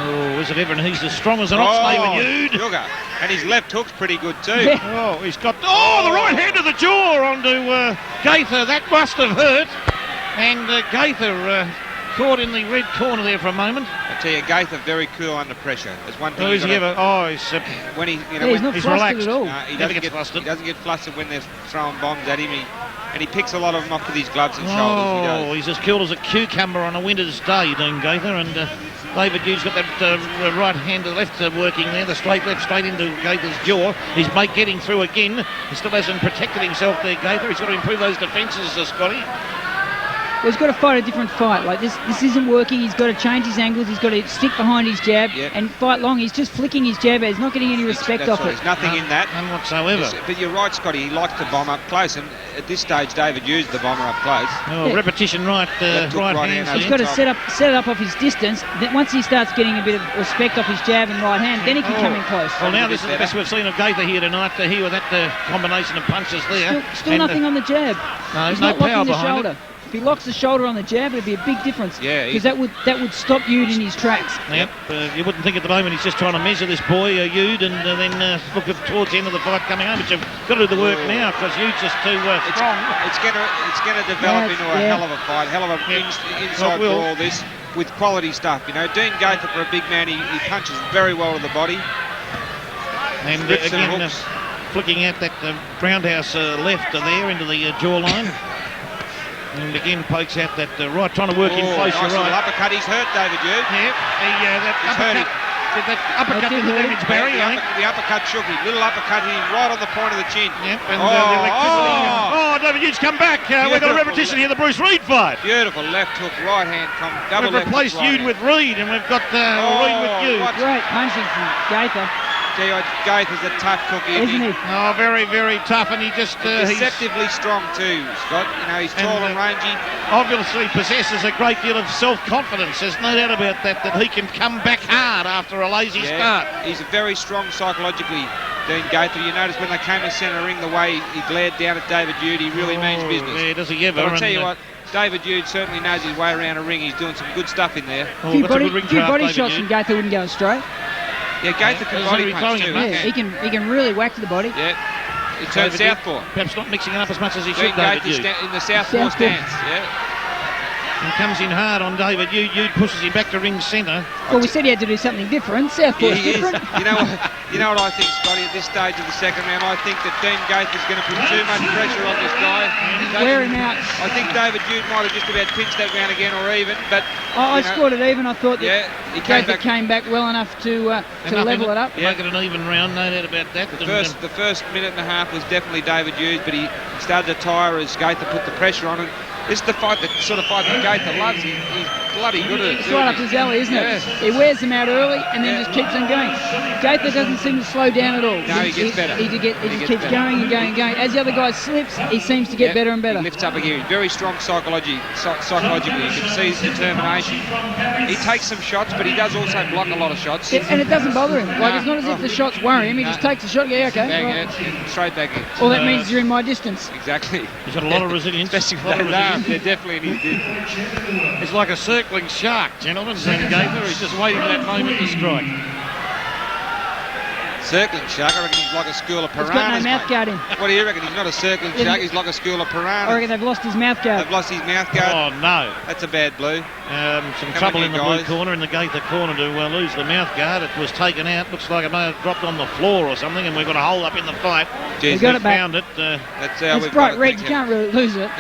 Oh, is it ever? And he's as strong as an ox, David Hughes. Sugar. And his left hook's pretty good too. Yeah. Oh, he's got... Oh, the right hand to the jaw onto Gaither. That must have hurt. And Gaither caught in the red corner there for a moment. I tell you, Gaither very cool under pressure. There's one thing. Oh, is he ever? Oh, he's... when he, he's not he's relaxed relaxed. at all. he doesn't get flustered. He doesn't get flustered when they're throwing bombs at him. And he picks a lot of them off with his gloves and shoulders. He does. He's as cool as a cucumber on a winter's day, Dean Gaither. And David Hughes got that right hand to left working there, the straight left straight into Gaither's jaw. His mate getting through again. He still hasn't protected himself there, Gaither. He's got to improve those defences, Scotty. Well, he's got to fight a different fight. Like this isn't working. He's got to change his angles. He's got to stick behind his jab and fight long. He's just flicking his jab out. He's not getting any respect off it. There's nothing in that. None whatsoever. But you're right, Scotty. He likes to bomb up close, and at this stage, David used the bomber up close. Repetition right hand. He's got to set it up off his distance. Then once he starts getting a bit of respect off his jab and right hand, then he can come in close. Well, now this is the best we've seen of Gaither here tonight. Here with that combination of punches there. Still nothing on the jab. No, he's no not power locking the behind shoulder. it. If he locks the shoulder on the jab, it'd be a big difference. Yeah, because that would stop Yude in his tracks. Yep. You wouldn't think at the moment he's just trying to measure this boy, Yude, and then look towards the end of the fight coming home. But you've got to do the work now because Yude's just too strong. It's going to develop into a hell of a fight, hell of a inside brawl. This with quality stuff. You know, Dean Gaither, for a big man, he punches very well to the body. And again, flicking out that roundhouse left there into the jawline. And again pokes out that right, trying to work in close. Nice Right. uppercut. He's hurt, David. That uppercut did the damage, Barry. The uppercut shook him. Little uppercut hit him right on the point of the chin. Yep. And the electricity. David Yude's come back. We've got a repetition here. The Bruce Reid fight. Beautiful left hook, right hand, double we've left. We've replaced Yude with Reid, and we've got Reid with Yude. Great punching from Gaither. Gaither's a tough cookie, isn't he? Oh, very, very tough, and he just deceptively strong too, Scott. You know, he's tall and rangy. Obviously possesses a great deal of self-confidence. There's no doubt about that he can come back hard after a lazy start. He's very strong psychologically, Dean Gaither. You notice when they came to centre ring, the way he glared down at David Yude, he really means business. Yeah, does he ever? But I'll tell you what, David Yude certainly knows his way around a ring. He's doing some good stuff in there. A few body shots from Gaither wouldn't go straight. Yeah, Gaither can body punch too. Yeah, he can really whack to the body. Yeah, he turns southpaw. Perhaps not mixing it up as much as he should, David Yude. In the southpaw stance, And comes in hard on David Yude. Yude pushes him back to ring centre. Well, we said he had to do something different. Southpaw's different. You know what I think, Scotty, at this stage of the second round, I think that Dean Gaither's going to put too much pressure on this guy. Wear him out. I think David Yude might have just about pinched that round again or even, but... I scored it even. I thought that he came back well enough to level it up. Make it an even round, no doubt about that. The first minute and a half was definitely David Yude, but he started to tire as Gaither put the pressure on him. This is the sort of fight that Gaither loves. He's bloody good at it. It's right up his alley, isn't it? He wears them out early and then just keeps them going. Gaither doesn't seem to slow down at all. No, he gets better. He just keeps going and going and going. As the other guy slips, he seems to get better and better. He lifts up again. Very strong psychologically. You can see his determination. He takes some shots, but he does also block a lot of shots. And it doesn't bother him. It's not as if the shots worry him. He just takes a shot. Yeah, okay. Straight back in. All that means you're in my distance. Exactly. He's got a lot of resilience. Especially with that arm. Yeah, definitely. And he did. It's like a circling shark, gentlemen. Dean Gaither. He's just waiting for that moment to strike. Circling shark, I reckon he's like a school of piranhas. He's got no mouth guard in. What do you reckon? He's not a circling shark, he's like a school of piranhas. I reckon they've lost his mouth guard. They've lost his mouth guard. Oh, no. That's a bad blue. Some trouble in the blue corner, in the Gaither corner to lose the mouth guard. It was taken out. Looks like it may have dropped on the floor or something, and we've got a hole up in the fight. We've got it back. Found it. That's how it's bright red, you can't really lose it.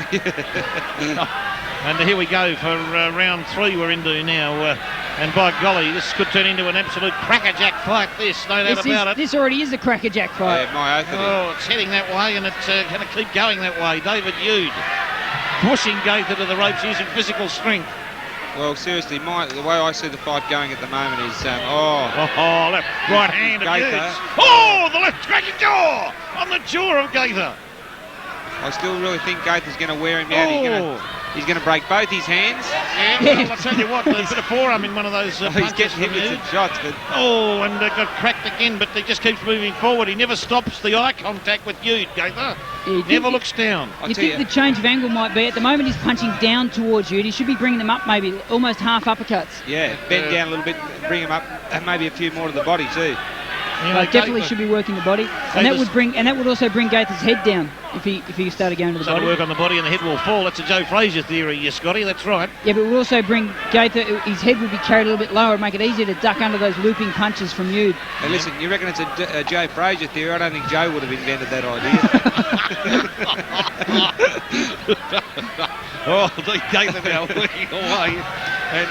And here we go for round 3 we're into now. And by golly, this could turn into an absolute crackerjack fight, no doubt about it. This already is a crackerjack fight. Yeah, my oath it is. It's heading that way, and it's going to keep going that way. David Yude pushing Gaither to the ropes using physical strength. Well, seriously, the way I see the fight going at the moment is... left, right hand of Gaither. Oh, the left cracking jaw on the jaw of Gaither. I still really think Gaither's going to wear him out. He's going to break both his hands. Yeah, well, I'll tell you what, there's a bit of forearm in one of those punches. He's getting hit with some shots. But... and got cracked again, but he just keeps moving forward. He never stops the eye contact with Yude, Gaither. Never looks down. You think the change of angle might be, at the moment he's punching down towards Yude. He should be bringing them up maybe almost half uppercuts. Yeah, bend down a little bit, bring him up, and maybe a few more to the body too. Definitely should be working the body, and that would also bring Gaither's head down if he started going to the body. Work on the body and the head will fall. That's a Joe Frazier theory, Scotty. That's right. Yeah, but it would also bring Gaither. His head would be carried a little bit lower and make it easier to duck under those looping punches from Yude. Hey, listen, you reckon it's a Joe Frazier theory? I don't think Joe would have invented that idea. Gaither now working away and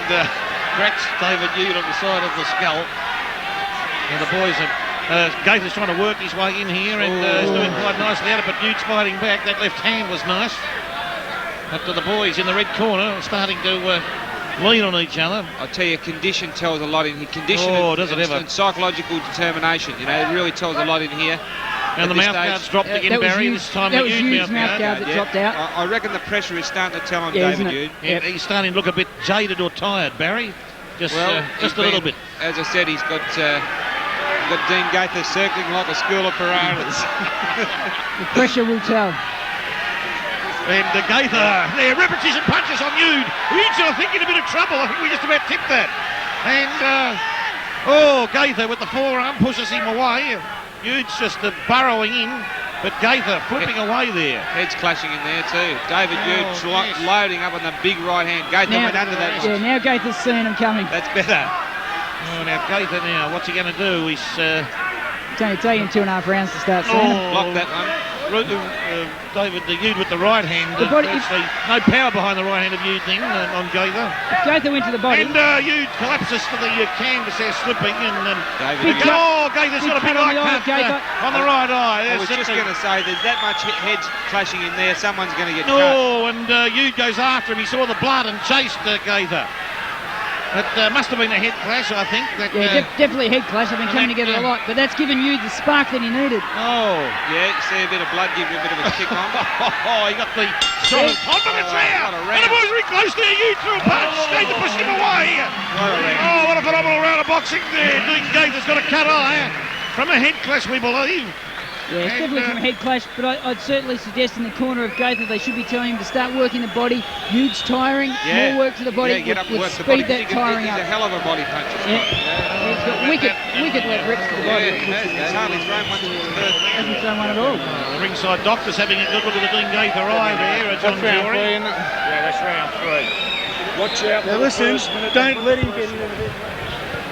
cracks David Yude on the side of the skull. And the boys Gaither's trying to work his way in here and is doing quite nicely at it, but Yude's fighting back. That left hand was nice. But the boys in the red corner are starting to lean on each other. I tell you, condition tells a lot in here. Condition and psychological determination. You know, it really tells a lot in here. And the mouth guard's dropped again, Barry. This time that was Hugh's mouth guard that dropped out. I reckon the pressure is starting to tell on David Hughes. Yeah, he's starting to look a bit jaded or tired, Barry. Just a little bit. As I said, he's got Dean Gaither circling like a school of piranhas. The pressure will tell. And Gaither, there, repetition punches on Huge. Huge, I think, in a bit of trouble. I think we just about tipped that. And, Gaither with the forearm pushes him away. Huge just burrowing in, but Gaither flipping away there. Heads clashing in there too. David Huge loading up on the big right hand. Gaither went under that. Yeah, now Gaither's seeing him coming. That's better. Oh, now Gaither now, what's he going to do? He's... It's only taking 2.5 rounds to start seeing him. Block that one. David Huge with the right hand. Actually, no power behind the right hand of Huge thing on Gaither. If Gaither went to the body. And Huge collapses to the canvas there, slipping. And Gaither's got a big eye cut on the right eye. I was just going to say, there's that much heads clashing in there, someone's going to get cut. Oh, and Huge goes after him. He saw the blood and chased Gaither. It must have been a head clash, I think. Definitely a head clash. They've been coming together a lot, but that's given you the spark that he needed. Oh. Yeah, see a bit of blood, give you a bit of a kick on. He got the solid confidence there. And the boys very close there. You threw a punch. Gaither pushed him away. What a phenomenal round of boxing there. Dean Gaither's got a cut eye from a head clash, we believe. Yeah, it's definitely from a head clash, but I'd certainly suggest in the corner of Gaither they should be telling him to start working the body. Huge tiring, more work to the body. Get up and work the speed body. that tiring up. He's a hell of a body puncher. He's got wicked left rips to the body. He's hardly thrown one to the third. Hasn't thrown one at all. The ringside doctor's having a good look at the Dean Gaither eye there. John Jury. Yeah, that's round 3. Watch out. Now listen, don't let him get into the...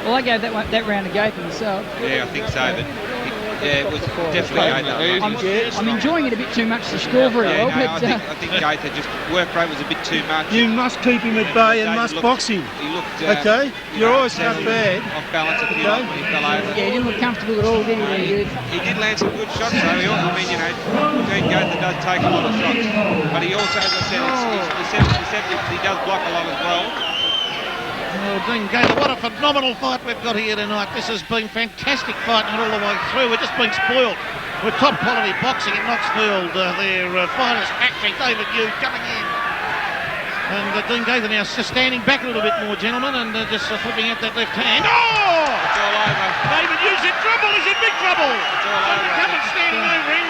Well, I gave that round to Gaither myself. Yeah, I think so, but it was definitely Gaither. I'm enjoying it a bit too much to score very well. I think Gaither just work rate was a bit too much. You must keep him at bay and must box him. He looked okay? You're always not bad. Off balance a few when he fell over. Yeah, he didn't look comfortable at all, did he? He did land some good shots though. Dean Gaither does take a lot of shots, but he also, as I said, he's deceptive. He does block a lot as well. Dean Gaither, what a phenomenal fight we've got here tonight. This has been fantastic fighting all the way through. We're just being spoiled with top quality boxing at Knoxfield. Their finest factory, David Hughes coming in. And Dean Gaither now standing back a little bit more, gentlemen, and just flipping out that left hand. Oh! It's all over. David Hughes in trouble. He's in big trouble. It's all over. Come and standing over him.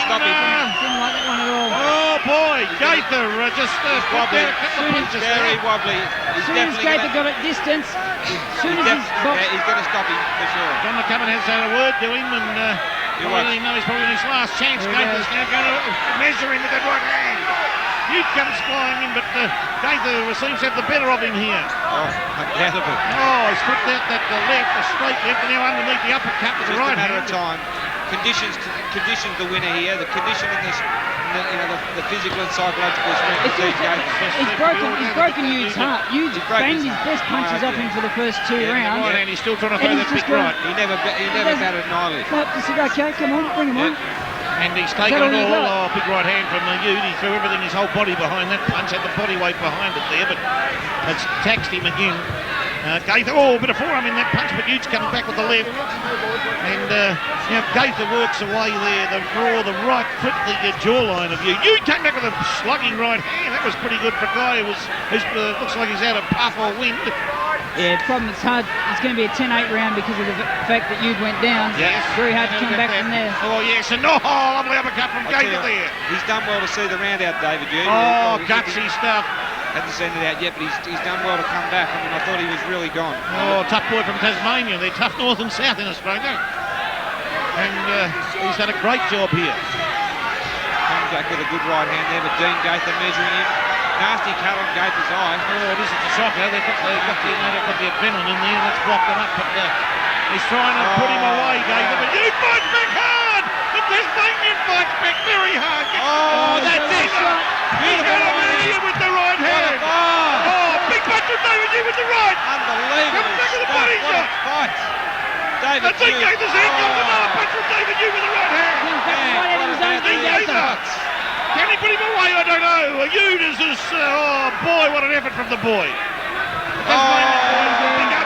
Stop him. Didn't like that one at all. Oh boy, Gaither just wobbly. Very wobbly. As soon as Gaither got at distance, he's going to stop him for sure. John McCubbin has had a word to him, and he's probably in his last chance. Gaither's now going to measure him with that right hand. Youth comes flying in, but Gaither seems to have the better of him here. Oh, undoubtedly. Oh, he's flipped out that left, the straight left, and now underneath the uppercut with the right hand. Just a matter of time. Conditions the winner here. The condition in this, the physical and psychological strength. He's broken Hugh's heart. Hugh's banged his best punches off him for the first 2 rounds. Right hand, he's still trying to throw that big right. He never batted an eyelid. No, he said, okay, come on, bring him on. And he's taken it all. Big right hand from Hughes. He threw everything, his whole body behind that punch, had the body weight behind it there, but it's taxed him again. Gaither, a bit of forearm in that punch, but Hughes coming back with the left. And Gaither works away there. The right foot, the jawline of Hughes. Hughes came back with a slugging right hand. That was pretty good for a guy who looks like he's out of puff or wind. Yeah, the problem, it's hard. It's going to be a 10-8 round because of the fact that Hughes went down. Yes. Very hard to come back from there. Oh, yes, and lovely uppercut from Gaither there. He's done well to see the round out, David Hughes. Oh, gutsy stuff. Hasn't seen it out yet, but he's done well to come back. I mean, I thought he was really gone. Oh, tough boy from Tasmania. They're tough north and south in Australia. And he's done a great job here. Comes back with a good right hand there, but Dean Gaither measuring him. Nasty cut on Gaither's eye. Oh, this is a shocker. They've got the adrenaline in there. That's blocked them up. But he's trying to put him away, Gaither. But you fight back hard. The Tasmanian fights back very hard. Oh, that's it. He's got a million with the right hand. Oh, big punch from David Hughes with the right. Unbelievable. Comes back with a body shot. Fight. David Hughes. Gaither's hand comes another punch from David Hughes with the right hand. Gaither. Can he Jude is this. Oh, boy, what an effort from the boy.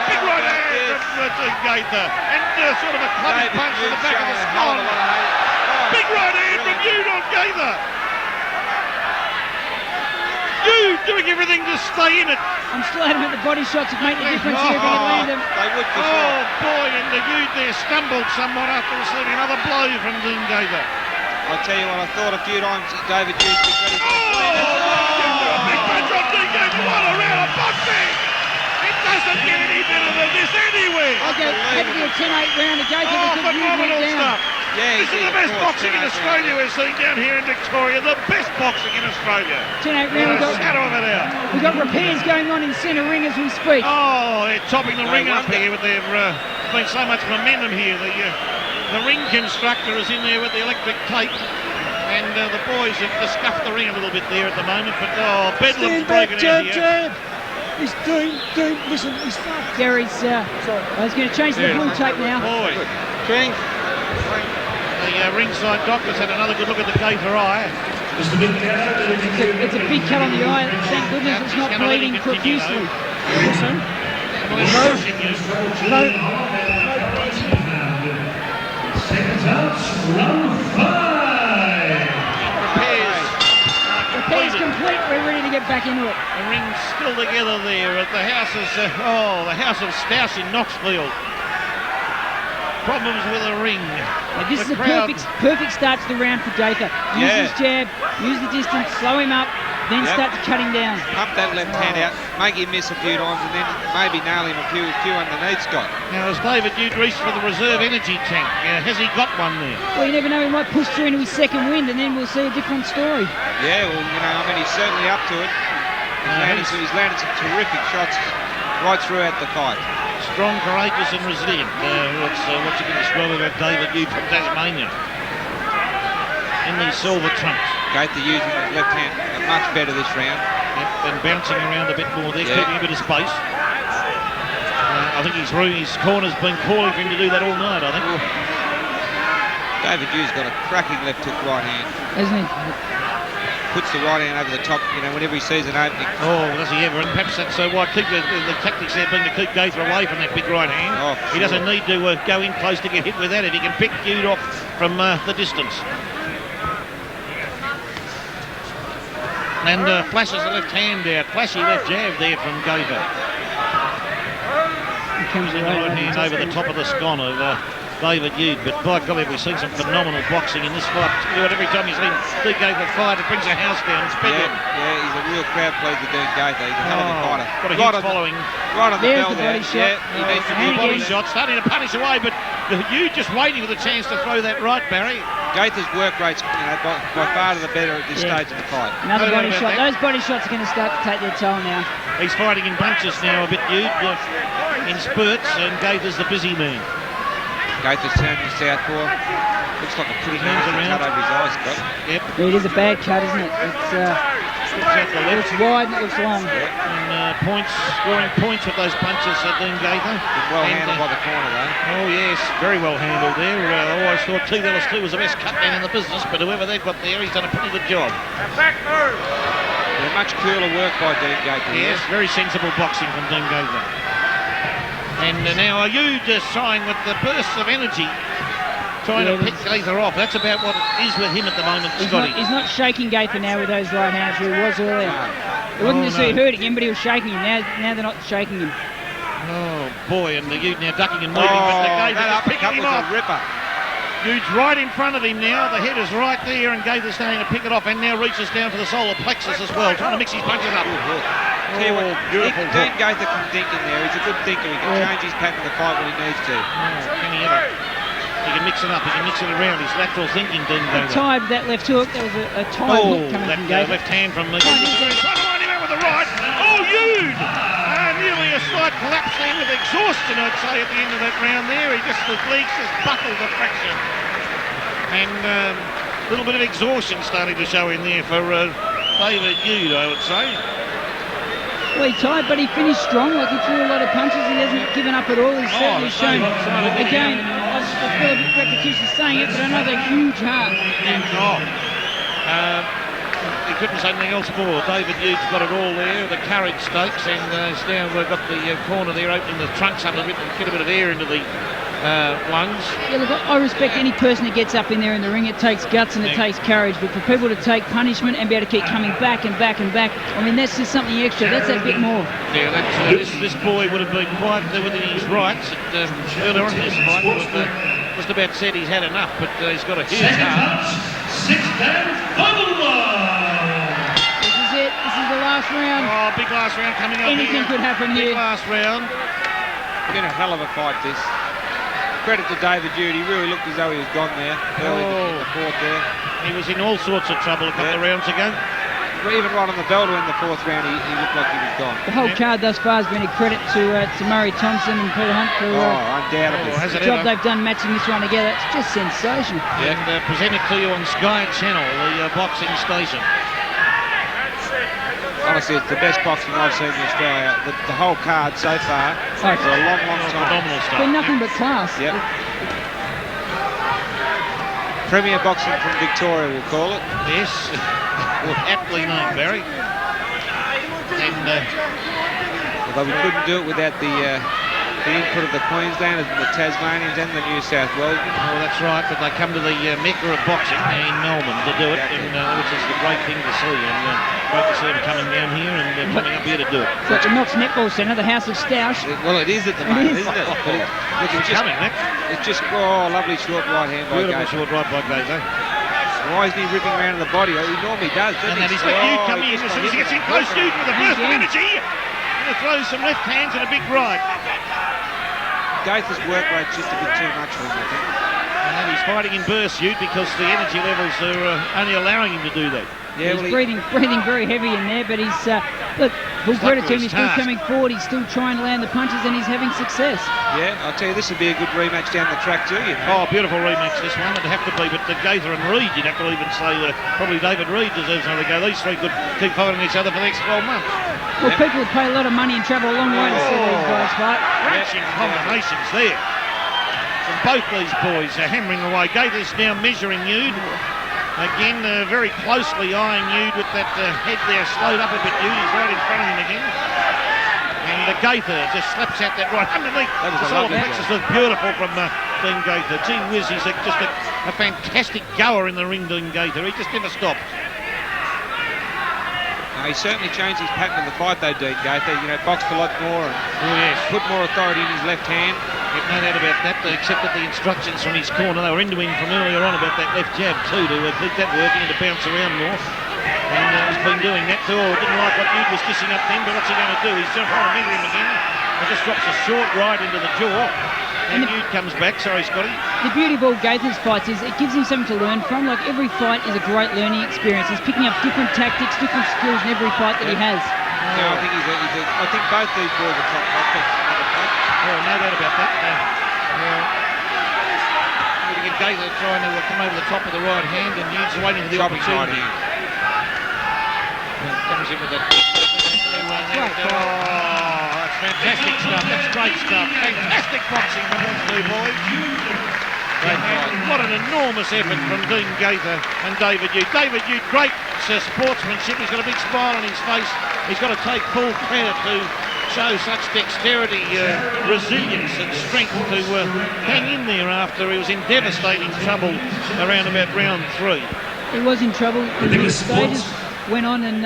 Big right hand from Gaither. And sort of a clubbing punch to the back of the skull. Big right hand from Jude on Gaither. Jude doing everything to stay in it. I'm still adamant the body shots would make the difference here if he can land them. They would for sure. Oh, boy, and the Jude there stumbled somewhat after receiving another blow from Dean Gaither. I tell you what, I thought a few times David Jude was ready for big punch on Dean Gaither. What a round of boxing! It doesn't get any better than this anywhere. Okay, that'd be a 10-8 round of Gaither because Jude went down. Yeah, this is the best boxing in Australia we're seeing down here in Victoria. The best boxing in Australia. 10-8 round. We've got repairs going on in centre ring as we speak. Oh, they're topping the ring up here with their. There's been so much momentum here. The ring constructor is in there with the electric tape, and the boys have scuffed the ring a little bit there at the moment. But Bedlam's broken out here. He's listen, he's fucked. Gary's. He's going to change the blue tape now. Boy, the ringside doctor's had another good look at the Gaither eye. It's a big cut on the eye. Thank goodness it's not bleeding profusely. Repairs complete. We're ready to get back into it. The ring's still together there at the house the House of Stouse in Knoxfield. Problems with the ring. This is a perfect start to the round for Gaither. Use his jab, use the distance, slow him up, then start to cut him down. Pump that left hand out, make him miss a few times, and then maybe nail him a few underneath, Scott. Now, as David Jude reached for the reserve energy tank, has he got one there? Well, you never know, he might push through into his second wind, and then we'll see a different story. Yeah, well, he's certainly up to it. He's landed some terrific shots right throughout the fight. Strong, courageous and resilient. What's you can describe about David Jude from Tasmania. In these silver trunks. Gaither using his left hand much better this round. And bouncing around a bit more there, keeping a bit of space. I think his corner's been calling for him to do that all night, I think. David Jude's got a cracking left hook right hand. Hasn't he? Puts the right hand over the top, whenever he sees an opening. Oh, does he ever? And perhaps that's why the tactics there being to keep Gaither away from that big right hand. Oh, he doesn't need to go in close to get hit with that if he can pick Jude off from the distance. And flashes the left hand out. Flashy left jab there from Gaither. He comes the right hand over the top of the scone of David Jude, but by golly, we've seen some phenomenal boxing in this fight. Every time he's seen Steve Gaither fight, it brings a house down. Speghan. Yeah, he's a real crowd pleaser doing Gaither. He's a hell of a fighter. Got a huge following. Right on the There's bell the there. body shot. He needs to do a body shot, starting to punish away, but Jude just waiting for the chance to throw that right, Barry. Gaither's work rate's by far the better at this stage of the fight. Another body shot. Those body shots are going to start to take their toll now. He's fighting in bunches now a bit, Jude, in spurts, and Gaither's the busy man. Gaither's turned to southpaw. Looks like a pretty nasty cut over his eyes, Scott. Yep. It is a bad cut, isn't it? It looks wide and it looks long. And scoring points with those punches, Dean Gaither. Well handled by the corner, though. Oh, yes, very well handled there. I always thought 2-2 was the best cut man in the business, but whoever they've got there, he's done a pretty good job. Much cooler work by Dean Gaither. Yes, very sensible boxing from Dean Gaither. And now Jude just trying with the bursts of energy, trying to pick Gaither off. That's about what it is with him at the moment, Scotty. He's not shaking Gaither now with those right hands where he was earlier. It wasn't just he hurting him, but he was shaking him. Now they're not shaking him. Oh, boy, and the Jude now ducking and moving, but the Gaither just picking him off. Ripper. Jude's right in front of him now. The head is right there, and Gaither's starting to pick it off, and now reaches down to the solar plexus as well, trying to mix his punches up. Tell you what, Dean Gaither can think in there. He's a good thinker. He can change his pattern of the fight when he needs to. Can he ever? He can mix it up. He can mix it around. He's lateral thinking, Dean Gaither. Tied that left hook. There was a tied hook coming from Gaither. Left hand from the... Trying to line him out with the right. Oh, Jude! Nearly a slight collapse there with exhaustion, I'd say, at the end of that round there. The legs just buckled the fraction. And a little bit of exhaustion starting to show in there for David Jude, I would say. Well, he tied, but he finished strong. Like, he threw a lot of punches. He hasn't given up at all. He's certainly shown, again, I feel a bit repetitious saying it, but another huge heart. he couldn't say anything else more. David Yude's got it all there, the courage stakes, and he's now got the corner there opening the trunks up a bit and get a bit of air into the lungs. Yeah, look, I respect any person that gets up in there in the ring. It takes guts and it takes courage, but for people to take punishment and be able to keep coming back and back and back, I mean, that's just something extra. That's a bit more. Yeah, this boy would have been quite within his rights earlier on in this fight. Just about said he's had enough, but he's got a huge heart. Sixth and final round. This is it. This is the last round. Oh, big last round coming up. Anything could happen big here. Last round. Been a hell of a fight, this. Credit to David Jude. He really looked as though he was gone there early in the fourth there. He was in all sorts of trouble a couple of rounds ago. Even right on the bell to win the fourth round, he looked like he was gone. The whole card thus far has been a credit to Murray Thompson and Peter Hunt for undoubtedly. the job they've done matching this one together. It's just sensational. Yeah. And presented to you on Sky Channel, the boxing station. Honestly, it's the best boxing I've seen in Australia. The whole card so far for a long, long time. Phenomenal stuff. It's been nothing but class. Yep. Premier boxing from Victoria, we'll call it. Yes. Aptly named, Barry. And although we couldn't do it without the input of the Queenslanders and the Tasmanians and the New South Wales. Oh, that's right, but they come to the Mecca of boxing in Melbourne to do it, which is a great thing to see. And great to see them coming down here and coming up here to do it. So at the Knox Netball Centre, the House of Stoush. Well, it is at the moment, isn't it? Look, it's coming, Nick. It's just, lovely short right hand by Beautiful short right by Gaza. Why isn't he ripping around in the body? He normally does, doesn't he? And then he's got Jude coming in as soon as he gets in close. Jude with a burst of energy. Going to throw some left hands and a big right. Gaither's work rate's just a bit too much for him, I think. And he's fighting in bursts, Jude, because the energy levels are only allowing him to do that. Yeah, he's breathing very heavy in there, but he's, look, full credit to him, he's still coming forward, he's still trying to land the punches and he's having success. Yeah, I'll tell you, this would be a good rematch down the track too, you know. Oh, beautiful rematch this one, it'd have to be, but the Gaither and Reid, you'd have to even say probably David Reid deserves another go. These three could keep fighting each other for the next 12 months. Well, people would pay a lot of money and travel a long way to see these guys fight. Crashing combinations there from both these boys, hammering away. Gaither's now measuring Jude. Again, very closely eyeing Jude with that head there slowed up a bit. Jude is right in front of him again. And Gaither just slaps out that right underneath. That was the solar plexus was beautiful from Dean Gaither. Gee whiz, he's just a fantastic goer in the ring, Dean Gaither. He just never stopped. He certainly changed his pattern of the fight though, Dean Gaither. You know, boxed a lot more and put more authority in his left hand. No doubt about that. They accepted the instructions from his corner. They were into him from earlier on about that left jab too, to keep that working and to bounce around more. And he's been doing that too. Didn't like what Jude was dishing up then, but what's he going to do? He's trying to measure him again. He just drops a short right into the jaw. And Jude comes back. Sorry, Scotty. The beauty of all Gaither's fights is it gives him something to learn from. Like, every fight is a great learning experience. He's picking up different tactics, different skills in every fight that he has. Yeah, I think both these boys are top prospects. Oh, no doubt about that. Gaither trying to come over the top of the right hand, and Jude's waiting for the opportunity. Comes in with that. Oh, that's fantastic stuff. That's great stuff. Fantastic boxing from those two boys. What an enormous effort from Dean Gaither and David Jude. David Jude, great sportsmanship. He's got a big smile on his face. He's got to take full credit to show such dexterity, resilience and strength to hang in there after he was in devastating trouble around about round 3. He was in trouble in the stages, went on and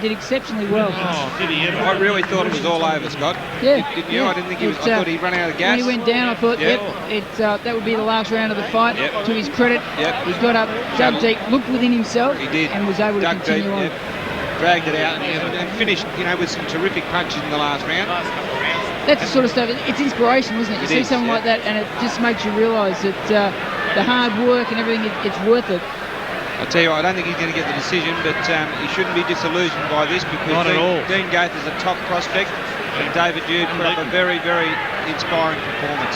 did exceptionally well. Oh, did he ever? I really thought it was all over, Scott. Yeah. Didn't you? Yeah. I didn't think he was. I thought he'd run out of gas. When he went down, I thought, that would be the last round of the fight. To his credit, he got up, dug deep, looked within himself, and was able to continue on. Dragged it out and finished, with some terrific punches in the last round. That's the sort of stuff. It's inspirational, isn't it? You see something like that, and it just makes you realise that the hard work and everything, it's worth it. I tell you what, I don't think he's going to get the decision, but he shouldn't be disillusioned by this because Dean Gaither's a top prospect, and David Jude put up a very, very inspiring performance.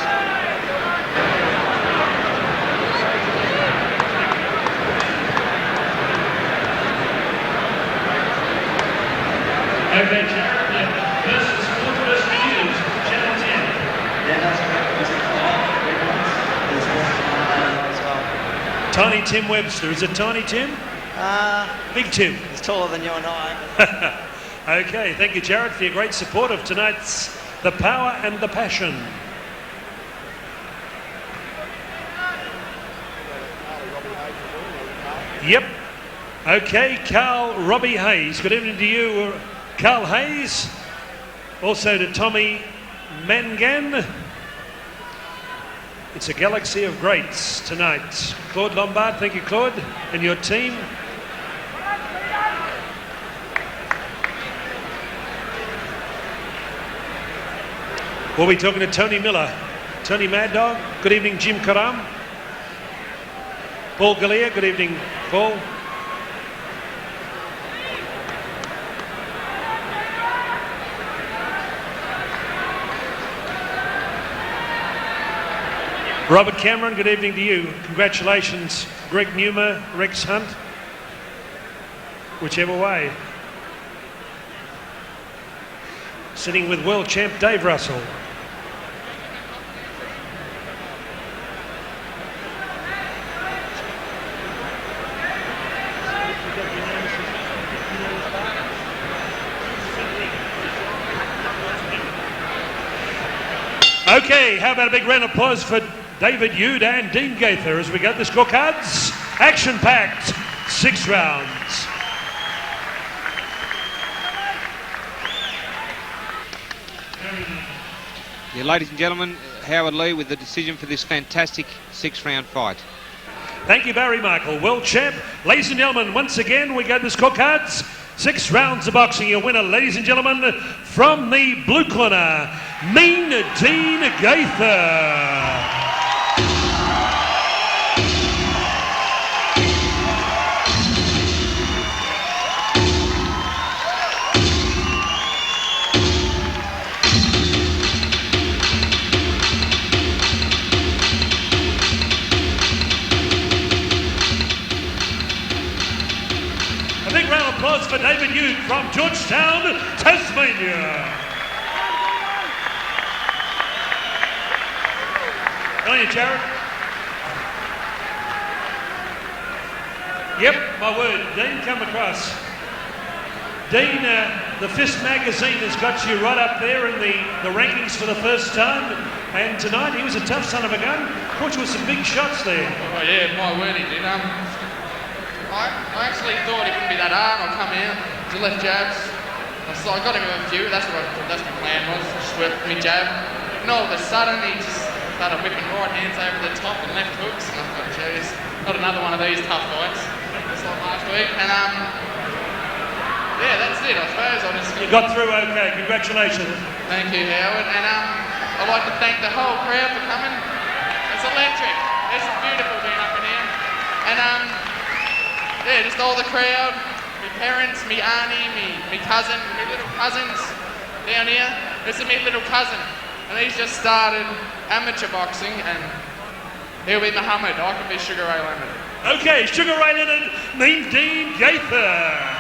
Okay, versus Sports News, Channel 10. Tiny Tim Webster. Is it Tiny Tim? Big Tim. He's taller than you and I. Okay, thank you, Jared, for your great support of tonight's The Power and the Passion. Yep. Okay, Carl Robbie Hayes. Good evening to you, Carl Hayes. Also to Tommy Mangan. It's a galaxy of greats tonight. Claude Lombard, thank you, Claude, and your team. We'll be talking to Tony Miller. Tony Mad Dog, good evening, Jim Karam. Paul Galea, good evening, Paul. Robert Cameron, good evening to you. Congratulations, Greg Newmer, Rex Hunt, whichever way. Sitting with world champ Dave Russell. Okay, how about a big round of applause for David Yude and Dean Gaither as we go to the scorecards. Action-packed, 6 rounds. Yeah, ladies and gentlemen, Howard Lee with the decision for this fantastic 6-round fight. Thank you, Barry Michael, world champ. Ladies and gentlemen, once again, we go to the scorecards. 6 rounds of boxing. Your winner, ladies and gentlemen, from the blue corner, Mean Dean Gaither. A big round of applause for David Yude from Georgetown, Tasmania. On you, Jared. Yep, my word. Dean, come across. Dean, the Fist magazine has got you right up there in the rankings for the first time. And tonight he was a tough son of a gun. Caught you with some big shots there. Oh yeah, my word he did. I actually thought he wouldn't be that hard. I'll come out to left jabs. So I got him with a few. That's my plan was. Just with me jab. And all of a sudden he just started whipping right hands over the top and left hooks. And I thought, geez, not another one of these tough fights. Just like last week. And yeah, that's it. I suppose I just. You got through okay. Congratulations. Thank you, Howard. And I'd like to thank the whole crowd for coming. It's electric. This is beautiful being up in here. And yeah, just all the crowd, my parents, me auntie, me cousin, my little cousins down here. This is my little cousin, and he's just started amateur boxing, and he'll be Muhammad. I can be Sugar Ray Leonard. Okay, Sugar Ray Leonard, Mean Dean Gaither.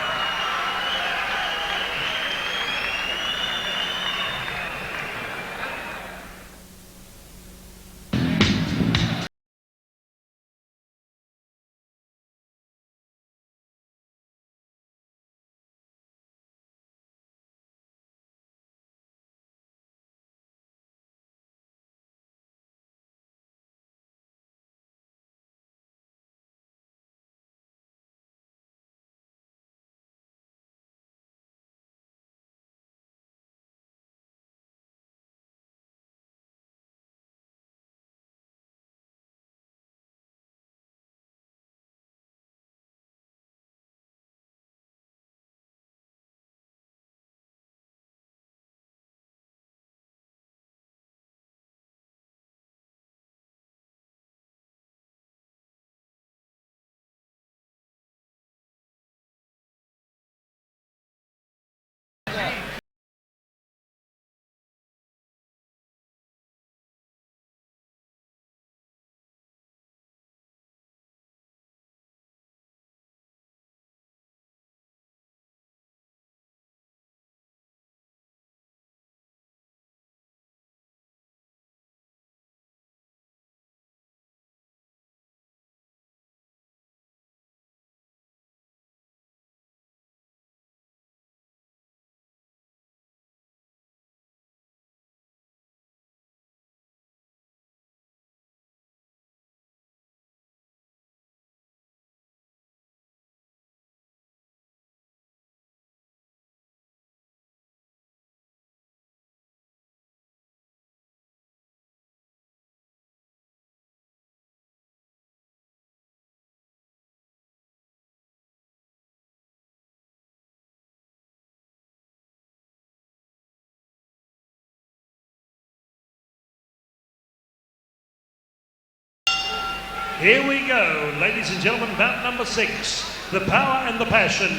Here we go, ladies and gentlemen, bout number 6, the power and the passion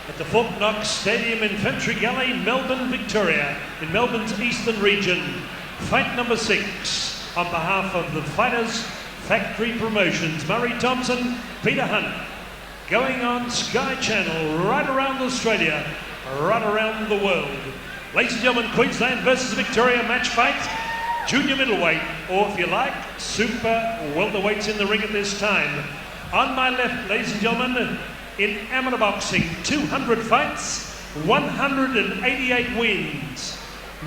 at the Fort Knox Stadium in Infantry Galley, Melbourne, Victoria, in Melbourne's eastern region. Fight number 6, on behalf of the Fighters Factory Promotions, Murray Thompson, Peter Hunt, going on Sky Channel right around Australia, right around the world. Ladies and gentlemen, Queensland versus Victoria match fight. Junior middleweight, or if you like, super welterweights in the ring at this time. On my left, ladies and gentlemen, in amateur boxing, 200 fights, 188 wins.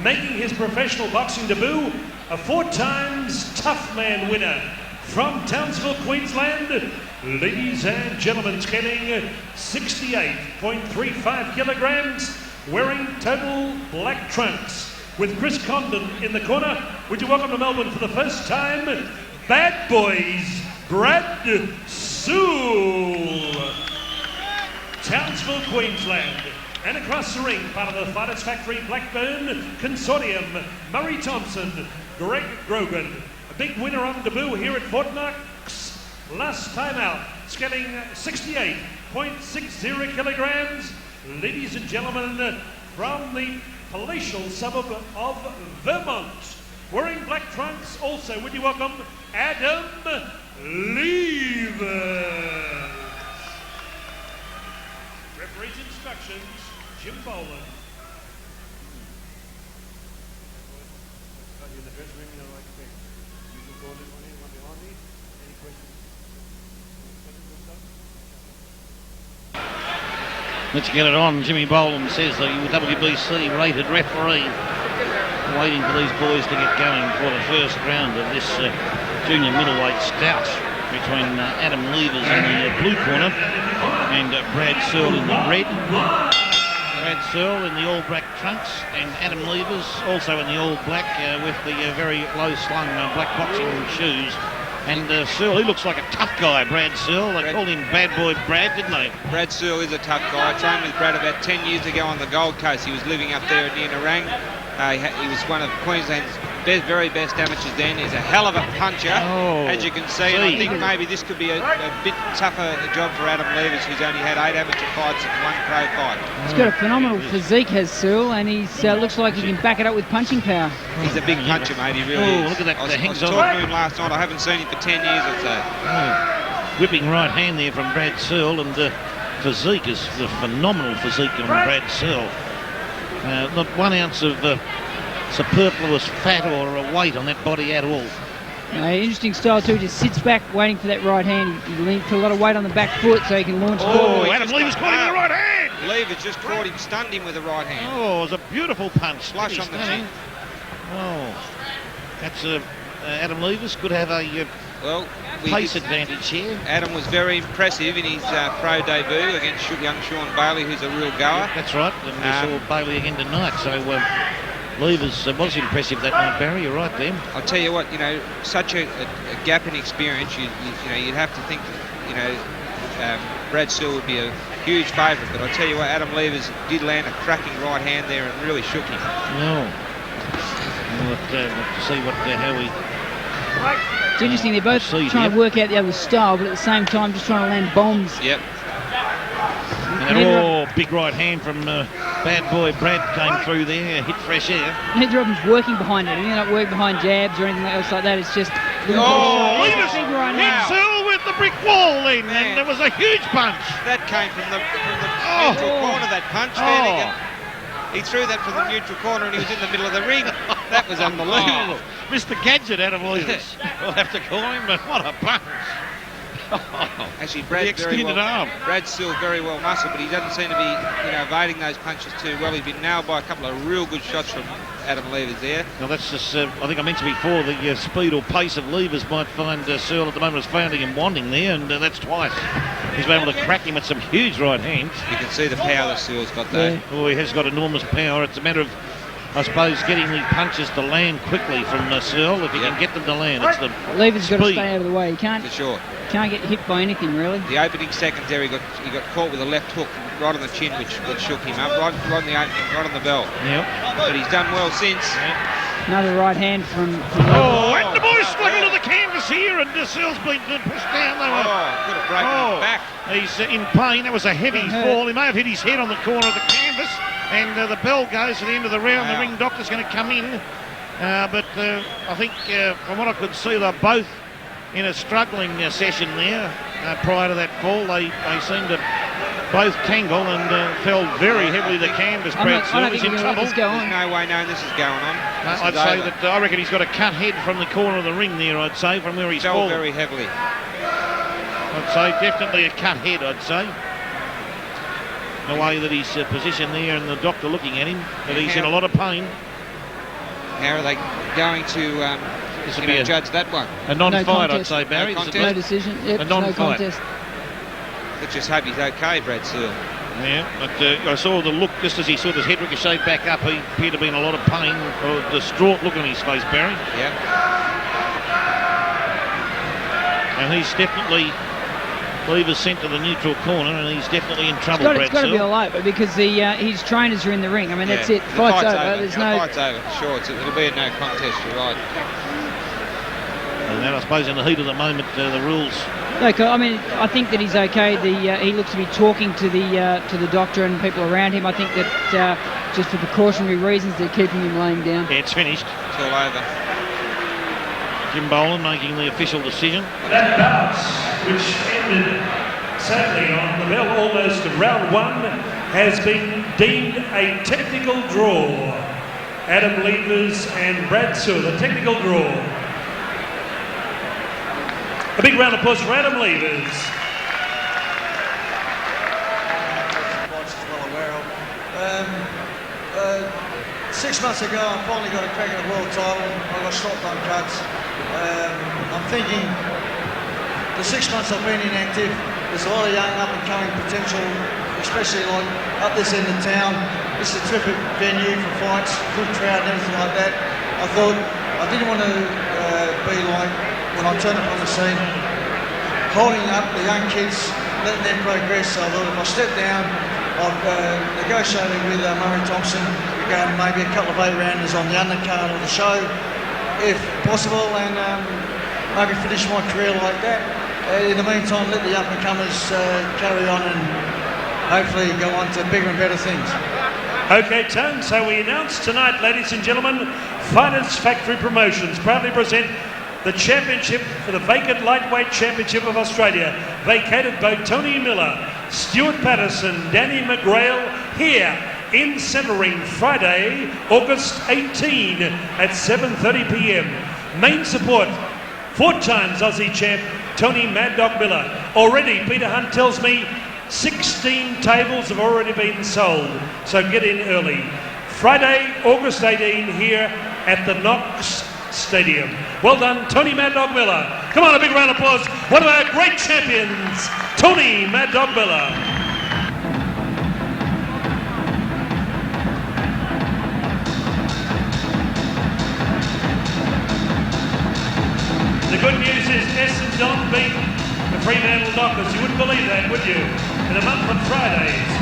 Making his professional boxing debut, a 4 times tough man winner from Townsville, Queensland. Ladies and gentlemen, scaling 68.35 kilograms, wearing total black trunks. With Chris Condon in the corner, would you welcome to Melbourne for the first time, Bad Boys, Brad Seuell. Townsville, Queensland. And across the ring, part of the Fighters Factory Blackburn Consortium, Murray Thompson, Greg Grogan. A big winner on debut here at Fort Knox. Last time out, scaling 68.60 kilograms. Ladies and gentlemen, from the palatial suburb of Vermont, wearing black trunks also, would you welcome Adam Lever. Referee's instructions, Jim Boland. Let's get it on. Jimmy Boland says the WBC rated referee, waiting for these boys to get going for the first round of this junior middleweight stout between Adam Levers in the blue corner and Brad Seuell in the red. Brad Seuell in the all black trunks and Adam Levers also in the all black with the very low slung black boxing shoes. And Seuell, he looks like a tough guy, Brad Seuell. They called him Bad Boy Brad, didn't they? Brad Seuell is a tough guy. I trained with Brad about 10 years ago on the Gold Coast. He was living up there near Nerang. He was one of Queensland's very best amateurs then. He's a hell of a puncher, as you can see. And I think maybe this could be a bit tougher job for Adam Levers, who's only had 8 amateur fights and 1 pro fight. He's got a phenomenal physique, has Seuell, and he looks like he can back it up with punching power. He's a big puncher, mate. He really is. Look at that. I was talking to him last night. I haven't seen him for 10 years or so. Whipping right hand there from Brad Seuell, and physique is the phenomenal physique on Brad Seuell. Not 1 ounce of superfluous fat or a weight on that body at all. Interesting style too, just sits back waiting for that right hand. He put a lot of weight on the back foot so he can launch forward. Adam Levers caught him with the right hand! Levers just caught him, stunned him with the right hand. Oh, it was a beautiful punch. Flush on the chin. Oh, that's Adam Levers could have a pace advantage here. Adam was very impressive in his pro debut against young Sean Bailey, who's a real goer. That's right, and we saw Bailey again tonight, so Levers was impressive that night, Barry. You're right there. I'll tell you what, such a gap in experience, you'd have to think that, Brad Seuell would be a huge favourite, but I'll tell you what, Adam Levers did land a cracking right hand there and really shook him. No. We'll have to see how we... It's interesting, they're both trying to work out the other's style, but at the same time just trying to land bombs. Yep. And big right hand from Bad Boy Brad came through there, hit fresh air. Neither of them's working behind it. He didn't work behind jabs or anything else like that. It's just... Levers hit Seuell with the brick wall then, and there was a huge punch. That came from the neutral corner, that punch. He threw that from the neutral corner and he was in the middle of the ring. That was unbelievable. Mr. Gadget out of Levers. We'll have to call him, but what a punch. Actually, Brad Seuell very well muscled, but he doesn't seem to be, evading those punches too well. He's been nailed by a couple of real good shots from Adam Levers there. Now that's just, I think I mentioned before, the speed or pace of Levers might find Seuell at the moment is finding him wanting there, and that's twice. He's been able to crack him with some huge right hands. You can see the power that Seuell's got there. Oh, he has got enormous power. It's a matter of, I suppose, getting the punches to land quickly from Seuell. If he can get them to land, it's the Levers got to stay out of the way. He can't. For sure. Can't get hit by anything, really. The opening seconds there, he got caught with a left hook right on the chin, which shook him up, right on the opening, right on the bell. Yep. But he's done well since. Yep. Another right hand from Oh, and the boys struggle to the canvas here, and Seuell's been pushed down. Could have broken his back. He's in pain. That was a heavy fall. He may have hit his head on the corner of the canvas, and the bell goes to the end of the round. The ring doctor's going to come in. But I think from what I could see, they're both in a struggling session there. Prior to that fall, they seemed to both tangle and fell very heavily to the canvas. Brad Seuell is in trouble. There's no way knowing this is going on. I'd say that I reckon he's got a cut head from the corner of the ring there, I'd say, from where he's fallen. Very heavily. I'd say definitely a cut head, I'd say. The way that he's positioned there and the doctor looking at him, that he's in a lot of pain. How are they going to judge that one? A non-fight, I'd say, Barry. No decision. Yep, a non-fight. No contest. Let's just hope he's okay, Brad Seuell. Yeah, but I saw the look just as he saw his head ricochet back up. He appeared to be in a lot of pain, or a distraught look on his face, Barry. Yeah. And he's definitely, Lever's sent to the neutral corner, and he's definitely in trouble, Brad Seuell. It's got to be all over because his trainers are in the ring. I mean, that's it. Fight's over. There's no... Fight's over, sure. It'll be a no contest, you're right. And then I suppose in the heat of the moment, the rules... Okay, I mean, I think that he's okay. He looks to be talking to the doctor and people around him. I think that just for precautionary reasons, they're keeping him laying down. Yeah, it's finished. It's all over. Jim Boland making the official decision. That bout, which ended sadly on the bell almost of round one, has been deemed a technical draw. Adam Levers and Brad Seuell, a technical draw. A big round of applause for Adam Levers. Well aware of. 6 months ago, I finally got a crack at a world title. I got shotgun cuts. I'm thinking the 6 months I've been inactive, there's a lot of young up-and-coming potential, especially like up this end of town. This is a terrific venue for fights, good crowd and everything like that. I thought I didn't want to be like when I turned up on the scene, holding up the young kids, letting them progress. So I thought if I step down, I've negotiated with Murray Thompson. We're going maybe a couple of 8-rounders on the undercard of the show, if possible, and maybe finish my career like that. In the meantime, let the up-and-comers carry on and hopefully go on to bigger and better things. Okay, Tone, so we announce tonight, ladies and gentlemen, Fighters Factory Promotions proudly present the championship for the vacant lightweight championship of Australia, vacated by Tony Miller, Stuart Patterson, Danny McGrail, here in Centering, Friday, August 18 at 7:30 p.m. Main support, 4 times Aussie champ, Tony Mad Dog Miller. Already, Peter Hunt tells me, 16 tables have already been sold, so get in early. Friday, August 18 here at the Knox Stadium. Well done, Tony Mad Dog Miller. Come on, a big round of applause. One of our great champions, Tony Mad Dog Miller. The good news is S and Don beat the Fremantle Dockers. You wouldn't believe that, would you? In a month on Fridays.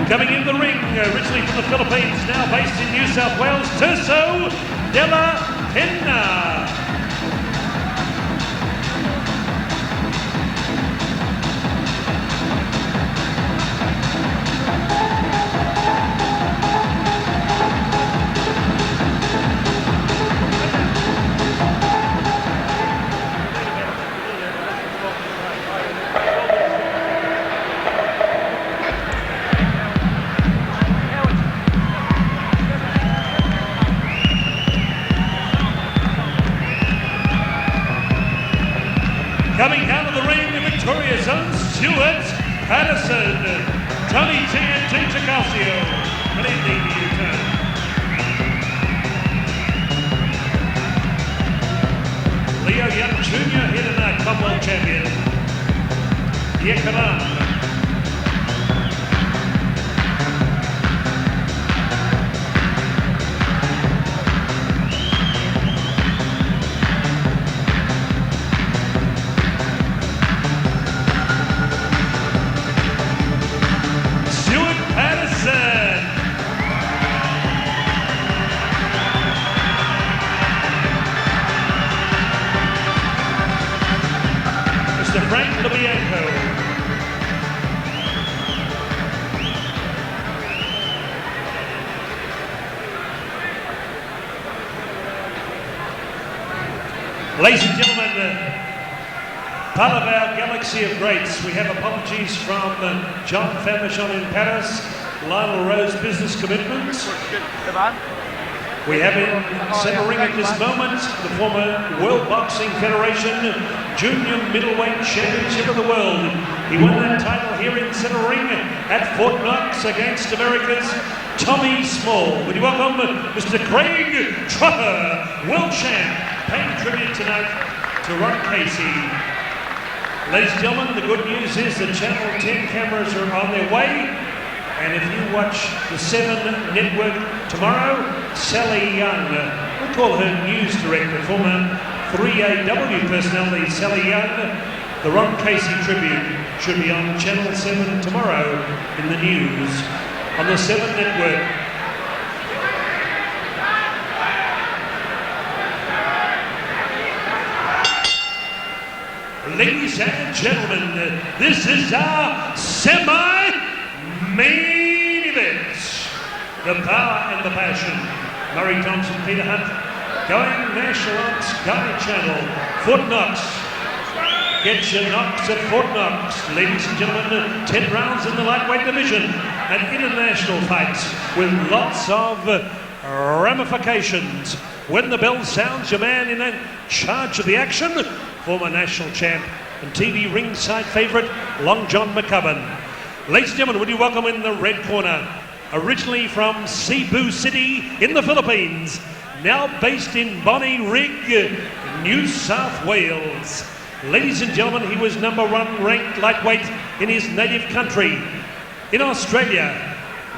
Coming in the ring, originally from the Philippines, now based in New South Wales, Tirso, Dela, Pena. Coming out of the ring, the victorious own Stuart, Patterson, Tony TNT Tacasio. Good evening to you, Tony. Leo Young Jr. here tonight, Commonwealth champion. Killeen. Ladies and gentlemen, part of our galaxy of greats, we have apologies from John Famishon in Paris, Lionel Rose business commitments. We have in centre ring at this moment the former World Boxing Federation Junior Middleweight Championship of the World. He won that title here in centre ring at Fort Knox against America's Tommy Small. Would you welcome Mr. Craig Trotter, world champ, paying tribute tonight to Ron Casey. Ladies and gentlemen, the good news is the Channel 10 cameras are on their way. And if you watch the 7 network tomorrow, Sally Young, we call her news director, former 3AW personality Sally Young, the Ron Casey tribute should be on Channel 7 tomorrow in the news on the 7 network. Ladies and gentlemen, this is our semi-main event. The power and the passion. Murray Thompson, Peter Hunt, going national on Sky Channel. Fort Knox. Get your knocks at Fort Knox. Ladies and gentlemen, 10 rounds in the lightweight division. An international fight with lots of ramifications. When the bell sounds, your man in charge of the action, former national champ and TV ringside favourite, Long John McCubbin. Ladies and gentlemen, would you welcome in the red corner, originally from Cebu City in the Philippines, now based in Bonnie Rig, New South Wales. Ladies and gentlemen, he was #1 ranked lightweight in his native country. In Australia,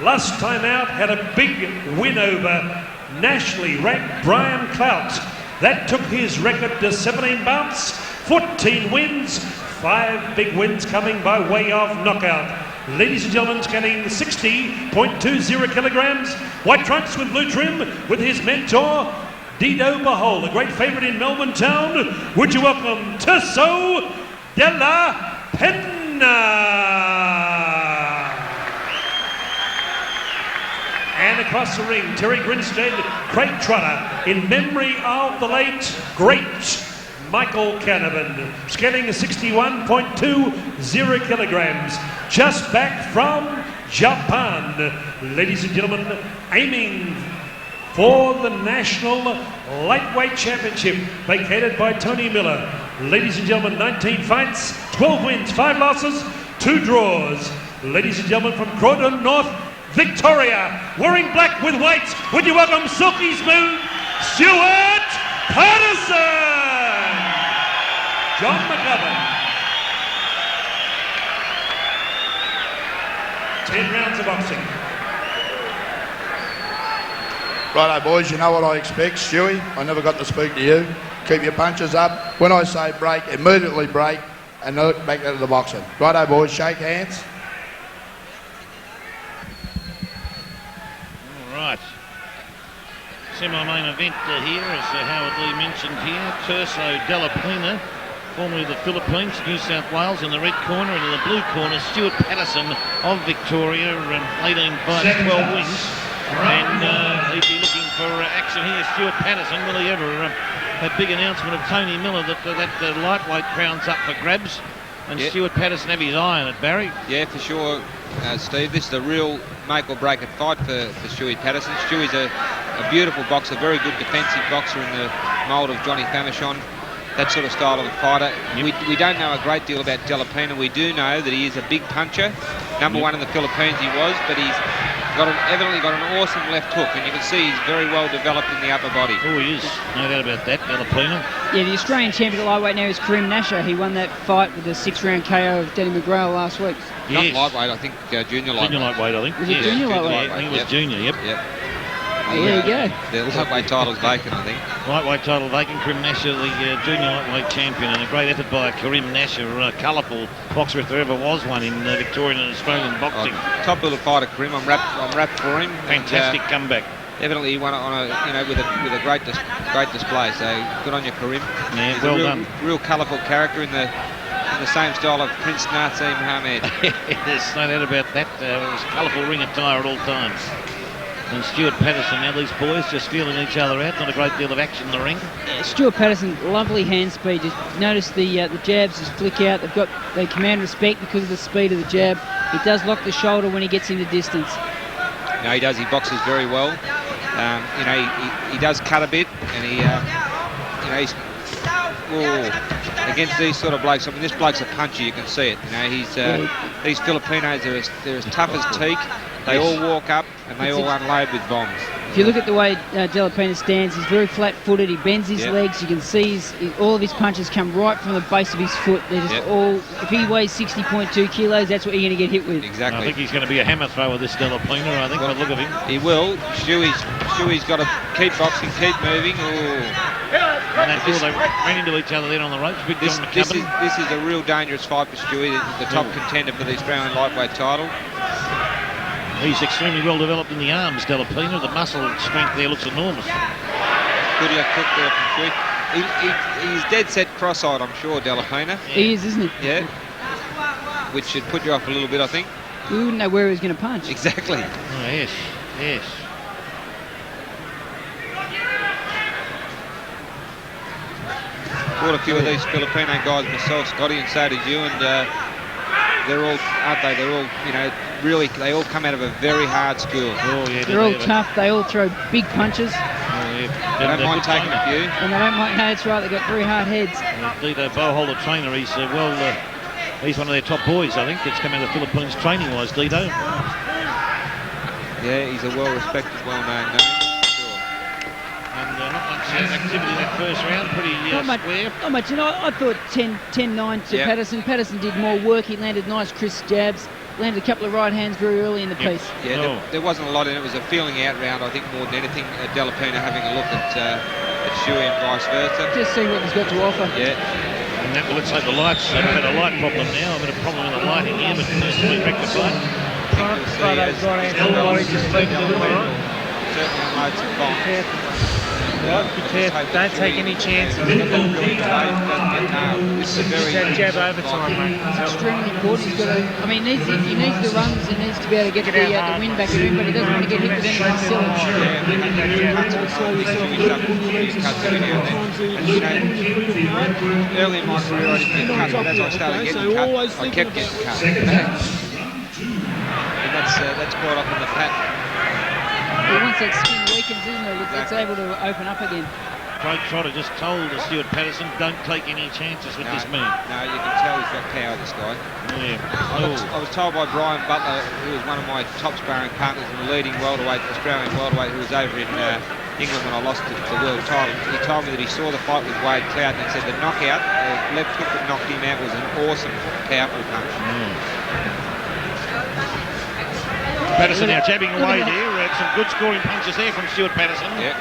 last time out, had a big win over nationally ranked Brian Clout. That took his record to 17 bouts, 14 wins, 5 big wins coming by way of knockout. Ladies and gentlemen, scanning 60.20 kilograms, white trunks with blue trim, with his mentor, Dido Bahol, a great favourite in Melbourne town. Would you welcome Tirso Dela Pena? And across the ring, Terry Grinstead, Craig Trotter, in memory of the late, great Michael Canavan, scaling 61.20 kilograms, just back from Japan. Ladies and gentlemen, aiming for the National Lightweight Championship, vacated by Tony Miller. Ladies and gentlemen, 19 fights, 12 wins, 5 losses, 2 draws. Ladies and gentlemen, from Croydon North, Victoria, wearing black with white, would you welcome Silky Smooth, Stuart Patterson! John McCubbin. 10 rounds of boxing. Righto, boys, you know what I expect, Stewie. I never got to speak to you. Keep your punches up. When I say break, immediately break and look back into the boxing. Righto, boys, shake hands. Right. Semi-main event here, as Howard Lee mentioned here. Tirso Dela Pena, formerly the Philippines, New South Wales, in the red corner, and in the blue corner, Stuart Patterson of Victoria, 18 fights, 12 wins. And he'd be looking for action here. Stuart Patterson, will he ever? That big announcement of Tony Miller that that lightweight crown's up for grabs. And yep. Stuart Patterson have his eye on it, Barry. Yeah, for sure, Steve. This is a real make-or-break-it fight for Stewie Patterson. Stewie's a beautiful boxer, very good defensive boxer in the mould of Johnny Famishon. That sort of style of a fighter. Yep. We don't know a great deal about Dela Pena. We do know that he is a big puncher. #1 in the Philippines he was, but he's evidently got an awesome left hook, and you can see he's very well developed in the upper body. Oh, he is. No doubt about that, Dela Pena. Yeah, the Australian champion at lightweight now is Karim Nasher. He won that fight with a 6-round KO of Danny McGrail last week. Yes. Not lightweight, I think junior lightweight. Junior lightweight, I think. Was it junior lightweight? I think it was junior, yep. Oh, there you go. The lightweight title's vacant, I think. Lightweight title vacant. Karim Nasher, the junior lightweight champion, and a great effort by Karim Nasher, colourful boxer if there ever was one in Victorian and Australian boxing. Top little fighter, Karim. I'm wrapped for him. Fantastic comeback. Evidently, he won it on with a great display. So good on you, Karim. Yeah, he's well done. Real colourful character in the same style of Prince Naseem Hamed. There's no doubt about that. It was colourful ring attire at all times. And Stuart Patterson, now these boys just feeling each other out. Not a great deal of action in the ring. Stuart Patterson, lovely hand speed. Just notice the jabs just flick out. They command respect because of the speed of the jab. He does lock the shoulder when he gets into distance. No, he does. He boxes very well. He does cut a bit, and he's against these sort of blokes. I mean, this bloke's a puncher. You can see it. These Filipinos, they're as tough as teak. They all walk up and they all unload with bombs. If you look at the way Dela Pena stands, he's very flat-footed. He bends his legs. You can see all of his punches come right from the base of his foot. They're just all. If he weighs 60.2 kilos, that's what you're going to get hit with. Exactly. I think he's going to be a hammer thrower, this Dela Pena. I think. By the look of him, he will. Stewie's got to keep boxing, keep moving. And that's all they ran into each other then on the ropes. This is a real dangerous fight for Stewie, the top contender for the Australian lightweight title. He's extremely well developed in the arms, Dela Pena. The muscle strength there looks enormous. Good cook there from Stewie. He's dead set cross-eyed, I'm sure, Dela Pena. He is, isn't he? Yeah. Which should put you off a little bit, I think. We wouldn't know where he was going to punch. Exactly. Oh, yes. Fought a few of these Filipino guys myself, Scotty, and so did you, and they're all, aren't they? They're all, really, they all come out of a very hard school. Oh, yeah. They're all tough. They all throw big punches. Oh, yeah. They don't mind taking a few. And they don't mind, no, that's right, they've got very hard heads. Dito Bowholder trainer, he's he's one of their top boys, I think, that's come out of the Philippines training-wise, Dito. Yeah, he's a well-respected, well-known name. And not much activity in that first round, pretty square. Not much, I thought 10-9 to Patterson. Patterson did more work, he landed nice crisp jabs, landed a couple of right hands very early in the piece. Yeah, there wasn't a lot in it. It was a feeling out round, I think, more than anything. Dela Pena having a look at Seuell and vice versa. Just see what he's got to offer. Yeah. And that, let's say the lights, I've had a light problem now. I've had a problem with the lighting here, but it's been rectified. Certainly unloads some bombs. Don't take any chances. This is a very jab overtime, mate. It's extremely important. He's got to. I mean, he needs the runs. He needs to be able to get the wind back in him, but he doesn't want to get hit with anything silly. Early in my career, I didn't get cut, but as I started getting cut, I kept getting cut. And that's quite often the pattern. Once that skin weakens, isn't it? It's able to open up again. Craig Trotter just told Stuart Patterson, don't take any chances with this man. No, you can tell he's got power, this guy. Yeah. I was told by Brian Butler, who was one of my top sparring partners and the leading welterweight, Australian welterweight, who was over in England when I lost the world title. He told me that he saw the fight with Wade Cloud and he said the knockout, the left hook that knocked him out was an awesome, powerful punch. Patterson now jabbing away there. Some good scoring punches there from Stuart Patterson. Yeah.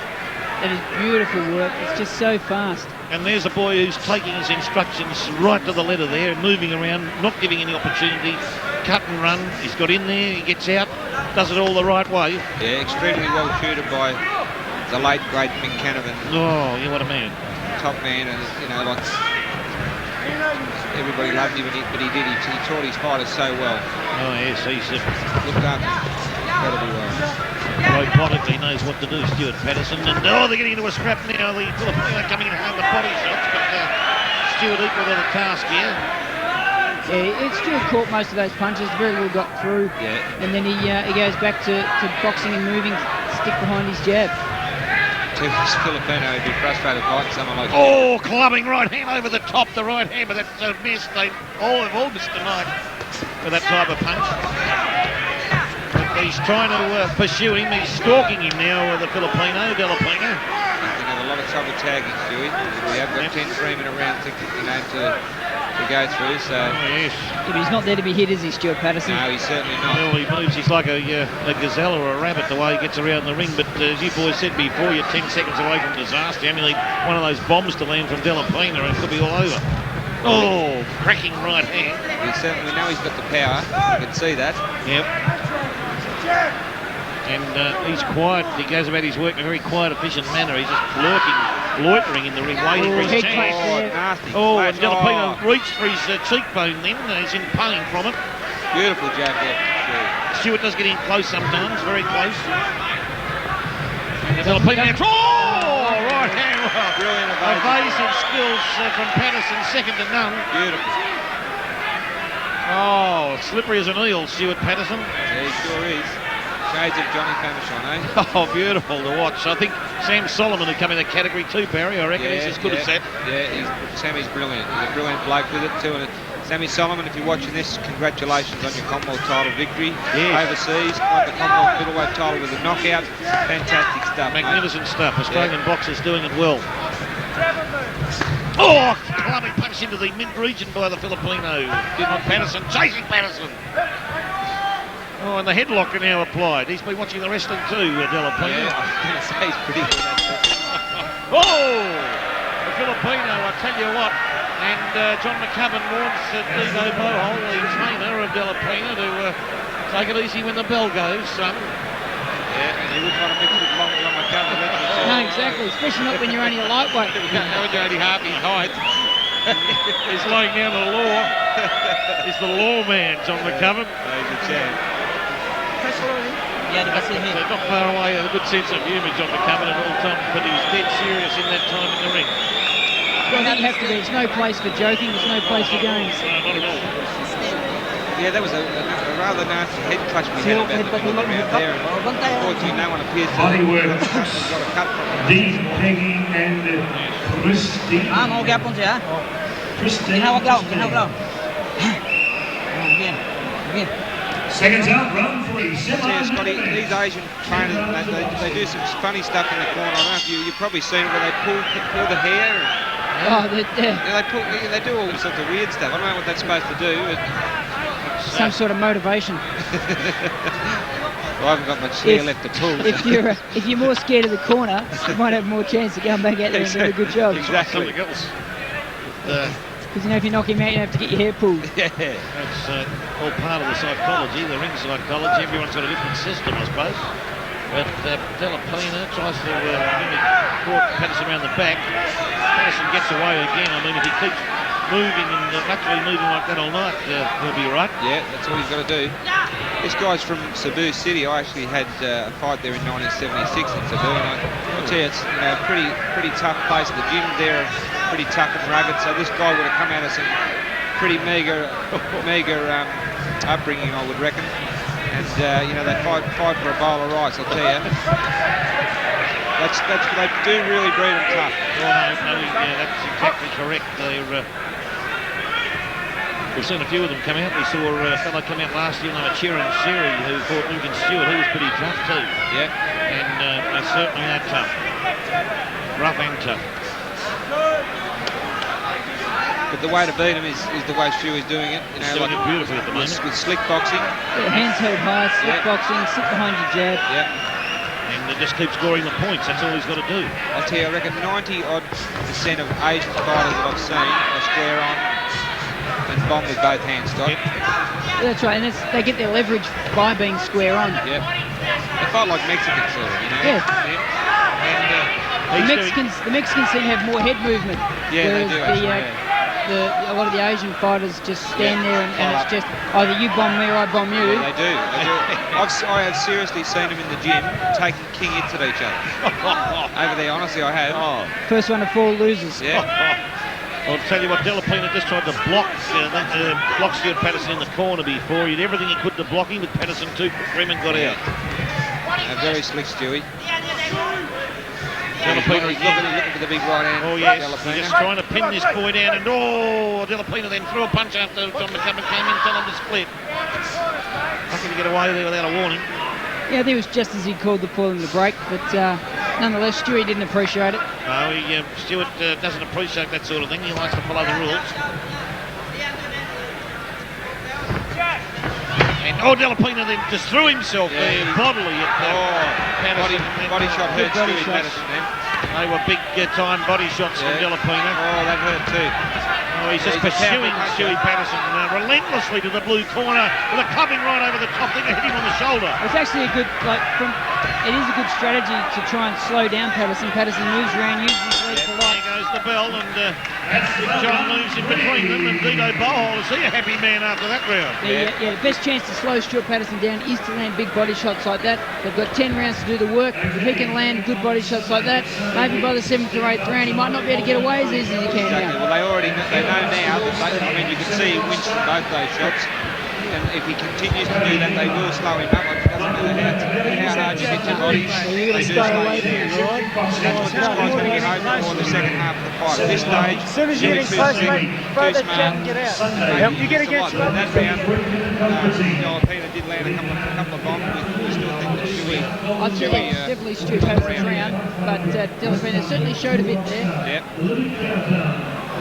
That is beautiful work. It's just so fast. And there's a boy who's taking his instructions right to the letter there, moving around, not giving any opportunity. Cut and run. He's got in there, he gets out, does it all the right way. Yeah, extremely well tutored by the late, great Mick Canavan. Oh, yeah, what a man. Top man, and, everybody loved him, but he did. He taught his fighters so well. Oh, yes, he's looked after incredibly well. Robotically knows what to do, Stuart Patterson. And they're getting into a scrap now. The Filipino coming in hard the body shots, but Stuart equal to the task here. Yeah, Stuart caught most of those punches, very little got through. Yeah. And then he goes back to boxing and moving, stick behind his jab. This Filipino would be frustrated fighting someone like Oh, clubbing right hand over the top, the right hand, but that's a miss. They've all missed tonight with that type of punch. But he's trying to pursue him. He's stalking him now, the Filipino, Dela Pena. He's going to have a lot of trouble tagging Stewie. We have got 10 Freeman around to go through, so... Oh, yes. But he's not there to be hit, is he, Stuart Patterson? No, he's certainly not. Well, he moves. He's like a gazelle or a rabbit the way he gets around the ring. But as you boys said before, you're 10 seconds away from disaster. You only need one of those bombs to land from Dela Pena and it could be all over. Oh, cracking right hand. We know he's got the power. You can see that. Yep. And he's quiet. He goes about his work in a very quiet, efficient manner. He's just loitering in the ring, waiting for his chance. Nasty. Oh, and Dela Pena reached for his cheekbone then. He's in pain from it. Beautiful jab there. Stuart does get in close sometimes, very close. Dela Pena. Oh, right hand. Brilliant evasive skills from Patterson, second to none. Beautiful. Oh, slippery as an eel, Stuart Patterson. Yeah, he sure is. Shades of Johnny Famishon, eh? Oh, beautiful to watch. I think Sam Solomon would come in the category too, Barry. I reckon he's as good as that. Yeah, Sammy's brilliant. He's a brilliant bloke with it too. And Sammy Solomon, if you're watching this, congratulations on your Commonwealth title victory. Yes. Overseas, won the Commonwealth middleweight title with a knockout. Fantastic stuff, magnificent stuff. Australian boxers doing it well. Oh, clubbing punch into the mid-region by the Filipino. Patterson, chasing Patterson. Oh, and the headlock are now applied. He's been watching the wrestling too, Dela Pena. Yeah, I was going to say he's pretty good at that. Oh, the Filipino, I tell you what. And John McCubbin wants Devo Bohol, the trainer of Dela Pena, to take it easy when the bell goes, son. Yeah, and he wouldn't want to mix with long John McCubbin. No, exactly, especially not when you're only a lightweight. When you're only half his height. He's laying down the law. He's the lawman, John McCubbin. He's a champ. Not far away, a good sense of humour, John McCubbin at all times, but he's dead serious in that time in the ring. Well, I think you have to be. There's no place for joking. There's no place for games. No, not at all. Yeah, that was a rather nasty head clutch we had about the middle around there. Unfortunately, no one appears to have got a cut from it. Dean, Peggy, and Christine. Mau gap con chị hả? Christine. Seconds out, round 3. Yeah, Scotty, these Asian trainers, they do some funny stuff in the corner. I don't know if you've probably seen it where they pull the hair. Oh, they do all sorts of weird stuff. I don't know what that's supposed to do. Some sort of motivation. Well, I haven't got much hair left to pull. If you're more scared of the corner, you might have more chance of going back out there and doing a good job. Exactly. Something else. Because if you knock him out, you have to get your hair pulled. Yeah. That's all part of the psychology, the ring psychology. Everyone's got a different system, I suppose. But Dela Pena tries to caught Patterson around the back. Patterson gets away again. I mean, if he keeps moving and naturally moving like that all night, he'll be right. Yeah, that's all he's got to do. This guy's from Cebu City. I actually had a fight there in 1976 in Cebu, and I'll tell you, it's a pretty tough place. The gym there are pretty tough and rugged, so this guy would have come out of some pretty meagre upbringing, I would reckon. And they fight for a bowl of rice, I'll tell you. They do really breed them tough. That's exactly correct. We've seen a few of them come out. We saw a fellow come out last year named Chiran Siri who fought Lincoln Stuart. He was pretty tough too. Yeah. And they certainly are tough. Rough and tough. But the way to beat him is the way Stu is doing it. He's doing it beautifully at the moment. With slick boxing. Yeah, hands held high, slick boxing, sit behind your jab. Yeah. And it just keeps scoring the points. That's all he's got to do. I'll tell you, I reckon 90% of Asian fighters that I've seen are square on and bomb with both hands, Scott. Yep. Yeah, that's right, and they get their leverage by being square on. Yep. They fight like Mexicans, sort of, Yeah. And the Mexicans seem to have more head movement. Yeah, they do actually, a lot of the Asian fighters just stand there and it's just either you bomb me or I bomb you. Yeah, they do. I have seriously seen them in the gym taking king hits at each other. Over there, honestly, I have. First one to fall loses. Yeah. I'll tell you what, Dela Pena just tried to block Stuart Patterson in the corner before. He did everything he could to block him, but Patterson too. Grima got out. A very slick Stewie. Dela Pena he's looking for the big right hand. Oh yes, he's just trying to pin this boy down, and Dela Pena then threw a punch after John McCubbin came in, tell him to split. Lucky to get away there without a warning. Yeah, I think it was just as he called the pull and the break, but nonetheless, Stewie didn't appreciate it. No, Stuart doesn't appreciate that sort of thing. He likes to follow the rules. And Dela Pena then just threw himself there bodily at Patterson. Body shot hurt Stewie Patterson then. They were big time body shots from Dela Pena. Oh, that hurt too. Oh, he's just pursuing Stewie Patterson relentlessly to the blue corner with a clubbing right over the top. They're going to hit him on the shoulder. It's actually a good, it is a good strategy to try and slow down Patterson. Patterson moves around, uses his legs a lot. There goes the bell, and John moves in between them, and Dino Bowl, is he a happy man after that round? The best chance to slow Stuart Patterson down is to land big body shots like that. They've got 10 rounds to do the work. If he can land good body shots like that, maybe by the 7th or 8th round, he might not be able to get away as easy as he can Exactly. now. Well, they know now. I mean, you can see he wins from both those shots. And if he continues to do that, they will slow him up. It doesn't matter how hard you hit your bodies. They do slow you down. That's what this guy's going to get hoping for in the second half of the fight. At this stage, as soon as you get in close, mate, throw that jab and get out. You get against him. That round, Pena did land a couple of bombs. We still think that Seuell. I'd say it's definitely Stuart Patterson's round, but Dela Pena certainly showed a bit there. Yep.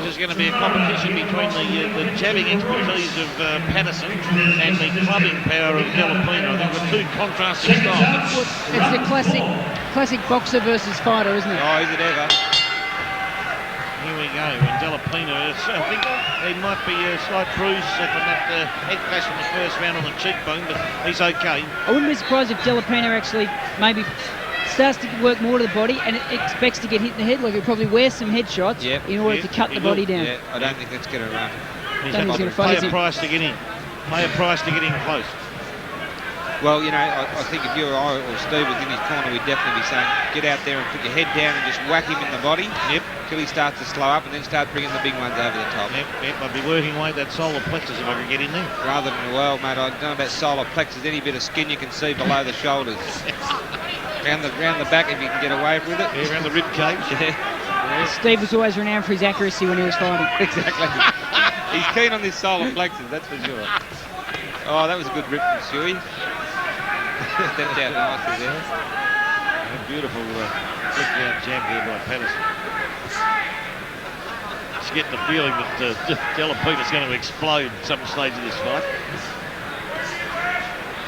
This is going to be a competition between the jabbing expertise of Patterson and the clubbing power of Dela Pena. I think the two contrasting styles. It's the classic boxer versus fighter, isn't it? Oh, is it ever? Here we go, and Dela Pena, I think there might be a slight bruise from that head clash from the first round on the cheekbone, but he's okay. I wouldn't be surprised if Dela Pena actually maybe starts to work more to the body and it expects to get hit in the head. Like he'll probably wear some headshots in order to cut the body down. Yeah, I don't think that's going to run. He's going to pay a price to get in. Pay a price to get in close. Well, you know, I think if you or I or Steve was in his corner, we'd definitely be saying, get out there and put your head down and just whack him in the body. Yep. Till he starts to slow up and then start bringing the big ones over the top. Yep. I'd be working away that solar plexus if I could get in there. Rather than, well, mate, I don't know about solar plexus, any bit of skin you can see below the shoulders. Round the back if you can get away with it. Yeah, around the rib cage. Yeah. Steve was always renowned for his accuracy when he was fighting. Exactly. He's keen on this solar plexus, that's for sure. Oh, that was a good rip from Seuell. Stepped out nicely there. A beautiful flick out jab here by Patterson. Just getting the feeling that Dela Pena's going to explode at some stage of this fight.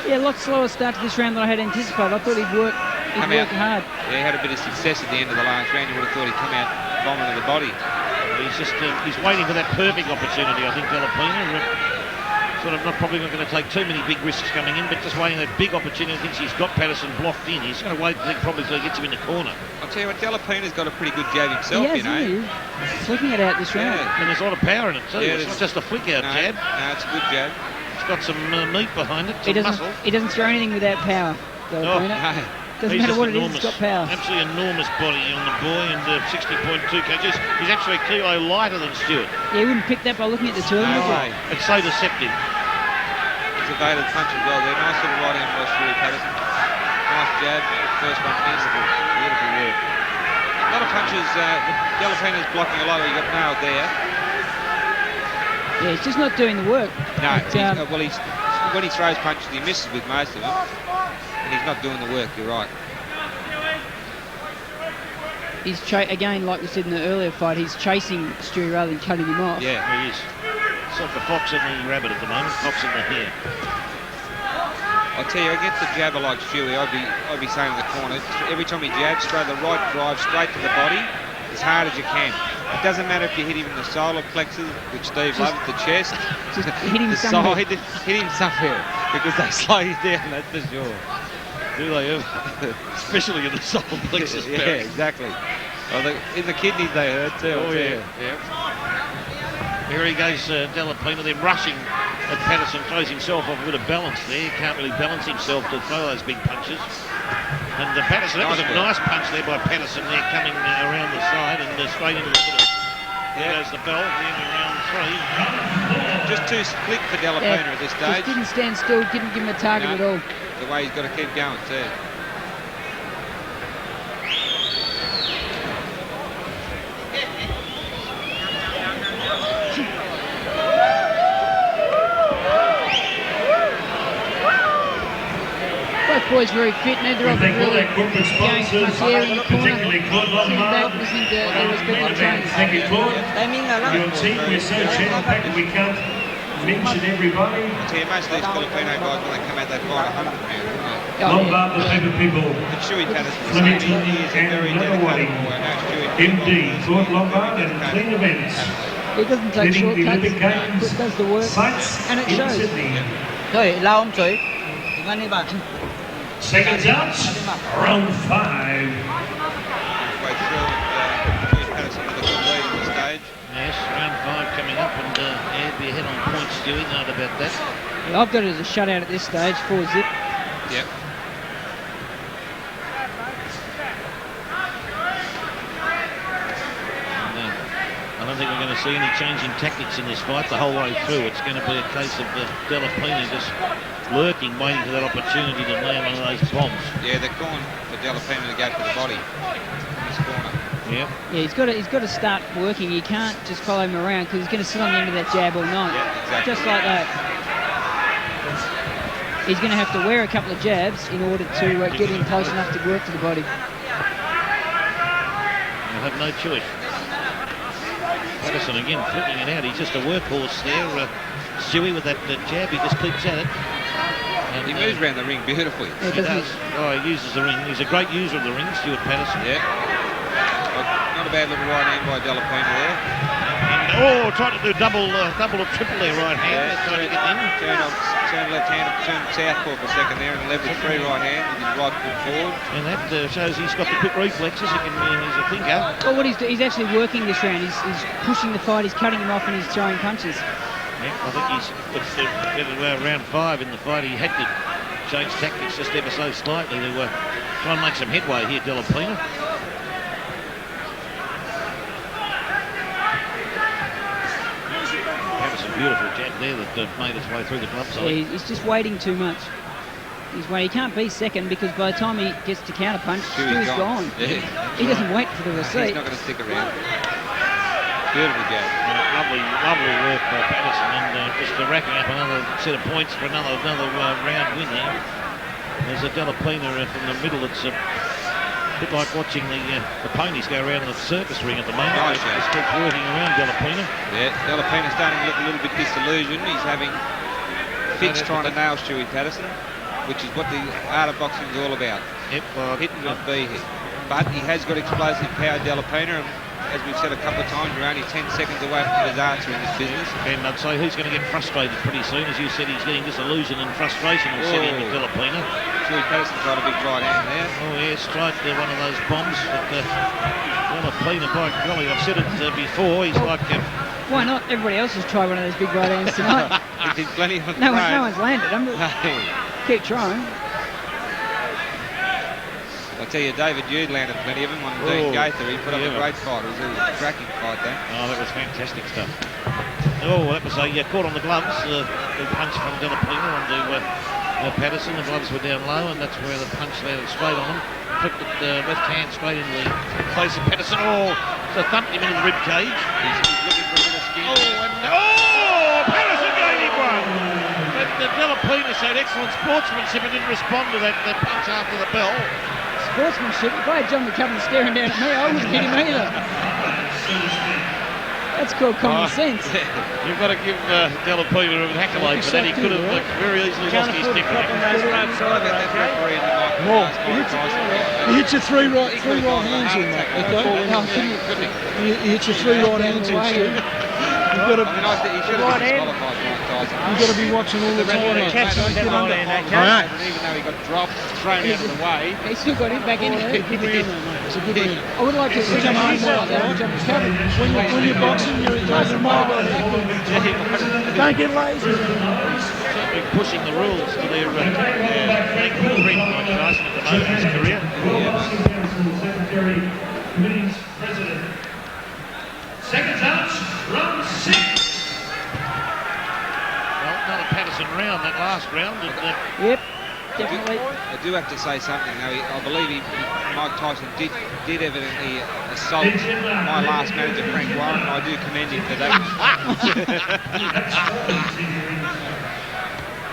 Yeah, a lot slower start to this round than I had anticipated. I thought he'd work hard. Yeah, he had a bit of success at the end of the last round. You would have thought he'd come out bombing to the body. He's waiting for that perfect opportunity, I think, Dela Pena. Sort of probably not going to take too many big risks coming in, but just waiting that big opportunity. Thinks he's got Patterson blocked in. He's going to wait, probably till he gets him in the corner. I'll tell you what, Dela Pena's got a pretty good jab himself, you know. He's flicking it out this round. And there's a lot of power in it too. Yeah, it's not just a flick out jab. No, it's a good jab. It's got some meat behind it, some muscle. He doesn't throw anything without power, Dela Pena. No. Doesn't matter what it is, it's got power. Absolutely enormous body on the boy, and 60.2 kgs. He's actually a kilo lighter than Stuart. Yeah, you wouldn't pick that by looking at the two of them, would you? It's so deceptive. It's a evaded punch as well there. Nice little right hand by Stuart Patterson. Nice jab. First one, beautiful work. A lot of punches. Dela Pena's blocking a lot. He got nailed there. Yeah, he's just not doing the work. No, when he throws punches, he misses with most of them. And he's not doing the work, you're right. He's, again, like we said in the earlier fight, he's chasing Stuart rather than cutting him off. Yeah, he is. It's like the fox and the rabbit at the moment, fox and the hare. I'll tell you, against a jabber like Stewie, I'd be saying in the corner, every time he jabs, throw the right drive straight to the body as hard as you can. It doesn't matter if you hit him in the solar plexus, which Steve loves, the chest, just hit him the somewhere. side, hit him somewhere, because they slow you down, that's for sure. Do they ever? Especially in the solar plexus. Yeah, exactly. Well, in the kidneys they hurt too. Oh, yeah. Here he goes, Dela Pena. They're rushing at Patterson. Throws himself off a bit of balance there. He can't really balance himself to throw those big punches. And Patterson, that was a nice punch there by Patterson there, coming around the side and straight into the middle. There goes the bell, the end of round 3. Just too slick for Dela Pena at this stage. Just didn't stand still, didn't give him a target at all. The way he's got to keep going too. Both boys very fit, neither of them really going much air in the corner. Sitting back, listening to their respective trainers. Thank you, Claude. Your team, we're so jam-packed we can't mention everybody. I tell you, most of these Filipino guys, when they come out, they fight 100 pounds, don't they? Lombard, the paper people. And Stewie Patterson, Flemington he is a very and dedicated Leatherwatting. boy. MD, Claude Lombard and Clean Events. He doesn't take Leading the shortcuts, Olympic Games does the work, sites and it in shows. Sydney. Seconds out, round 5. Halfway through, and Stewie Patterson with a good lead. 5 coming up, and Ed be ahead on points, Stewie, no doubt about that. Yeah, I've got it as a shutout at this stage, 4-zip. Yep. I don't think we're going to see any change in tactics in this fight the whole way through. It's going to be a case of Dela Pena just lurking, waiting for that opportunity to nail one of those bombs. Yeah, they're calling for Dela Pena to go for the body in this corner. Yep. Yeah, he's got to start working. He can't just follow him around because he's going to sit on the end of that jab all night. Yeah, exactly. Just like that. He's going to have to wear a couple of jabs in order to get in close enough to work to the body. He'll have no choice. Patterson again flicking it out. He's just a workhorse there. Stewie with that jab, he just keeps at it. And he moves around the ring beautifully. Yeah, he does. Oh, he uses the ring. He's a great user of the ring, Stuart Patterson. Yeah. Not a bad little right hand by Dela Pena there. And, trying to do double or triple there, right hand. Yeah, trying to get in. Turn left hand, turn southpaw for a second there, and level 3 right hand with his right foot forward. And that shows he's got the quick reflexes. He's a thinker. Well, what he's actually working this round. He's pushing the fight. He's cutting him off, and he's throwing punches. Yeah, I think he's round 5 in the fight. He had to change tactics just ever so slightly to try and make some headway here, Dela Pena. Beautiful jab there that made its way through the gloves. Yeah, he's just waiting too much. He can't be second because by the time he gets to counterpunch, Stewie's gone. Yeah, he doesn't wait for the receipt. He's not going to stick around. Beautiful jab. Lovely work by Patterson, and just racking up another set of points for another round win there. There's a Dela Pena from the middle. It's a bit like watching the ponies go around the circus ring at the moment. Nice, He just keeps working around Dela Pena. Yeah, Dela Pena starting to look a little bit disillusioned. He's having fits trying to nail Stewie Patterson, which is what the art of boxing is all about. Yep. Hit and not be hit. But he has got explosive power, Dela Pena, and as we've said a couple of times, we're only 10 seconds away from disaster in this business. And I'd say who's going to get frustrated pretty soon. As you said, he's getting disillusioned, and frustration will set in with Dela Pena. Stewie Patterson tried a big right hand there. Oh yes, tried one of those bombs. But Dela Pena, by golly, I've said it before, he's like... Why not? Everybody else has tried one of those big right hands tonight. He did plenty of no one's landed. Keep trying. I tell you, David Jude landed plenty of them on Dean Gaither. He put up a great fight. It was a cracking fight, that. Oh, that was fantastic stuff. Oh, that was caught on the gloves. Big punch from Dela Pena onto Patterson. The gloves were down low, and that's where the punch landed straight on him. Flicked it left hand straight into the face of Patterson. Oh, so thumped him into the rib cage. He's looking for a bit of skin. Patterson gave him one. But Dela Pena showed excellent sportsmanship and didn't respond to that punch after the bell. Sportsmanship. If I had John McCubbin staring down at me, I wouldn't hit him either. That's called common sense. You've got to give Dela Pena an accolade for that. He could have very easily lost his temper. He hits you three right hands in, mate. Okay? He hits you 3 right hands in, Stu. You've got to be watching all the time. Even though he got dropped, thrown out of the way, he still got him back in there. It's a good round. I would like to see him like that. When you're boxing, you're doesn't mind. Don't get lazy. Certainly pushing the rules to their Grima by Tyson at the moment in his career. Secretary, Committee's President. Seconds out, round 6. Well, another Patterson round, that last round. Yep, definitely. I do have to say something though. I believe Mike Tyson did evidently assault my last manager, Frank Warren, and I do commend him for that.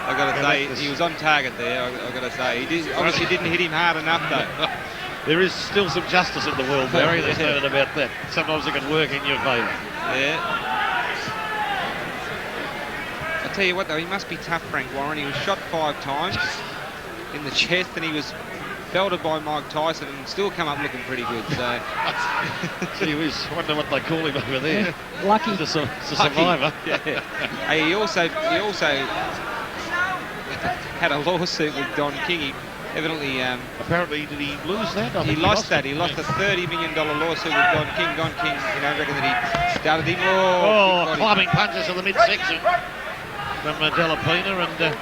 I've got to say, he was on target there. I've got to say, obviously didn't hit him hard enough though. There is still some justice in the world, Barry. There's no doubt about that. Sometimes it can work in your favour. Yeah. I tell you what, though, he must be tough, Frank Warren. He was shot 5 times in the chest, and he was belted by Mike Tyson, and still come up looking pretty good. So, gee whiz, wonder what they call him over there. Lucky. It's a survivor. Yeah. Hey, he also had a lawsuit with Don King. evidently... Apparently, did he lose that? I He think lost that. it. He lost a $30 million lawsuit with Don King. Don King, you know, reckon that he started him. Climbing punches to the midsection from Dela Pena, and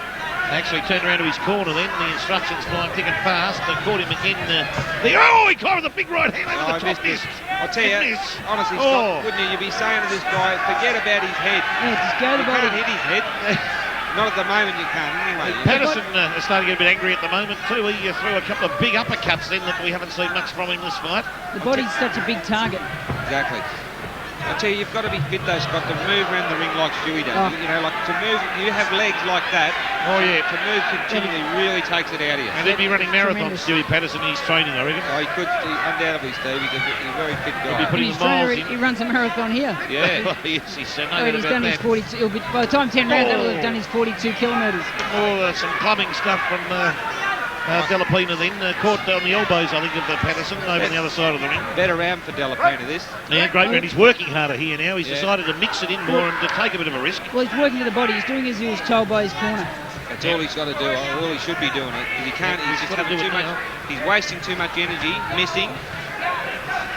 actually turned around to his corner then. The instructions flying thick and fast. Caught him again. He caught with a big right hand over the top. I'll tell you, honestly, Scott, wouldn't you? You'd be saying to this guy, forget about his head. Yeah, just go to you can't hit his head. Not at the moment you can't, anyway. Patterson is starting to get a bit angry at the moment too. He threw a couple of big uppercuts then that we haven't seen much from him this fight. The body's such a big target. Exactly. I tell you, you've got to be fit though, Scott, to move around the ring like Stewie does. You know, like to move, you have legs like that. Oh yeah. To move continually really takes it out of you. And he'd be running marathons, Stewie Patterson. He's training, I reckon. Oh, he could, undoubtedly, Steve. He's a very fit guy. He runs a marathon here. Yeah. Yes, he's he's done his 42. By the time 10 rounds, that will have done his 42 kilometres. Some clubbing stuff from Dela Pena then. Caught on the elbows, I think, of Patterson over on the other side of the ring. Better round for Dela Pena, this. Yeah, great round. He's working harder here now. He's decided to mix it in more and to take a bit of a risk. Well, he's working to the body. He's doing as he was told by his corner. That's all he's got to do. All he should be doing it. Because he can't. He's just having too much. He's wasting too much energy, missing.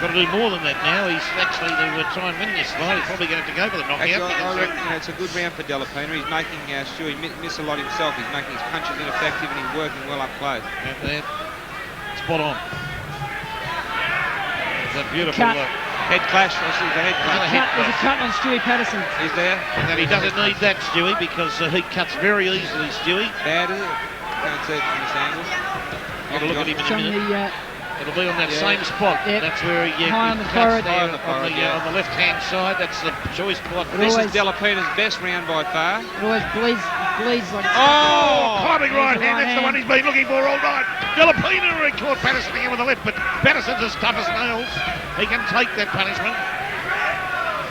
Got to do more than that now. He's actually to try and win this fight. He's probably going to have to go for the knockout. Actually, I reckon it's a good round for Dela Pena. He's making Stewie miss a lot himself. He's making his punches ineffective and he's working well up close. And spot on. It's a beautiful head clash. I see the head clash. There's a cut on Stewie Patterson. Is there? And he doesn't need that, Stewie, because he cuts very easily, Stewie. Bad, is it? Can't see it from this angle. Got to look at him in a minute. It'll be on that same spot. Yep. That's where he high on the forehead. On the left-hand side. That's the choice spot. This is Dela Pena's best round by far. It always bleeds like. Climbing right hand. That's the one he's been looking for all night. Dela Pena, he caught Patterson again with the left, but Patterson's as tough as nails. He can take that punishment.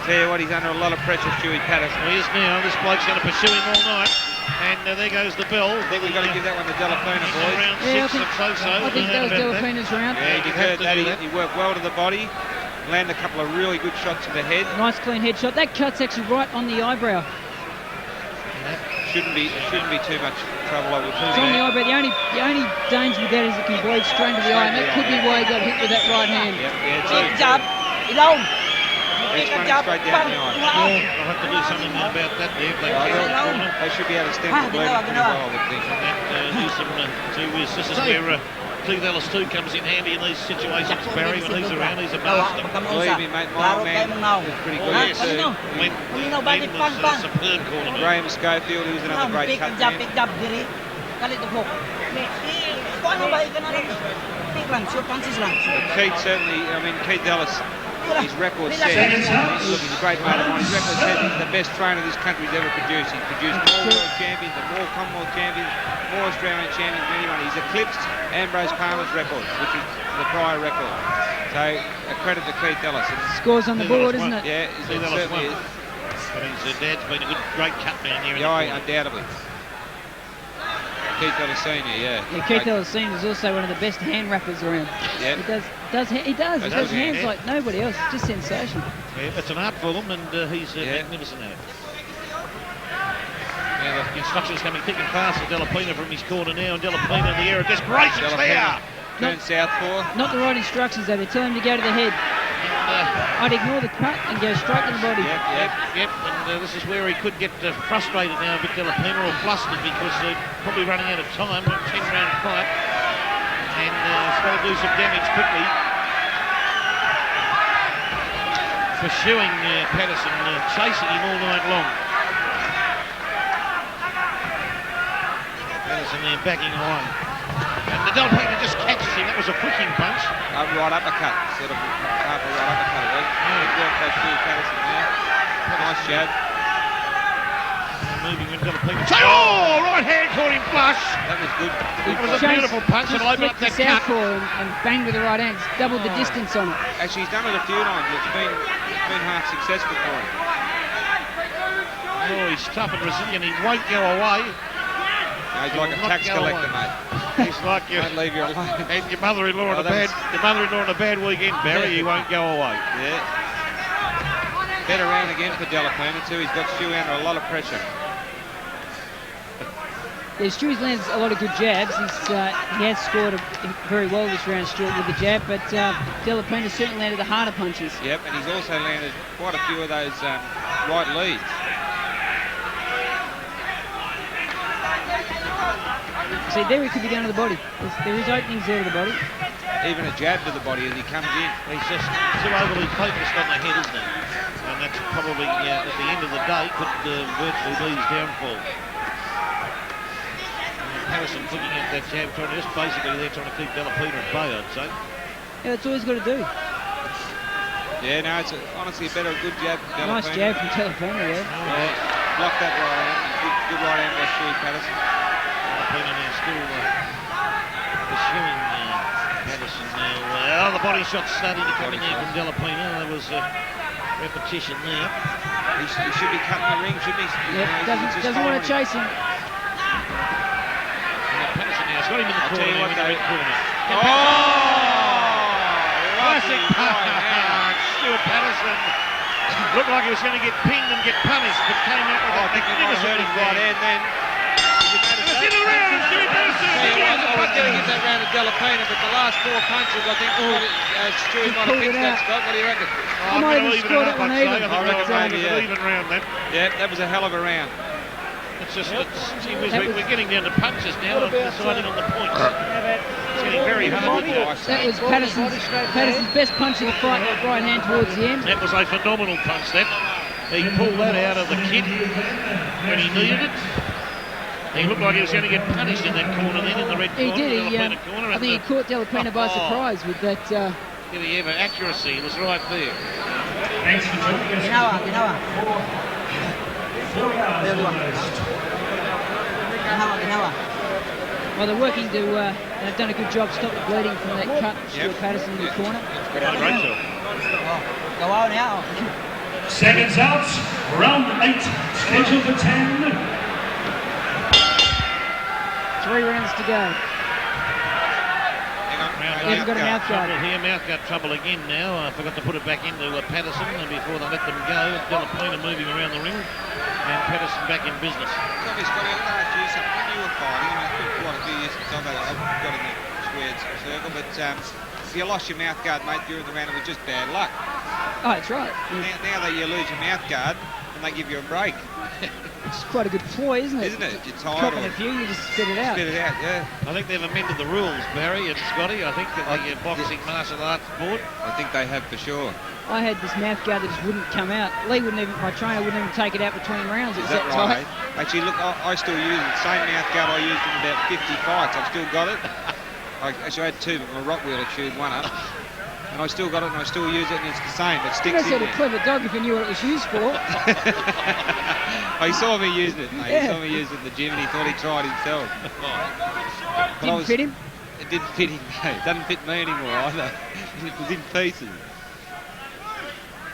Tell you what, he's under a lot of pressure, Stewie Patterson. He is now. This bloke's going to pursue him all night. And there goes the bell. I think we've got to give that one to Dela Pena, boys. Yeah, I think that was Dela Pena's round. Yeah, you heard that. He worked well to the body. Landed a couple of really good shots to the head. Nice clean head shot. That cut's actually right on the eyebrow. Shouldn't be too much trouble, I would think. It's on the eyebrow. The only danger with that is it can bleed straight into the eye, and that could be why he got hit with that right hand. Good job. It's running straight down the eye. I'll have to do something about that there. They should be able to stem the bleeding pretty well, I would think. This is where Keith Ellis too comes in handy in these situations. Barry, when he's around, he's a master. Believe me, mate, my old man was pretty good at too. Glenn was a superb corner. Graham Schofield, he was another great cut man. Keith certainly, Keith Ellis, his record says, he's a great mate of mine, his record says he's the best trainer this country's ever produced. He's produced more world champions and more Commonwealth champions, more Australian champions than anyone. He's eclipsed Ambrose Palmer's record, which is the prior record. So, a credit to Keith Ellis. Scores on the board, isn't it? Yeah, it certainly is. But his dad's been a great cut man here. Yeah, undoubtedly. Keith Ellis Senior, yeah. Keith Ellis Senior is also one of the best hand wrappers around. Yeah. He does hands like nobody else. Just sensational. Yeah, it's an art form, and he's magnificent at it. Now the instructions coming thick and fast for Dela Pena from his corner now, and Dela Pena in the air of desperation there. Turn southpaw. Not the right instructions though. They tell him to go to the head. I'd ignore the cut and go straight to the body. Yep. And this is where he could get frustrated now a bit, Dela Pena, or flustered because they're probably running out of time. 10-round fight. And it's got to do some damage quickly. Pursuing Patterson, chasing him all night long. Patterson there backing away. And the Dela Pena just catches him. That was a flicking punch. Right uppercut, sort of half a right uppercut it was. Good work by Stuart Patterson there. Nice jab. Moving with Dela Pena. Right hand caught him flush. That was good. It was a beautiful punch. It'll open up that cut. And banged with the right hand. Doubled the distance on it. Actually, he's done it a few times. It's been half successful for him. He's tough and resilient. He won't go away. He's like a tax collector, mate. He's like you. Won't leave you alone. And your mother-in-law on a bad weekend, Barry. He won't go away. Yeah. Better round again for Dela Pena too. He's got Stewie under a lot of pressure. Yeah, Stewie's landed a lot of good jabs. He has scored very well this round, Stuart, with the jab, but Dela Pena certainly landed the harder punches. Yep, and he's also landed quite a few of those right leads. See, there he could be going to the body. There is openings there to the body. Even a jab to the body as he comes in. He's just too overly focused on the head, isn't he? And that's probably, at the end of the day, could virtually be his downfall. Patterson looking at that jab, basically they're trying to keep Dela Pena at bay, I'd say. Yeah, that's all he's got to do. Yeah, no, it's honestly a good jab from Dela Nice Pena. jab from Dela Pena, yeah. Block that right hand. Good right hand by Stuart Patterson. Dela Pena now still pursuing Patterson now. Well, the body shot's starting to come in there from Dela Pena. There was a repetition there. He should be cutting the ring, shouldn't he? Yep, doesn't want to chase him. Patterson now has got him in the corner now in the red corner. Classic Stuart Patterson looked like he was going to get pinged and get punished, but came out with a magnificent right hand then. It's in the round, Stuart Patterson! I was going to give that round to Dela Pena, but the last 4 punches, I think Stuart might have picked that, Scott. What do you reckon? I might even score that one even. I reckon maybe an even round then. Yeah, that was a hell of a round. It's just, we're getting down to punches now and deciding on the points. It's getting very hard. That was Patterson's best punch of the fight, right hand towards the end. That was a phenomenal punch, that. He pulled that out of the kit when he needed it. He looked like he was going to get punished in that corner then, in the red corner. He did. I think he caught Dela Pena by surprise with that. Did he ever? Accuracy, it was right there. Well, they're working to, they've done a good job stopping the bleeding from that cut, Stuart Patterson in the corner. Great job. Go on now. Seconds out, round 8, scheduled for 10. 3 rounds to go. He hasn't got a mouth guard. Here, mouth guard trouble again now. I forgot to put it back into Patterson before they let them go. Dela Pena moving around the ring, and Patterson back in business. Scotty, I'm going to ask you something. When you were fighting, it's been quite a few years since I've got in the squared circle, but if you lost your mouth guard, mate, during the round, it was just bad luck. Oh, that's right. Now that you lose your mouth guard, and they give you a break. It's quite a good ploy, isn't it? Isn't it? You're tired. Dropping a few, you just spit it out. Spit it out, yeah. I think they've amended the rules, Barry and Scotty. I think that the boxing martial arts board. I think they have for sure. I had this mouth guard that just wouldn't come out. Lee wouldn't even, my trainer wouldn't even take it out between rounds. Is that right? Actually, look, I still use the same mouth guard I used in about 50 fights. I've still got it. I had 2, but my rock wheeler chewed one up. And I still got it, and I still use it, and it's the same. It sticks in there. That's a clever dog if he knew what it was used for. He saw me using it, mate. Yeah. He saw me using it in the gym, and he thought he tried himself. Didn't fit him? It didn't fit him, mate. It doesn't fit me anymore either. It was in pieces.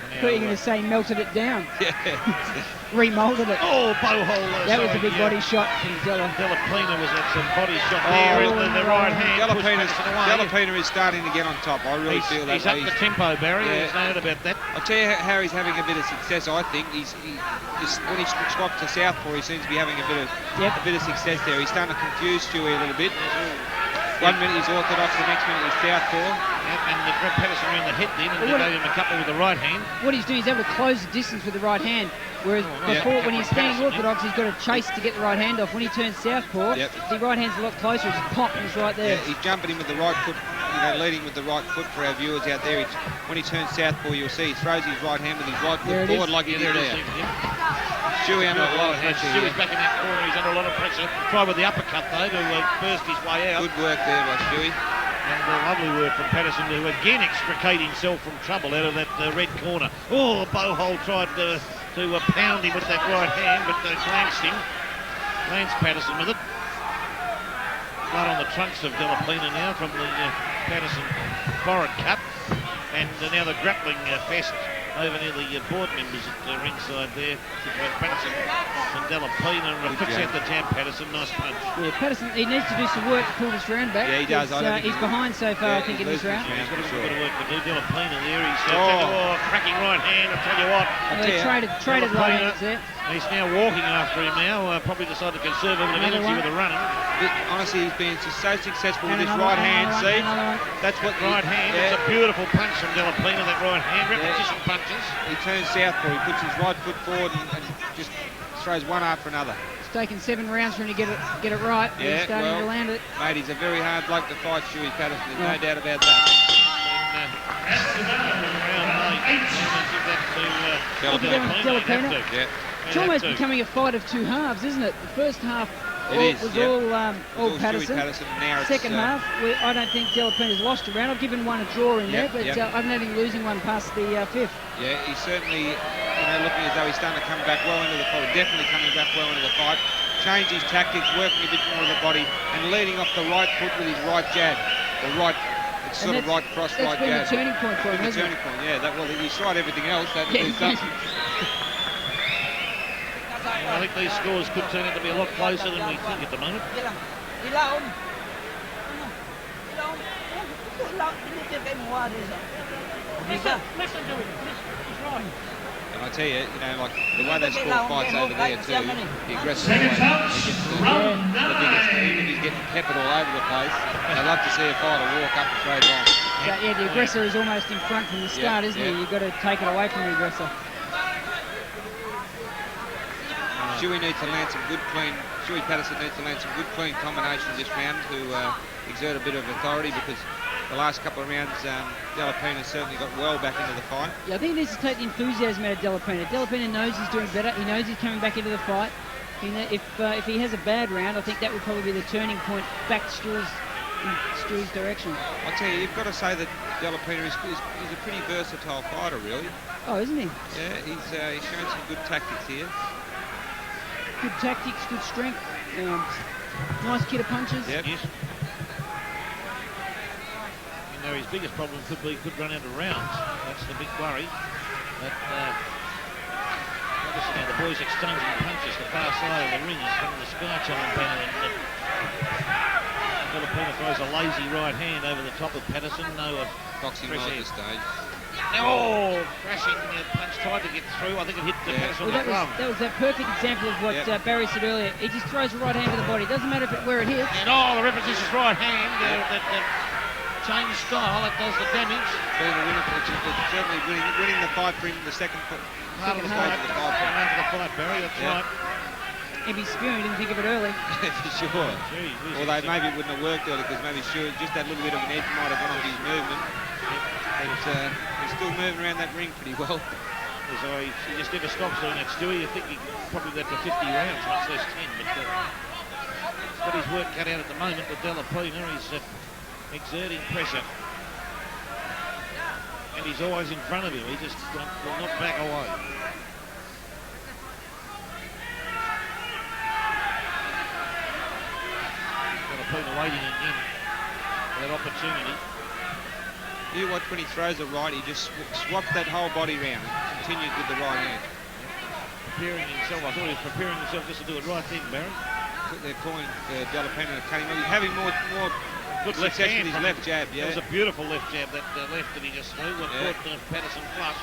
I thought you were going to say melted it down. Yeah. Remoulded it. Oh, bow hole. That was a big body shot from Dela. Dela Pena was at some body shot there in the right hand. Dela Pena is starting to get on top. I really feel that. He's up the tempo, Barry. There's no doubt about that. I'll tell you how he's having a bit of success. I think when he swapped to southpaw, he seems to be having a bit of success there. He's starting to confuse Stewie a little bit. 1 minute he's orthodox, the next minute he's southpaw. And they dropped Patterson around the head then, and they gave him a couple with the right hand. What he's doing is able to close the distance with the right hand, whereas before, when he's standing orthodox, he's got to chase to get the right hand off. When he turns southpaw, the right hand's a lot closer. It's pop, and he's right there. Yeah, he's jumping in with the right foot, leading with the right foot for our viewers out there. When he turns southpaw, you'll see he throws his right hand with his right foot forward like he did there. Stewie under a lot of pressure. Stewie's back in that corner. He's under a lot of pressure. Try with the uppercut, though, to burst his way out. Good work there by Stewie. And lovely work from Patterson to again extricate himself from trouble out of that red corner. Oh, Bowhole tried to pound him with that right hand, but glanced him. Glanced Patterson with it. Blood on the trunks of Dela Pena now from the Patterson forehead cut. And now the grappling fest over near the board members at ringside there between Patterson and Dela Pena. Fix out the jab, Patterson. Nice punch. Yeah, Patterson, he needs to do some work to pull this round back. Yeah, he does. He's behind so far, I think, in this round. He's got a bit of work to do. Dela Pena there. He's cracking right hand. I'll tell you what. They traded right hands there. He's now walking after him now, probably decided to conserve a bit of energy with the running. Honestly, he's been so successful with his right hand, see? That's what right hand. It's a beautiful punch from Dela Pena, that right hand. Repetition punches. He turns southpaw. He puts his right foot forward and just throws one after another. It's taken 7 rounds for him to get it right. He's starting to land it. Mate, he's a very hard bloke to fight, Stuart Patterson. There's no doubt about that. Dela Pena. It's almost becoming a fight of 2 halves, isn't it? The first half all Patterson. Now second half, I don't think Dela Pena's lost a round. I've given one a draw in there, but I haven't had him losing one past the 5th. Yeah, he's certainly looking as though he's starting to come back well into the fight. Definitely coming back well into the fight. Changed his tactics, working a bit more of the body, and leading off the right foot with his right jab. The right, it's sort of right cross, right jab. That's been the turning point for him, hasn't it? Turning point, yeah. He's tried everything else. I think these scores could turn out to be a lot closer than we think at the moment. And I tell you, like the way they score fights over there too, the aggressive way, even if he's getting peppered all over the place, they love to see a fighter walk up and throw long. So, the aggressor is almost in front from the start, isn't he? You've got to take it away from the aggressor. Stewie needs to land some good, clean. Stewie Patterson needs to land some good, clean combinations this round to exert a bit of authority, because the last couple of rounds, Dela Pena certainly got well back into the fight. Yeah, I think he needs to take the enthusiasm out of Dela Pena. Dela Pena knows he's doing better. He knows he's coming back into the fight. If he has a bad round, I think that would probably be the turning point back to Stewie's direction. I'll tell you, you've got to say that Dela Pena is a pretty versatile fighter, really. Oh, isn't he? Yeah, he's shown some good tactics here. Good tactics, good strength. Nice kid of punches. Yep. Yes. His biggest problem could run out of rounds. That's the big worry. But obviously now the boys exchanging punches the far side of the ring is from the sky challenge banner. Dela Pena throws a lazy right hand over the top of Patterson. No boxing right at this stage. Oh, crashing punch, tried to get through. I think it hit Patterson on the thumb. That was that perfect example of what Barry said earlier. He just throws the right hand to the body. Doesn't matter where it hits. And the repetitious right hand. That change style, that does the damage. Being a winner, it's certainly winning the fight for him, the second part of the fight. After the fight, Barry, that's right. If he's spewing, he didn't think of it early. For sure. Although maybe it wouldn't have worked early, because maybe sure just that little bit of an edge might have gone off his movement. But he's still moving around that ring pretty well. So he just never stops doing that, Stewie. You think he probably got to 50 rounds, much less 10. But he's got his work cut out at the moment with Dela Pena. He's exerting pressure. And he's always in front of him. He just will not back away. Dela Pena waiting again for that opportunity. You watch when he throws a right, he just swaps that whole body round and continues with the right hand. Preparing himself. I thought he was preparing himself just to do it right then, Barry. They're calling Dela Pena cutting. He's having more good left hand with his left jab. Yeah, it was a beautiful left jab, that left that he just threw. Caught Patterson flush.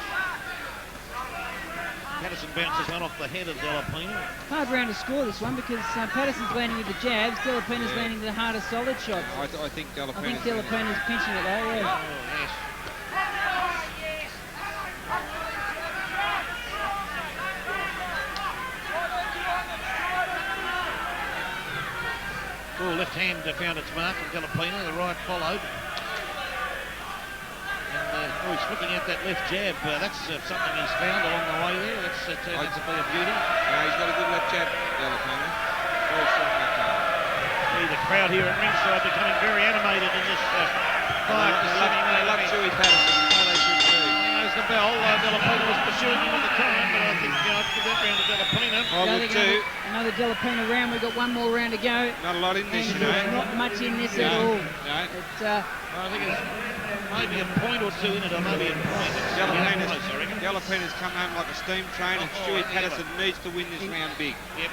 Patterson bounces one off the head of Dela Pena. Hard round to score this one, because Patterson's landing with the jabs, Dela Pena's landing the harder solid shots. I think Dela Pena's pinching it though, yeah. Oh, yes. Left hand found its mark from Dela Pena, the right followed. And he's flicking out that left jab. That's something he's found along the way there. That's turned out to be a beauty. No, he's got a good left jab, Dela Pena. Very strong left jab. See the crowd here at ringside becoming very animated in this fight. They love Stewie Patterson. They should too. There's the bell. Dela Pena was pursuing him at the time, but I think I'd give that round to Dela Pena. I would too. Another Dela Pena round. We've got one more round to go. Not a lot in this, Not much in this at all. No. I think it's maybe a point or two in it, or maybe a point. Dela Pena's come home like a steam train, and Stewie Patterson needs to win this round big. Yep.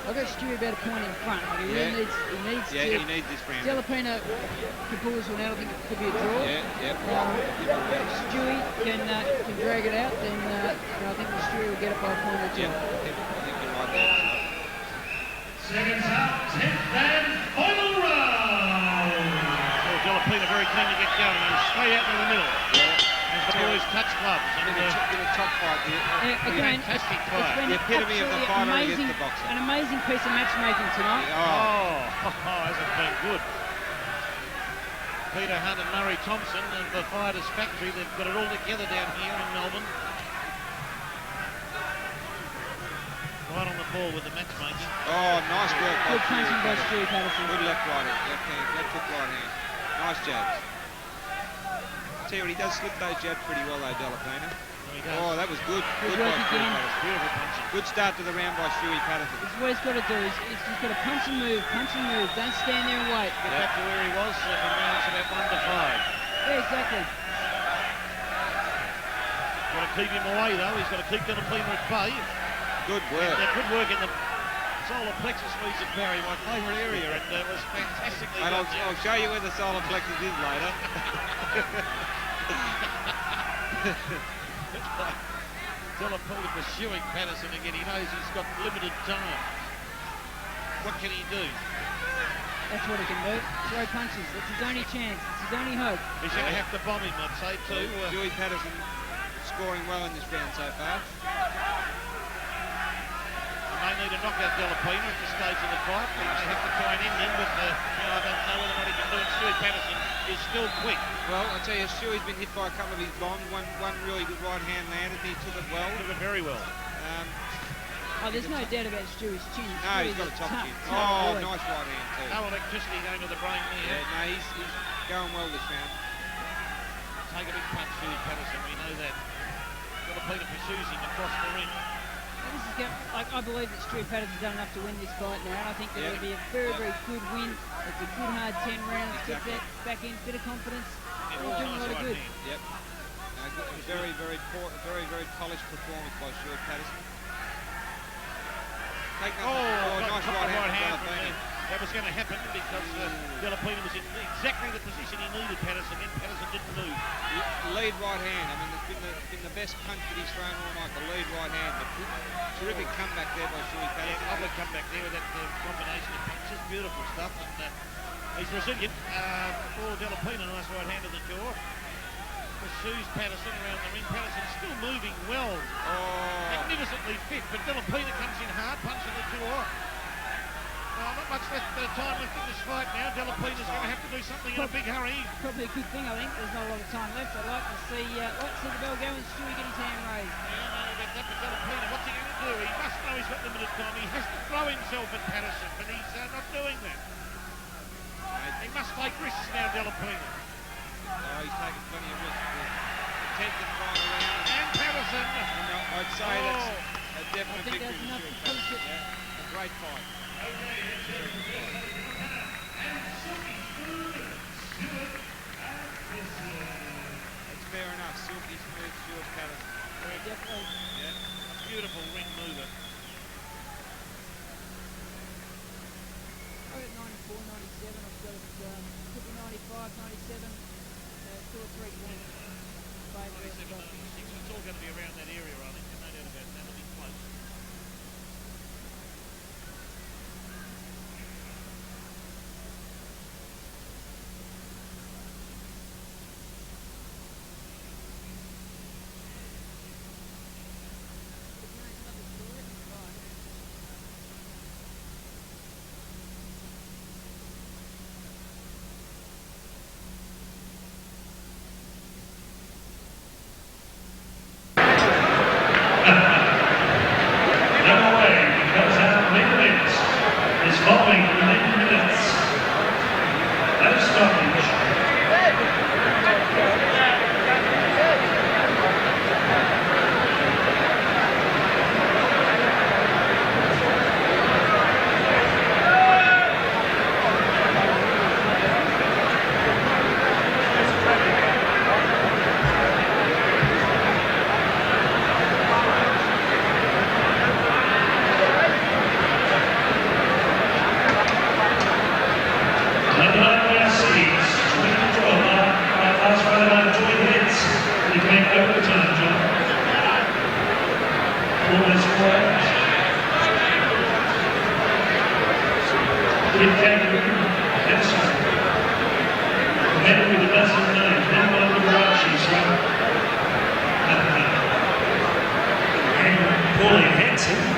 I've got Stewie about a point in front. Like he really needs to. He needs this round. Dela Pena can pull this one out. I think it could be a draw. If Stewie can drag it out, then I think Stewie will get it by a point or two. I think you're right there. Seconds out, 10th and final round. Dela Pena very keen to get going. He's straight out in the middle. As the boys touch gloves. In a top fight there. Again, fantastic fight. The epitome of the fighter against the boxer. An amazing piece of matchmaking tonight. Hasn't been good. Peter Hunt and Murray Thompson of the Fighters Factory, they've got it all together down here in Melbourne. Right on the ball with the matchmaking. Oh, nice work. Good punching by Stuart Patterson. Good left hand, left hook right hand. Nice jabs. I tell you what, he does slip those jabs pretty well though, Dela Pena. Oh, that was good. Good by Stuart Patterson. Beautiful punching. Good start to the round by Stewie Patterson. This is what he's got to do. He's just got to punch and move. Don't stand there and wait. Get back to where he was from rounds about 1 to 5. Yeah, exactly. Got to keep him away though. He's got to keep Dela Pena at bay. Good work. Good work in the solar plexus region, Barry, my favourite area, and it was fantastically done. I'll show you where the solar plexus is later. Dela Pena pursuing Patterson again. He knows he's got limited time. What can he do? That's what he can do. Throw punches. It's his only chance. It's his only hope. He's going to have to bomb him, I'd say, too. Stewie Patterson scoring well in this round so far. May need to knock out Dela Pena at this stage of the fight. He may have to try and end him, but I don't know whether or not he can do it. Stuart Patterson is still quick. Well, I tell you, Stewie's been hit by a couple of his bombs. One really good right hand landed, and he took it well. Took it very well. There's no doubt about Stewie's chin. No, he's got a top chin. Nice right hand too. No electricity going to the brain there. Yeah, no, he's going well this round. Take a big punch, Stuart Patterson. We know that. Dela Pena pursues him across the ring. I believe that Stuart Patterson's done enough to win this fight now. I think that it'll be a very, very good win. It's a good hard 10 rounds. Exactly. Get that back in, bit of confidence. All doing a lot of good. Yep. Very, very polished performance by Stuart Patterson. Nice right hand from Pena. That was going to happen because Dela Pena was in exactly the position he needed Patterson in. Patterson didn't move. Lead right hand. I mean, it's been the best punch that he's thrown all night. The lead right hand. Terrific comeback there by Stewie Patterson. Yeah, lovely comeback there with that combination of punches. Beautiful stuff. And he's resilient. Dela Pena, nice right hand to the jaw. Pursues Patterson around the ring. Patterson still moving well. Magnificently fit, but Dela Pena comes in hard, punching the jaw. Not much time left in this fight now. Dela Pena's going to have to do something in a big hurry. Probably a good thing, I think. There's not a lot of time left. I'd like to see the bell go and Stewie get his hand raised. Yeah, I know about that, but Dela Pena, what's he going to do? He must know he's got limited time. He has to throw himself at Patterson, but he's not doing that. He must take risks now, Dela Pena. He's taking plenty of risks. 10th and final round. And Patterson. I'd say that's a definite victory. That's enough to push it. Yeah, a great fight. It's fair enough. Silky smooth Stuart Patterson. Definitely. Yeah, beautiful ring mover. I got 94, 97. I've got it. Could be 95, 97. 2 or 3 points. 97, 96. It's all going to be around that area, I think. No doubt about that. It'll be close.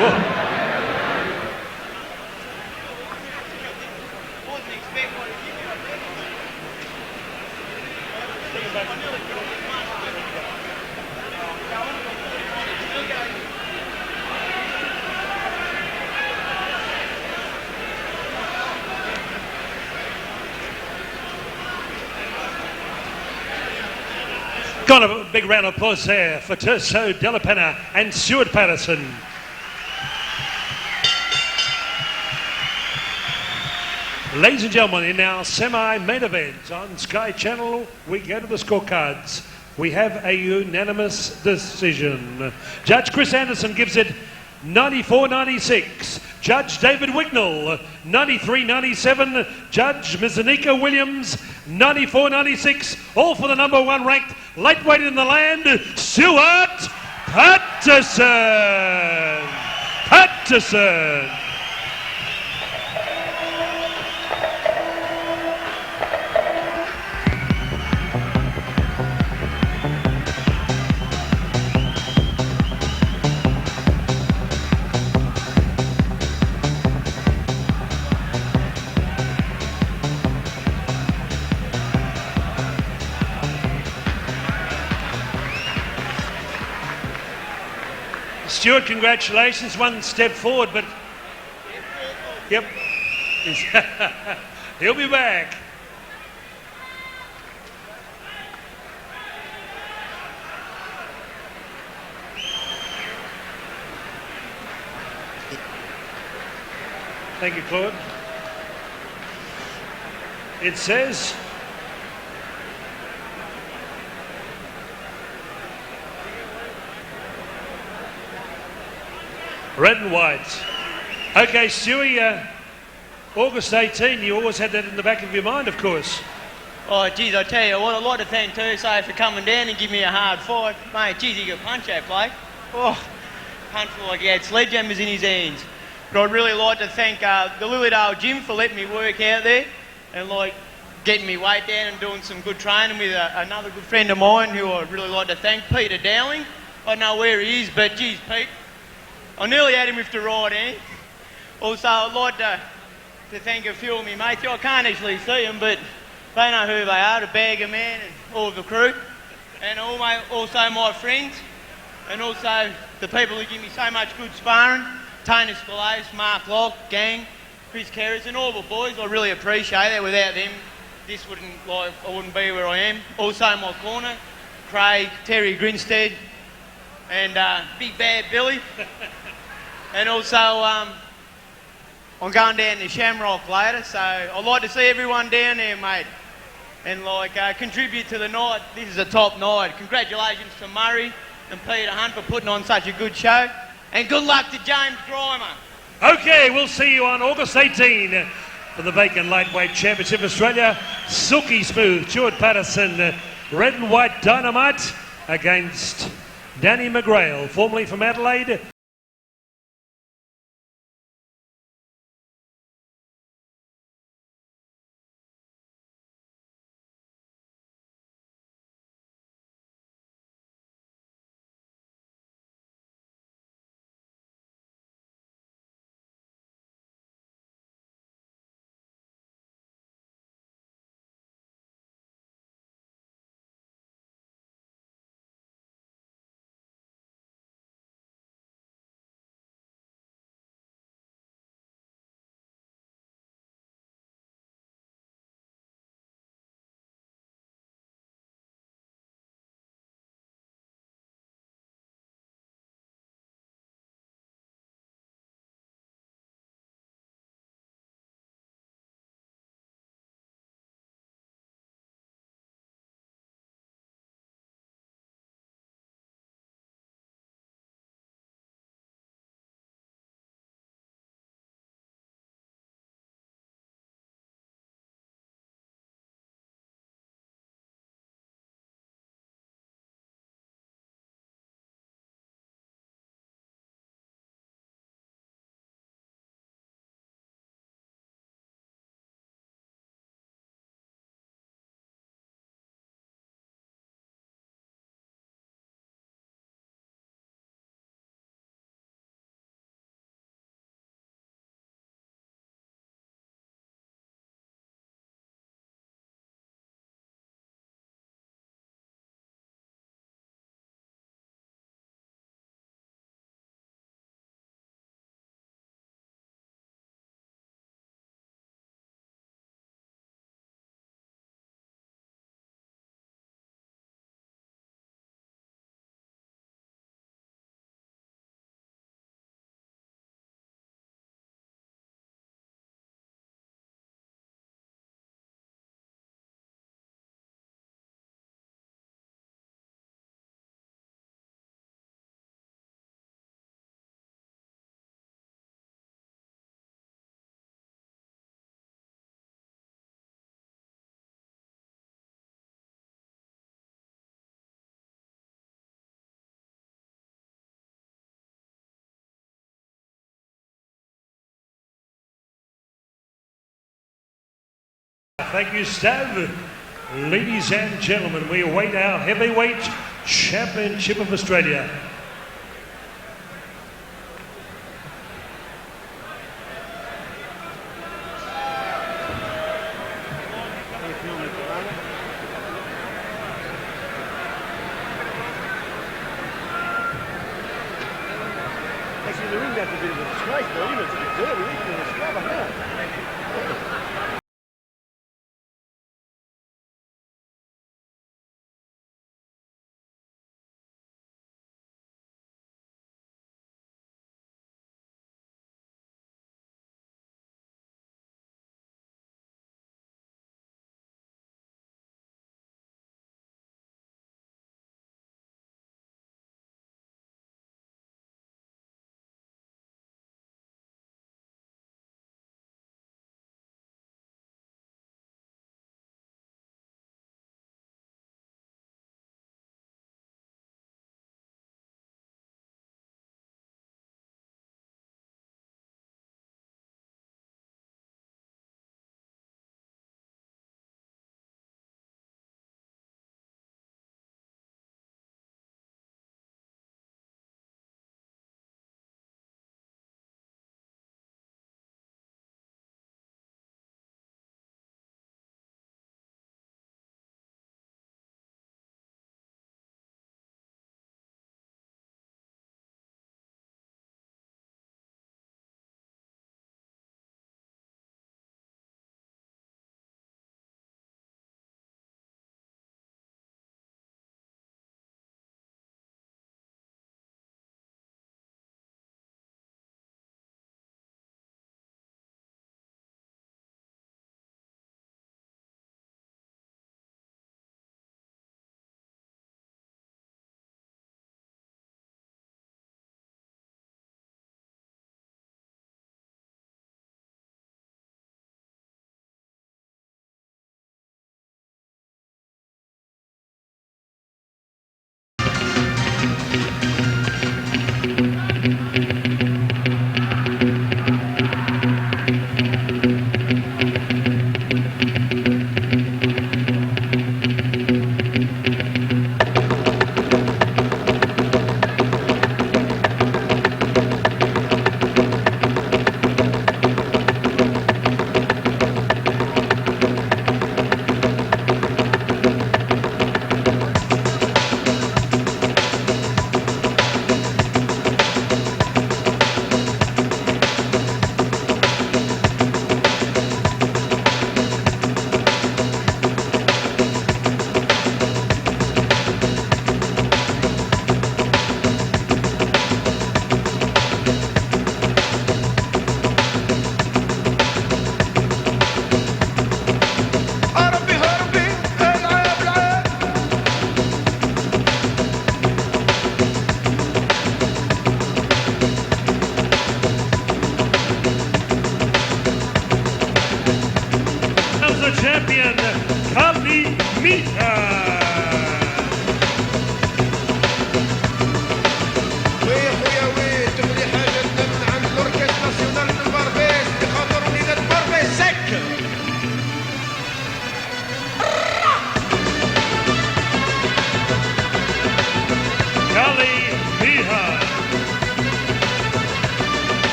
Got a big round of applause there for Tirso, Dela, Pena and Stuart Patterson. Ladies and gentlemen, in our semi-main event on Sky Channel, we go to the scorecards. We have a unanimous decision. Judge Chris Anderson gives it 94-96. Judge David Wignall, 93-97. Judge Mizanika Williams, 94-96. All for the number one ranked lightweight in the land, Stuart Patterson. Patterson. Stuart, congratulations. One step forward, but... Yep. He'll be back. Thank you, Claude. It says... red and white. Okay, Stewie, August 18, you always had that in the back of your mind, of course. Oh, geez, I tell you what, I'd like to thank Tirso for coming down and giving me a hard fight. Mate, geez, he could punch that bloke. Oh, punch like he had sledgehammers in his hands. But I'd really like to thank the Lilydale Gym for letting me work out there and, like, getting me weight down and doing some good training with another good friend of mine who I'd really like to thank, Peter Dowling. I don't know where he is, but, geez, Pete, I nearly had him with the right hand. Also, I'd like to thank a few of my mates. I can't actually see them, but they know who they are, the Bagger Man and all of the crew. And also my friends, and also the people who give me so much good sparring. Tony Scalise, Mark Locke, Gang, Chris Kerris, and all the boys. I really appreciate it. Without them, I wouldn't be where I am. Also my corner, Craig, Terry Grinstead, and Big Bad Billy. And also, I'm going down to Shamrock later, so I'd like to see everyone down there, mate, and contribute to the night. This is a top night. Congratulations to Murray and Peter Hunt for putting on such a good show, and good luck to James Grima. Okay, we'll see you on August 18 for the Vacant Lightweight Championship Australia. Silky Smooth, Stuart Patterson, red and white dynamite against Danny McGrail, formerly from Adelaide. Thank you, Stav. Ladies and gentlemen, we await our heavyweight championship of Australia. Actually, the ring got a bit of a disgrace, though, isn't it? It's a bit dirty, isn't it? It's scrubber, isn't it?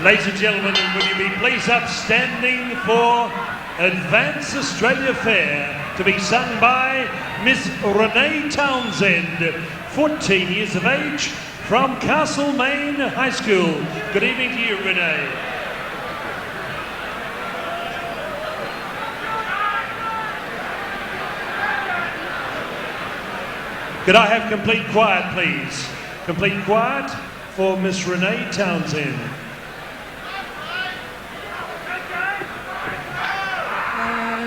Ladies and gentlemen, will you be please upstanding for Advance Australia Fair to be sung by Miss Renee Townsend, 14 years of age, from Castlemaine High School. Good evening to you, Renee. Could I have complete quiet, please? Complete quiet for Miss Renee Townsend.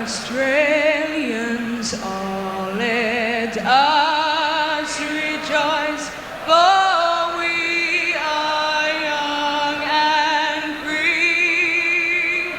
Australians, all let us rejoice, for we are young and free,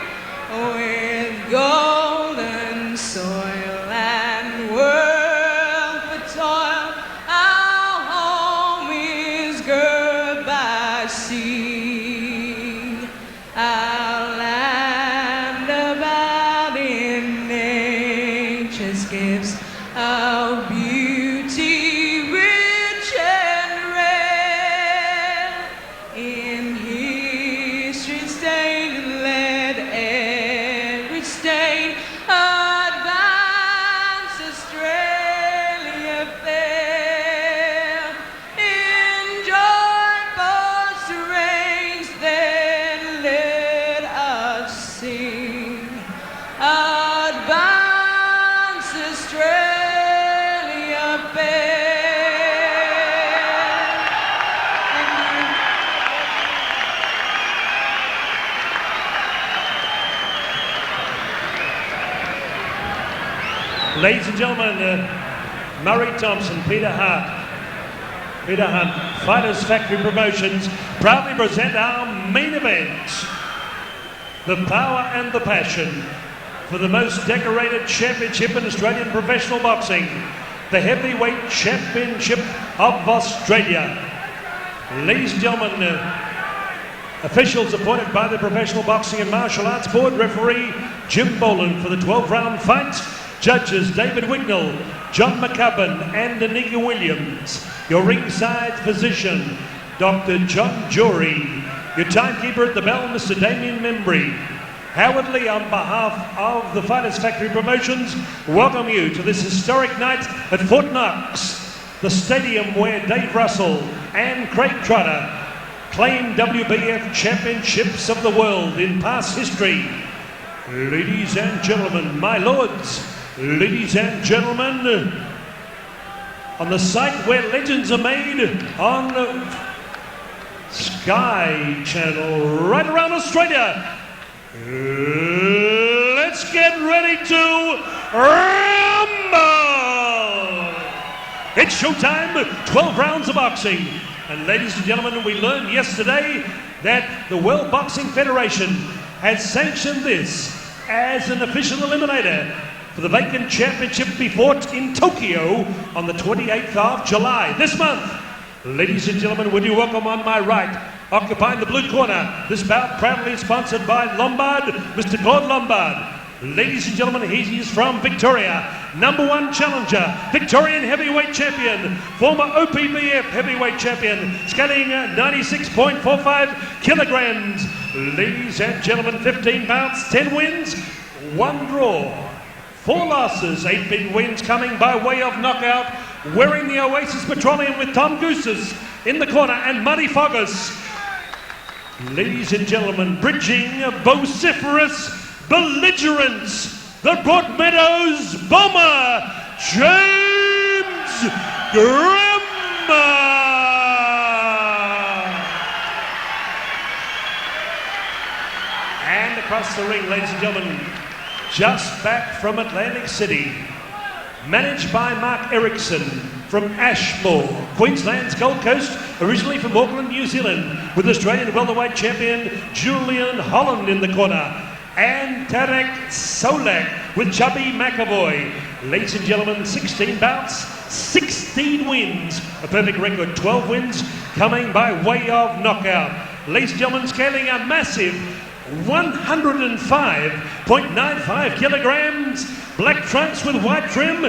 with golden soil and world for toil. Our home is girt by sea, our land about in nature's gifts, our beauty rich and rare. In history stained, let every stain advance Australia fair. In joyful strains, then let us sing. Advance Australia fair. Ladies and gentlemen, Murray Thompson, Peter Hunt, Fighters Factory Promotions proudly present our main event. The power and the passion for the most decorated championship in Australian professional boxing, the Heavyweight Championship of Australia. Ladies and gentlemen, officials appointed by the Professional Boxing and Martial Arts Board, referee Jim Boland for the 12-round fight, judges David Wignall, John McCubbin and Anika Williams. Your ringside physician, Dr. John Jory. Your timekeeper at the bell, Mr. Damien Membry. Howard Lee, on behalf of the Fighters Factory Promotions, welcome you to this historic night at Fort Knox, the stadium where Dave Russell and Craig Trotter claimed WBF championships of the world in past history. Ladies and gentlemen, my lords, ladies and gentlemen, on the site where legends are made on Sky Channel right around Australia. Let's get ready to rumble! It's showtime, 12 rounds of boxing. And ladies and gentlemen, we learned yesterday that the World Boxing Federation has sanctioned this as an official eliminator for the vacant championship to be fought in Tokyo on the 28th of July this month. Ladies and gentlemen, would you welcome on my right, occupying the blue corner, this bout proudly sponsored by Lombard, Mr. Claude Lombard. Ladies and gentlemen, he is from Victoria, #1 challenger, Victorian heavyweight champion, former OPBF heavyweight champion, scaling 96.45 kilograms. Ladies and gentlemen, 15 bouts, 10 wins, 1 draw, 4 losses, 8 big wins coming by way of knockout, wearing the Oasis Petroleum with Tom Gooses in the corner and Muddy Foggers. Ladies and gentlemen, bridging vociferous belligerence, the Broadmeadows Bomber, James Grima. And across the ring, ladies and gentlemen, just back from Atlantic City, managed by Mark Erickson from Ashmore, Queensland's Gold Coast, originally from Auckland, New Zealand, with Australian welterweight champion Julian Holland in the corner, and Tarek Solak with Chubby McAvoy. Ladies and gentlemen, 16 bouts, 16 wins, a perfect record, 12 wins coming by way of knockout. Ladies and gentlemen, scaling a massive 105.95 kilograms, black trunks with white trim,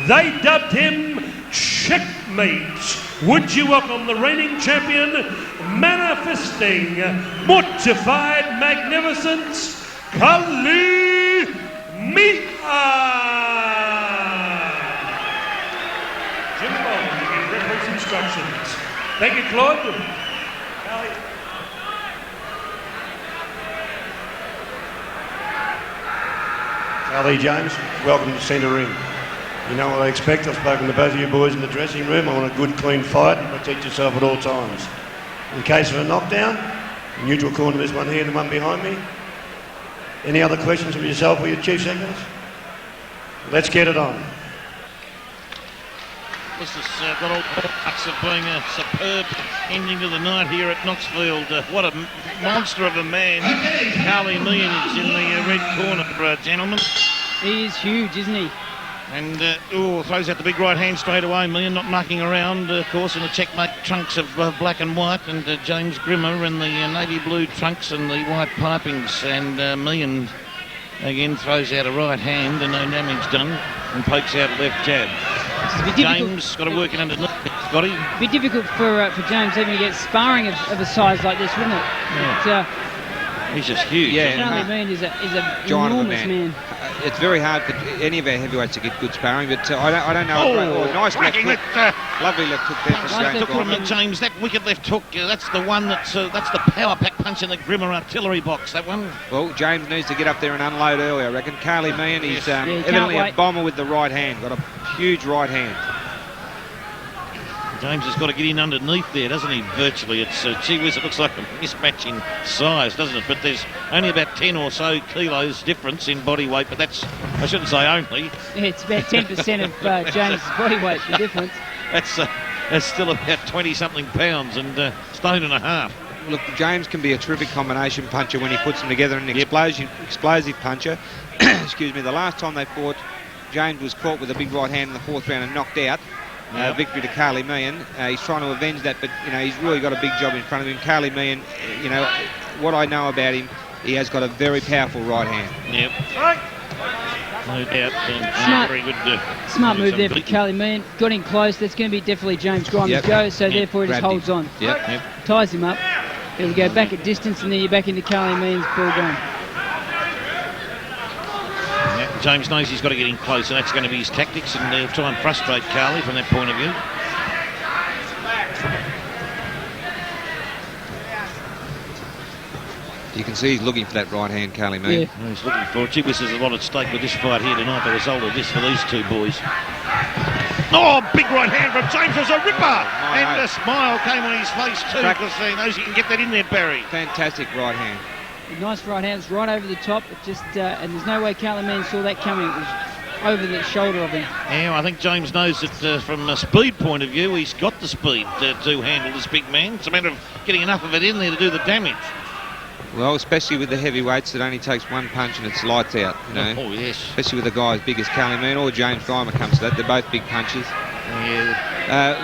they dubbed him Checkmate. Would you welcome the reigning champion, manifesting mortified magnificence, Killeen Meehan. Jim Boland to give reference instructions. Thank you, Claude. Ali James, welcome to Centre Ring. You know what I expect. I've spoken to both of you boys in the dressing room. I want a good, clean fight and protect yourself at all times. In case of a knockdown, neutral corner, this one here, the one behind me. Any other questions of yourself or your chief seconds? Let's get it on. This has got all parts of being a superb ending to the night here at Knoxfield. What a monster of a man. Meehan is in the red corner, gentlemen. He is huge, isn't he? And throws out the big right hand straight away. Meehan not mucking around, of course, in the checkmate trunks of black and white, and James Grima in the navy blue trunks and the white pipings. And Meehan again throws out a right hand and no damage done, and pokes out a left jab. James got to work it underneath. Got him. It'd be difficult for James even to get sparring of a size like this, wouldn't it? Yeah. He's just huge. Yeah, Meehan is a enormous man. It's very hard for any of our heavyweights to get good sparring, but I don't know. Nice left hook. Lovely left hook there from James. James, that wicked left hook, that's the one that's the power pack punch in the Grima artillery box, that one. Well, James needs to get up there and unload early, I reckon. Meehan, he's evidently a bomber with the right hand. Got a huge right hand. James has got to get in underneath there, doesn't he? Virtually. It's gee whiz, it looks like a mismatch in size, doesn't it? But there's only about 10 or so kilos difference in body weight, but that's, I shouldn't say only. Yeah, it's about 10% of James' body weight, the difference. That's still about 20-something pounds and stone and a half. Look, James can be a terrific combination puncher when he puts them together, an explosive puncher. Excuse me, the last time they fought, James was caught with a big right hand in the fourth round and knocked out. Victory to Meehan. He's trying to avenge that, but he's really got a big job in front of him. Meehan, what I know about him, he has got a very powerful right hand. Yep. No doubt. Very good. Smart move there for Meehan. Got in close. That's going to be definitely James Grima's go. So therefore, he just holds on. Yep. Ties him up. Here we go back at distance, and then you're back into Meehan's ball game. James knows he's got to get in close, and that's going to be his tactics, and they'll try and frustrate Carly from that point of view. You can see he's looking for that right hand, Meehan. Yeah. He's looking for it. Gee, there's a lot at stake with this fight here tonight, the result of this for these two boys. Oh, big right hand from James. There's a ripper. And a smile came on his face too, because he knows he can get that in there, Barry. Fantastic right hand. Nice right hand, right over the top. It just and there's no way Meehan saw that coming. It was over the shoulder of him. Yeah, I think James knows that from a speed point of view, he's got the speed to handle this big man. It's a matter of getting enough of it in there to do the damage. Well, especially with the heavyweights, it only takes one punch and it's lights out. Oh yes. Especially with a guy as big as Meehan or James Grima comes to that. They're both big punches. Yeah.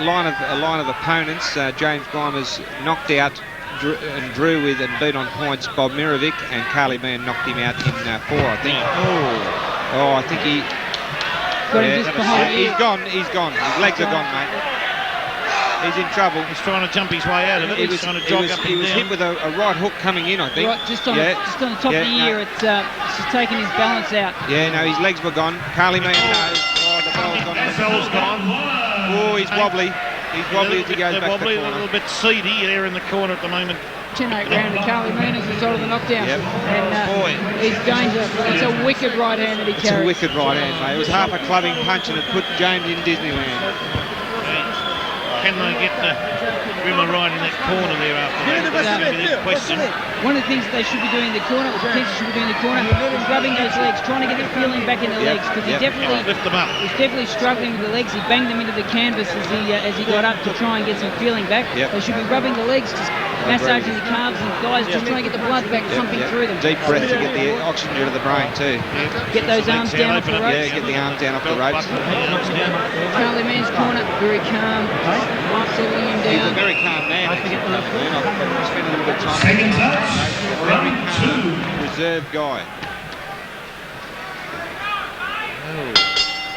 Line of opponents. James Grima's knocked out and drew with and beat on points Bob Mirovic, and Meehan knocked him out in 4, I think. I think he... Got him just behind he's gone. His legs are gone, mate. He's in trouble. He's trying to jump his way out of it. He's trying to jog up and down. He was hit with a right hook coming in, I think. Right, just on the top of the ear. It's just taking his balance out. Yeah, no, his legs were gone. Meehan knows. Oh, the bell's gone. Oh, he's wobbly. He's wobbly as he goes back to the corner. A little bit seedy there in the corner at the moment. 10-8 round to Meehan as a result of the knockdown. And he's danger. It's a wicked right hand that he carries. It's a wicked right hand, mate. It was half a clubbing punch and it put James in Disneyland. Can they get Grima right in that corner there after that? Question. One of the things that they should be doing in the corner, is rubbing those legs, trying to get the feeling back in the legs, because he definitely lift them up. He's definitely struggling with the legs. He banged them into the canvas as he got up to try and get some feeling back. They should be rubbing the legs, just massaging the calves and thighs, just trying to get the blood back pumping through them. Deep breath to get the oxygen to the brain too. Get those arms down off the ropes. Yeah, get the arms down off the ropes. Meehan's corner, very calm. Settling him down. He's a very calm man. I've spent a little bit of time. Second touch, round 2. Reserved guy.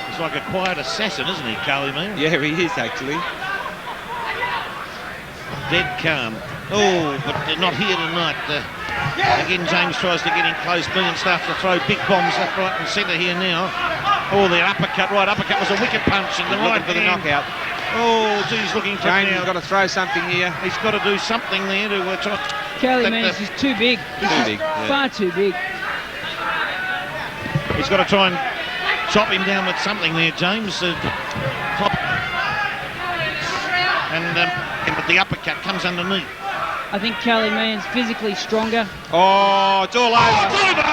He's like a quiet assassin, isn't he, Meehan? Yeah, he is actually. Dead calm. Oh, but not here tonight. Again, James tries to get in close. Meehan starts to throw big bombs left, right and centre here now. Oh, their uppercut was a wicked punch in the right for the knockout. Oh, geez, looking for James has got to throw something here. He's got to do something there to try. Meehan is too big. Far too big. He's got to try and chop him down with something there, James. But the uppercut comes underneath. I think Meehan's physically stronger. Oh, it's all over. It's over.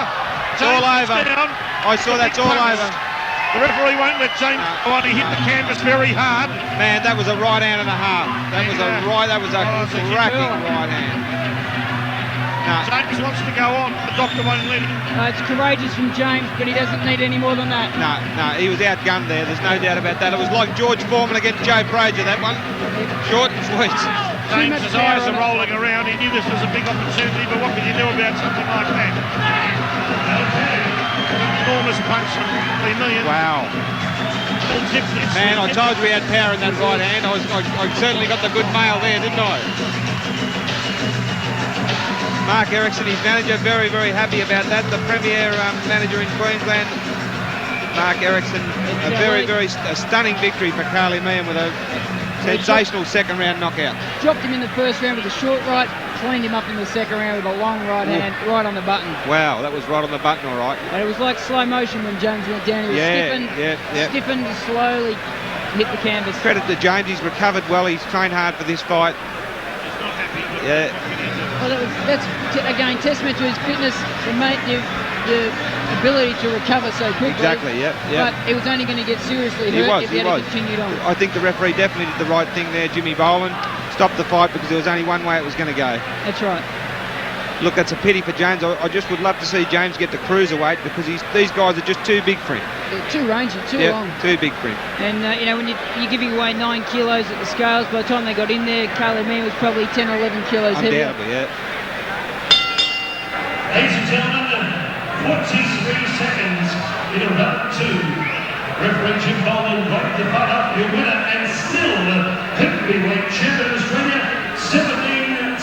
It's all over. Down. I saw that's all over. The referee won't let James go on. He hit the canvas very hard. Man, that was a right hand and a half. That was a cracking right hand. No. James wants to go on. The doctor won't let him. It's courageous from James, but he doesn't need any more than that. No, he was outgunned there. There's no doubt about that. It was like George Foreman against Joe Frazier, that one. Short and sweet. James's eyes are rolling around. He knew this was a big opportunity, but what can you do about something like that? Enormous punch from Meehan. Wow. Man, I told you we had power in that right hand. I certainly got the good mail there, didn't I? Mark Erickson, his manager, very, very happy about that. The premier manager in Queensland, Mark Erickson, a very, very stunning victory for Meehan with a sensational second round knockout. Dropped him in the first round with a short right, cleaned him up in the second round with a long right hand, right on the button. Wow, that was right on the button, all right. And it was like slow motion when James went down. He was stiffened, slowly hit the canvas. Credit to James, he's recovered well. He's trained hard for this fight. He's not happy. Yeah. Well, that's again testament to his fitness, the ability to recover so quickly. Exactly, yeah. But it was only going to get seriously hurt if he had continued on. I think the referee definitely did the right thing there, Jimmy Boland. Stopped the fight because there was only one way it was going to go. That's right. Look, that's a pity for James. I just would love to see James get to cruiserweight because these guys are just too big for him. They're too rangy, too long. Too big for him. And, when you're giving away 9 kilos at the scales, by the time they got in there, Meehan was probably 10 or 11 kilos heavier. Undoubtedly, yeah. Ladies and gentlemen, 43 seconds in round 2. Referee Jim Boland wiped the fight up. Your winner and still heavyweight champion of Australia,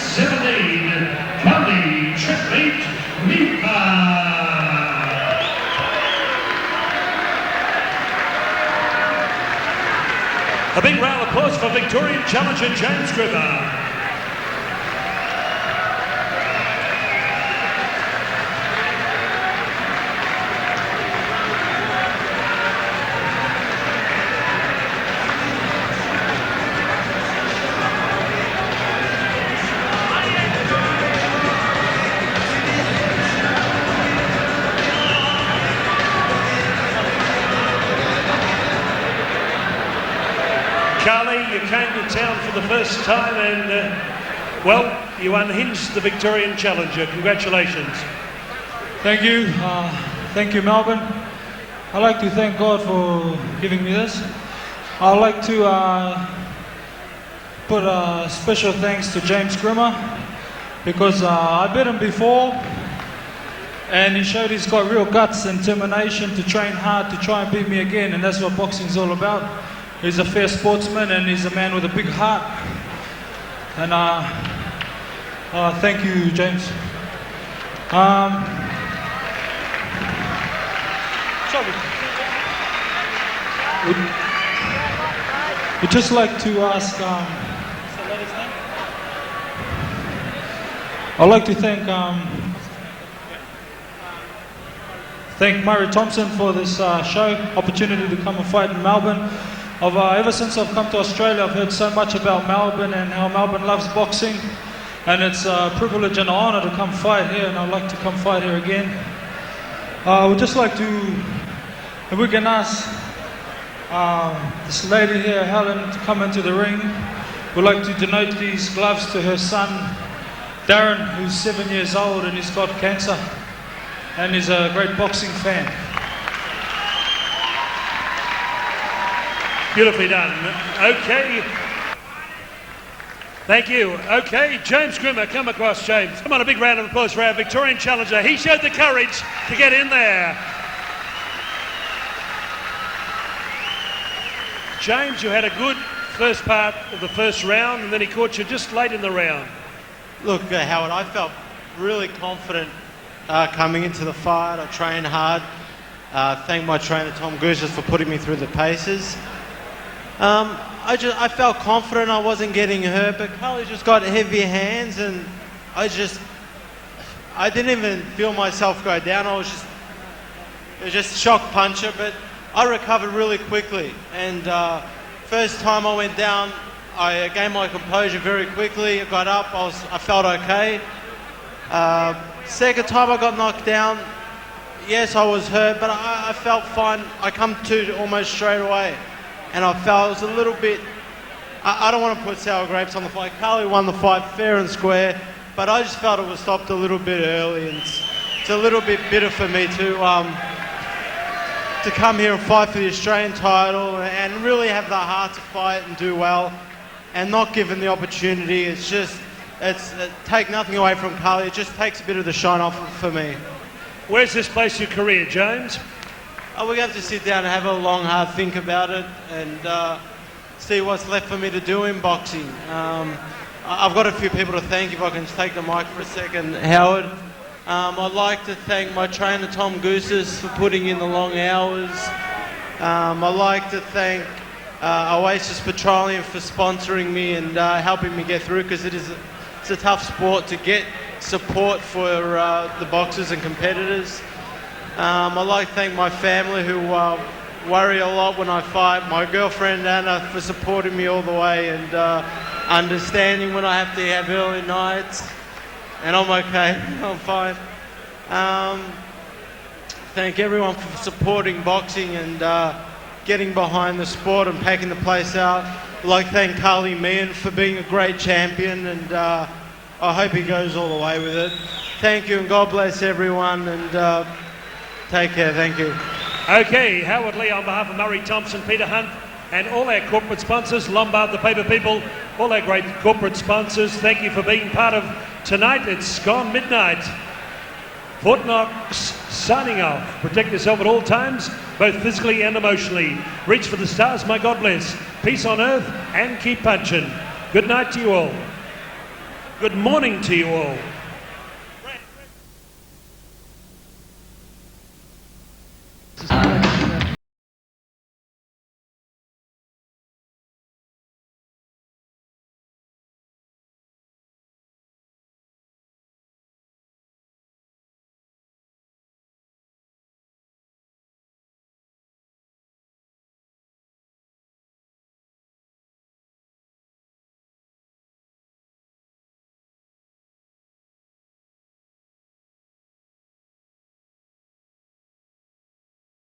17-17. Money trip meet, Meehan. A big round of applause for Victorian challenger James Grima. You came to town for the first time and, you unhinged the Victorian challenger. Congratulations. Thank you. Thank you, Melbourne. I'd like to thank God for giving me this. I'd like to put a special thanks to James Grima because I beat him before and he showed he's got real guts and determination to train hard to try and beat me again, and that's what boxing's all about. He's a fair sportsman and he's a man with a big heart. And thank you, James. We'd just like to ask, I'd like to thank Murray Thompson for this show, opportunity to come and fight in Melbourne. Ever since I've come to Australia, I've heard so much about Melbourne and how Melbourne loves boxing, and it's a privilege and an honour to come fight here, and I'd like to come fight here again. We'd just like to, if we can ask this lady here, Helen, to come into the ring. We'd like to donate these gloves to her son, Darren, who's 7 years old and he's got cancer, and he's a great boxing fan. Beautifully done. Okay. Thank you. Okay, James Grima, come across, James. Come on, a big round of applause for our Victorian challenger. He showed the courage to get in there. James, you had a good first part of the first round, and then he caught you just late in the round. Look, Howard, I felt really confident coming into the fight. I trained hard. Thank my trainer, Tom Gooses, for putting me through the paces. I felt confident I wasn't getting hurt, but Carly just got heavier hands, and I didn't even feel myself go down. It was just shock puncher, but I recovered really quickly. And first time I went down, I gained my composure very quickly. I got up. I felt okay. Second time I got knocked down. Yes, I was hurt, but I felt fine. I come to almost straight away, and I felt it was a little bit. I don't want to put sour grapes on the fight. Carly won the fight fair and square, but I just felt it was stopped a little bit early, and it's a little bit bitter for me to come here and fight for the Australian title and really have the heart to fight and do well, and not given the opportunity. Take nothing away from Carly. It just takes a bit of the shine off for me. Where's this place your career, James? We have to sit down and have a long, hard think about it and see what's left for me to do in boxing. I've got a few people to thank, if I can take the mic for a second. Howard, I'd like to thank my trainer Tom Gooses for putting in the long hours. I'd like to thank Oasis Petroleum for sponsoring me and helping me get through, because it's a tough sport to get support for the boxers and competitors. I'd like to thank my family who worry a lot when I fight. My girlfriend Anna for supporting me all the way and understanding when I have to have early nights. And I'm okay, I'm fine. Thank everyone for supporting boxing and getting behind the sport and packing the place out. I'd like to thank Carly Meehan for being a great champion, and I hope he goes all the way with it. Thank you, and God bless everyone, and take care. Thank you. Okay, Howard Lee on behalf of Murray Thompson, Peter Hunt, and all our corporate sponsors, Lombard, the Paper People, all our great corporate sponsors, thank you for being part of tonight. It's gone midnight. Fort Knox signing off. Protect yourself at all times, both physically and emotionally. Reach for the stars, my God bless. Peace on earth, and keep punching. Good night to you all. Good morning to you all.